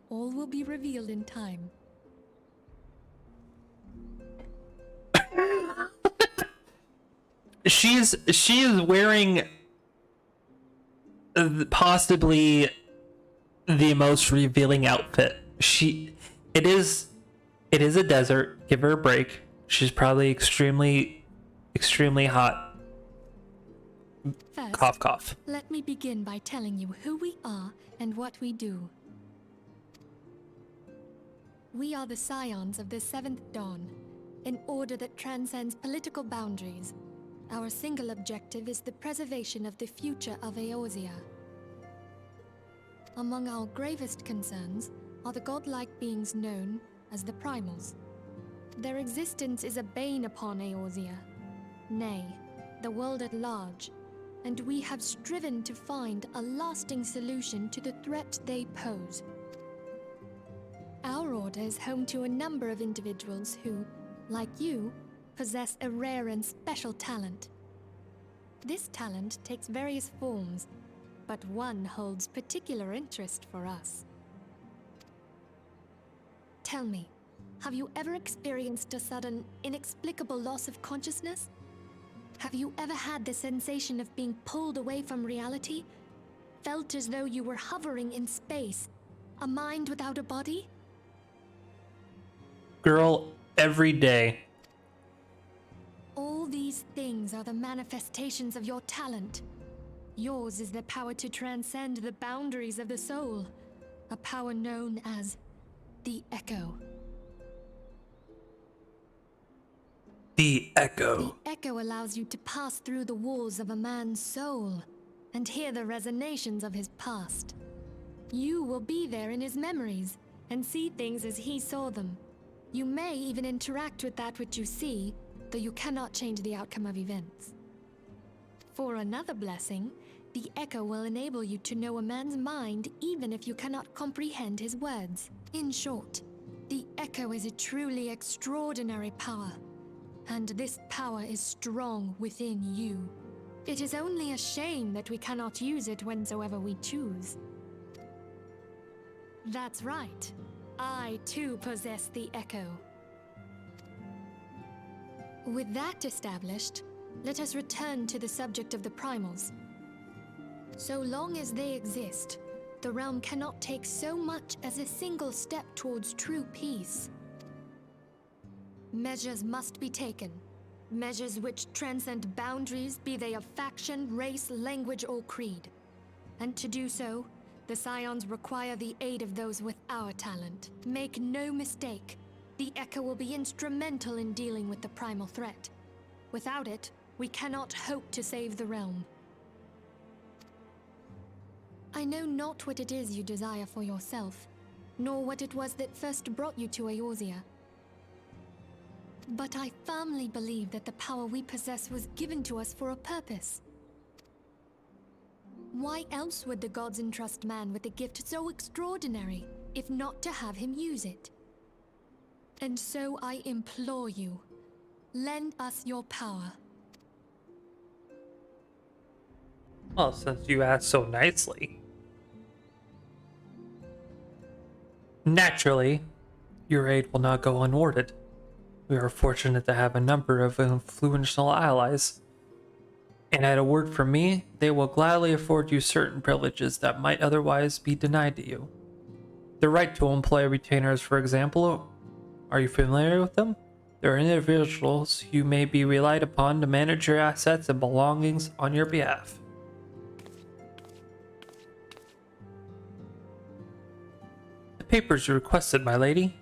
All will be revealed in time. She is wearing possibly the most revealing outfit. It is a desert. Give her a break. She's probably extremely hot. First, Cough cough. let me begin by telling you who we are and what we do. We are the Scions of the Seventh Dawn, an order that transcends political boundaries. Our single objective is the preservation of the future of Eorzea. Among our gravest concerns are the godlike beings known as the Primals. Their existence is a bane upon Eorzea, nay, the world at large, and we have striven to find a lasting solution to the threat they pose. Our order is home to a number of individuals who, like you, possess a rare and special talent. This talent takes various forms, but one holds particular interest for us. Tell me, have you ever experienced a sudden, inexplicable loss of consciousness? Have you ever had the sensation of being pulled away from reality? Felt as though you were hovering in space, a mind without a body? Girl, every day. All these things are the manifestations of your talent. Yours is the power to transcend the boundaries of the soul, a power known as the Echo. The Echo. The Echo allows you to pass through the walls of a man's soul and hear the resonations of his past. You will be there in his memories and see things as he saw them. You may even interact with that which you see, though you cannot change the outcome of events. For another blessing, the Echo will enable you to know a man's mind even if you cannot comprehend his words. In short, the Echo is a truly extraordinary power, and this power is strong within you. It is only a shame that we cannot use it whensoever we choose. That's right. I too possess the Echo. With that established, let us return to the subject of the Primals. So long as they exist, the realm cannot take so much as a single step towards true peace. Measures must be taken. Measures which transcend boundaries, be they of faction, race, language, or creed. And to do so, the Scions require the aid of those with our talent. Make no mistake, the Echo will be instrumental in dealing with the primal threat. Without it, we cannot hope to save the realm. I know not what it is you desire for yourself, nor what it was that first brought you to Eorzea. But I firmly believe that the power we possess was given to us for a purpose. Why else would the gods entrust man with a gift so extraordinary, if not to have him use it? And so I implore you, lend us your power. Well, since you asked so nicely. Naturally, your aid will not go unrewarded. We are fortunate to have a number of influential allies, and at a word from me, they will gladly afford you certain privileges that might otherwise be denied to you. The right to employ retainers, for example, are you familiar with them? There are individuals who may be relied upon to manage your assets and belongings on your behalf. The papers you requested, my lady.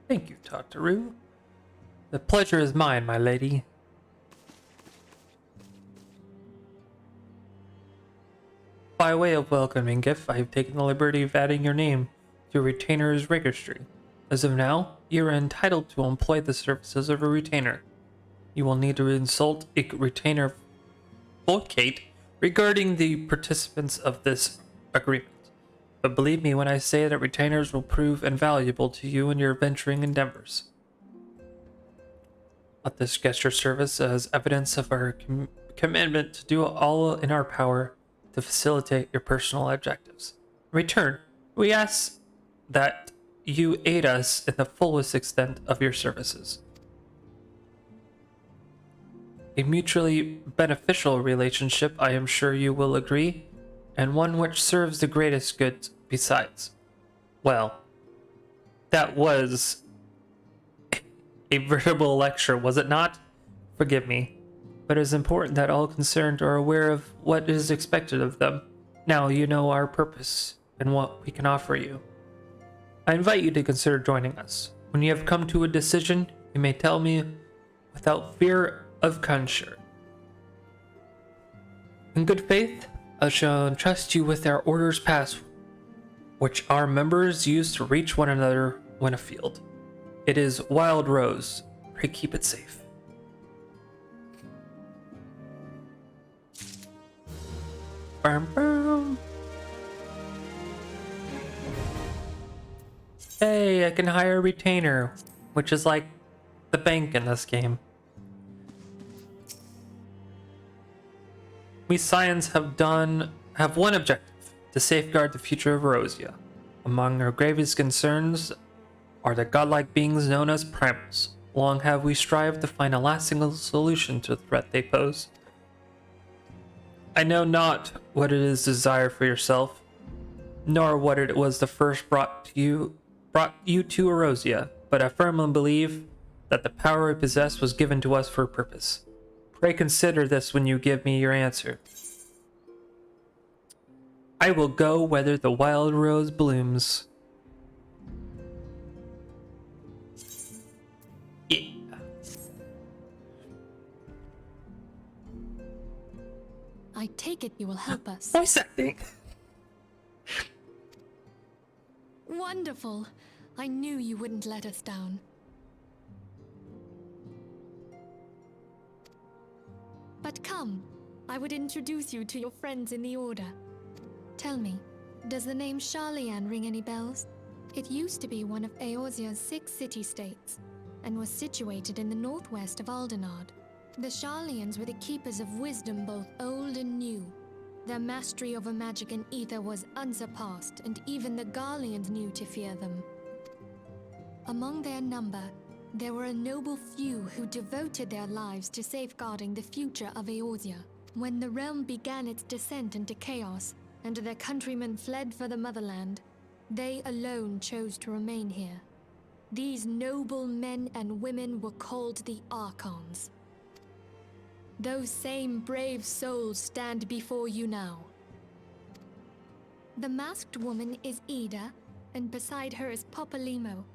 Thank you, Tataru. The pleasure is mine, my lady. By way of welcoming gift, I have taken the liberty of adding your name to a retainer's registry. As of now, you are entitled to employ the services of a retainer. You will need to insult a retainer vocate regarding the participants of this agreement. But believe me when I say that retainers will prove invaluable to you in your venturing endeavors. Let this gesture serve as evidence of our commitment to do all in our power to facilitate your personal objectives. In return, we ask that you aid us in the fullest extent of your services. A mutually beneficial relationship, I am sure you will agree, and one which serves the greatest good besides. Well, that was a veritable lecture, was it not? Forgive me, but it is important that all concerned are aware of what is expected of them. Now you know our purpose and what we can offer you. I invite you to consider joining us. When you have come to a decision, you may tell me without fear of censure. In good faith, I shall entrust you with our Order's Pass, which our members use to reach one another when afield. It is Wild Rose. Pray keep it safe. Bam, bam. Hey, I can hire a retainer, which is like the bank in this game. We Scions have one objective: to safeguard the future of Eorzea. Among our gravest concerns are the godlike beings known as primals. Long have we strived to find a lasting solution to the threat they pose. I know not what it is desire for yourself, nor what it was that first brought you to Eorzea, but I firmly believe that the power we possess was given to us for a purpose. Pray consider this when you give me your answer. I will go whether the wild rose blooms. Yeah. I take it you will help us. Voice acting. Wonderful. I knew you wouldn't let us down. But come, I would introduce you to your friends in the Order. Tell me, does the name Sharlayan ring any bells? It used to be one of Eorzea's 6 city-states, and was situated in the northwest of Aldenard. The Sharlayans were the keepers of wisdom both old and new. Their mastery over magic and ether was unsurpassed, and even the Garleans knew to fear them. Among their number, There were a noble few who devoted their lives to safeguarding the future of Eorzea. When the realm began its descent into chaos, and their countrymen fled for the motherland, they alone chose to remain here. These noble men and women were called the Archons. Those same brave souls stand before you now. The masked woman is Ida, and beside her is Popolimo.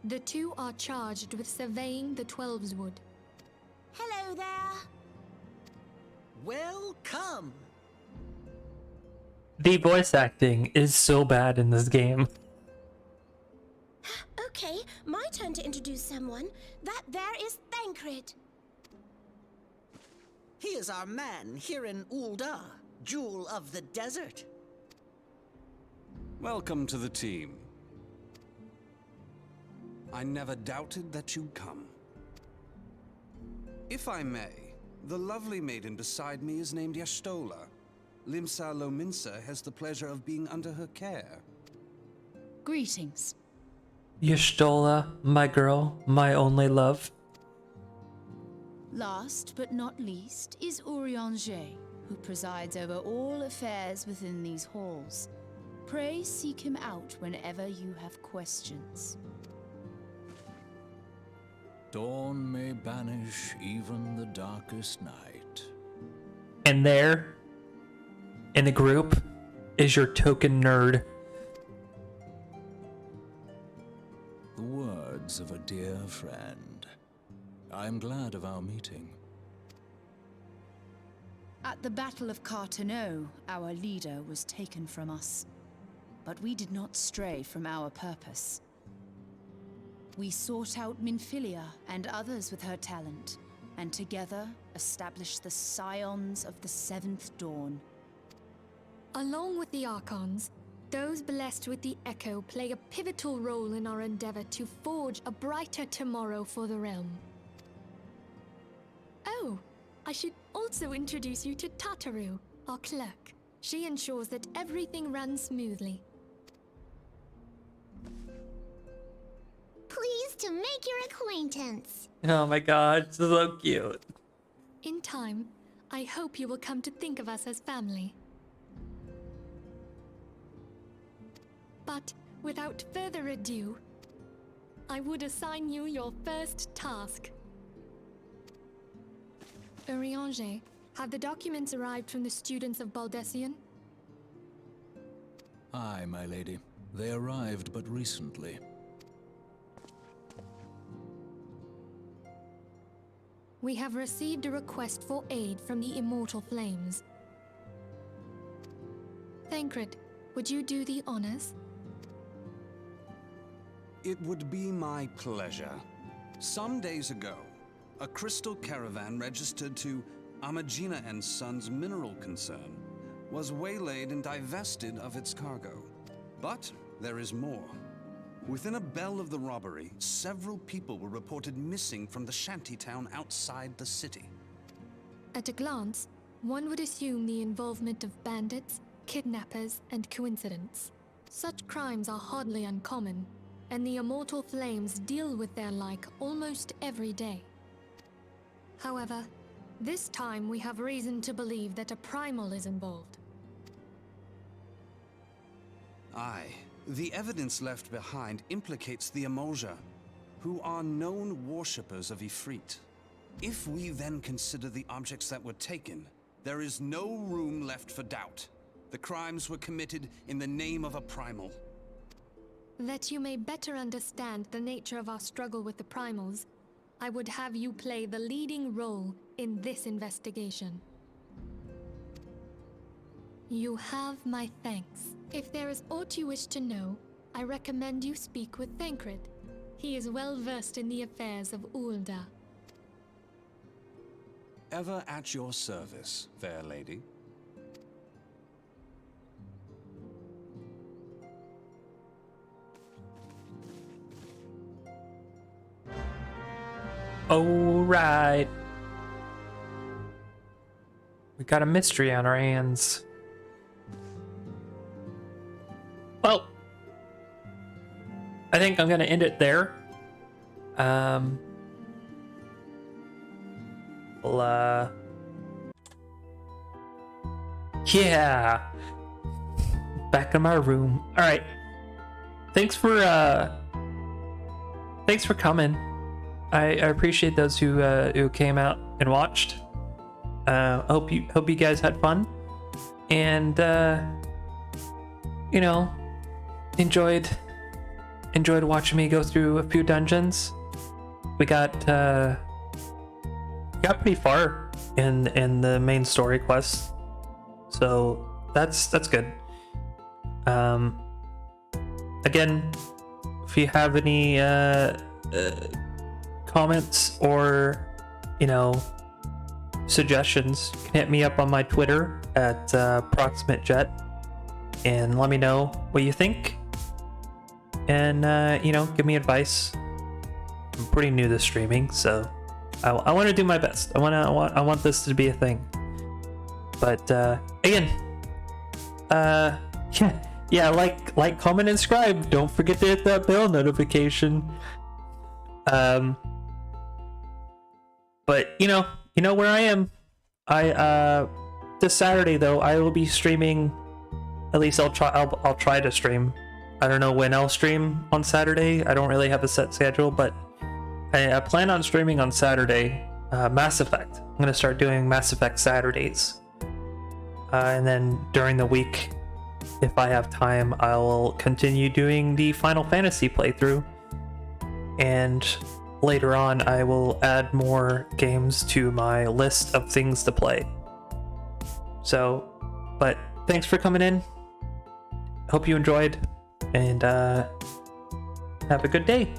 The two are charged with surveying the Twelveswood. Hello there. Welcome. The voice acting is so bad in this game. Okay, my turn to introduce someone. That there is Thancred. He is our man here in Ul'dah, Jewel of the Desert. Welcome to the team. I never doubted that you'd come. If I may, the lovely maiden beside me is named Y'shtola. Limsa Lominsa has the pleasure of being under her care. Greetings. Y'shtola, my girl, my only love. Last but not least is Urianger, who presides over all affairs within these halls. Pray seek him out whenever you have questions. Dawn may banish even the darkest night. And there, in the group, is your token nerd. The words of a dear friend. I am glad of our meeting. At the Battle of Carteneau, our leader was taken from us. But we did not stray from our purpose. We sought out Minfilia and others with her talent, and together established the Scions of the Seventh Dawn. Along with the Archons, those blessed with the Echo play a pivotal role in our endeavor to forge a brighter tomorrow for the realm. Oh, I should also introduce you to Tataru, our clerk. She ensures that everything runs smoothly. Pleased to make your acquaintance. Oh my god, so cute. In time, I hope you will come to think of us as family. But without further ado, I would assign you your first task. Urianger, have the documents arrived from the students of Baldesion? Aye, my lady. They arrived but recently. We have received a request for aid from the Immortal Flames. Thancred, would you do the honors? It would be my pleasure. Some days ago, a crystal caravan registered to Amagina and Sons mineral concern was waylaid and divested of its cargo. But there is more. Within a bell of the robbery, several people were reported missing from the shantytown outside the city. At a glance, one would assume the involvement of bandits, kidnappers, and coincidence. Such crimes are hardly uncommon, and the Immortal Flames deal with their like almost every day. However, this time we have reason to believe that a primal is involved. Aye. The evidence left behind implicates the Emolja, who are known worshippers of Ifrit. If we then consider the objects that were taken, there is no room left for doubt. The crimes were committed in the name of a primal. That you may better understand the nature of our struggle with the primals, I would have you play the leading role in this investigation. You have my thanks. If there is aught you wish to know, I recommend you speak with Thancred. He is well versed in the affairs of Ul'dah. Ever at your service, fair lady. Alright. We got a mystery on our hands. Well, I think I'm gonna end it there. Well, yeah. Back in my room. All right. Thanks for coming. I appreciate those who came out and watched. Hope you guys had fun, and enjoyed watching me go through a few dungeons. We got pretty far in the main story quest, so that's good. Again, if you have any comments or suggestions, you can hit me up on my Twitter at ProximateJet and let me know what you think, and give me advice. I'm pretty new to streaming, so I want to do my best. I want this to be a thing. But again, yeah, like, comment, and subscribe. Don't forget to hit that bell notification. But you know where I am. This Saturday though, I will be streaming. At least I'll try to stream. I don't know when I'll stream on Saturday. I don't really have a set schedule, but I plan on streaming on Saturday. Mass Effect. I'm gonna start doing Mass Effect Saturdays. And then during the week, if I have time, I'll continue doing the Final Fantasy playthrough. And later on, I will add more games to my list of things to play. So, but thanks for coming in. Hope you enjoyed, and have a good day.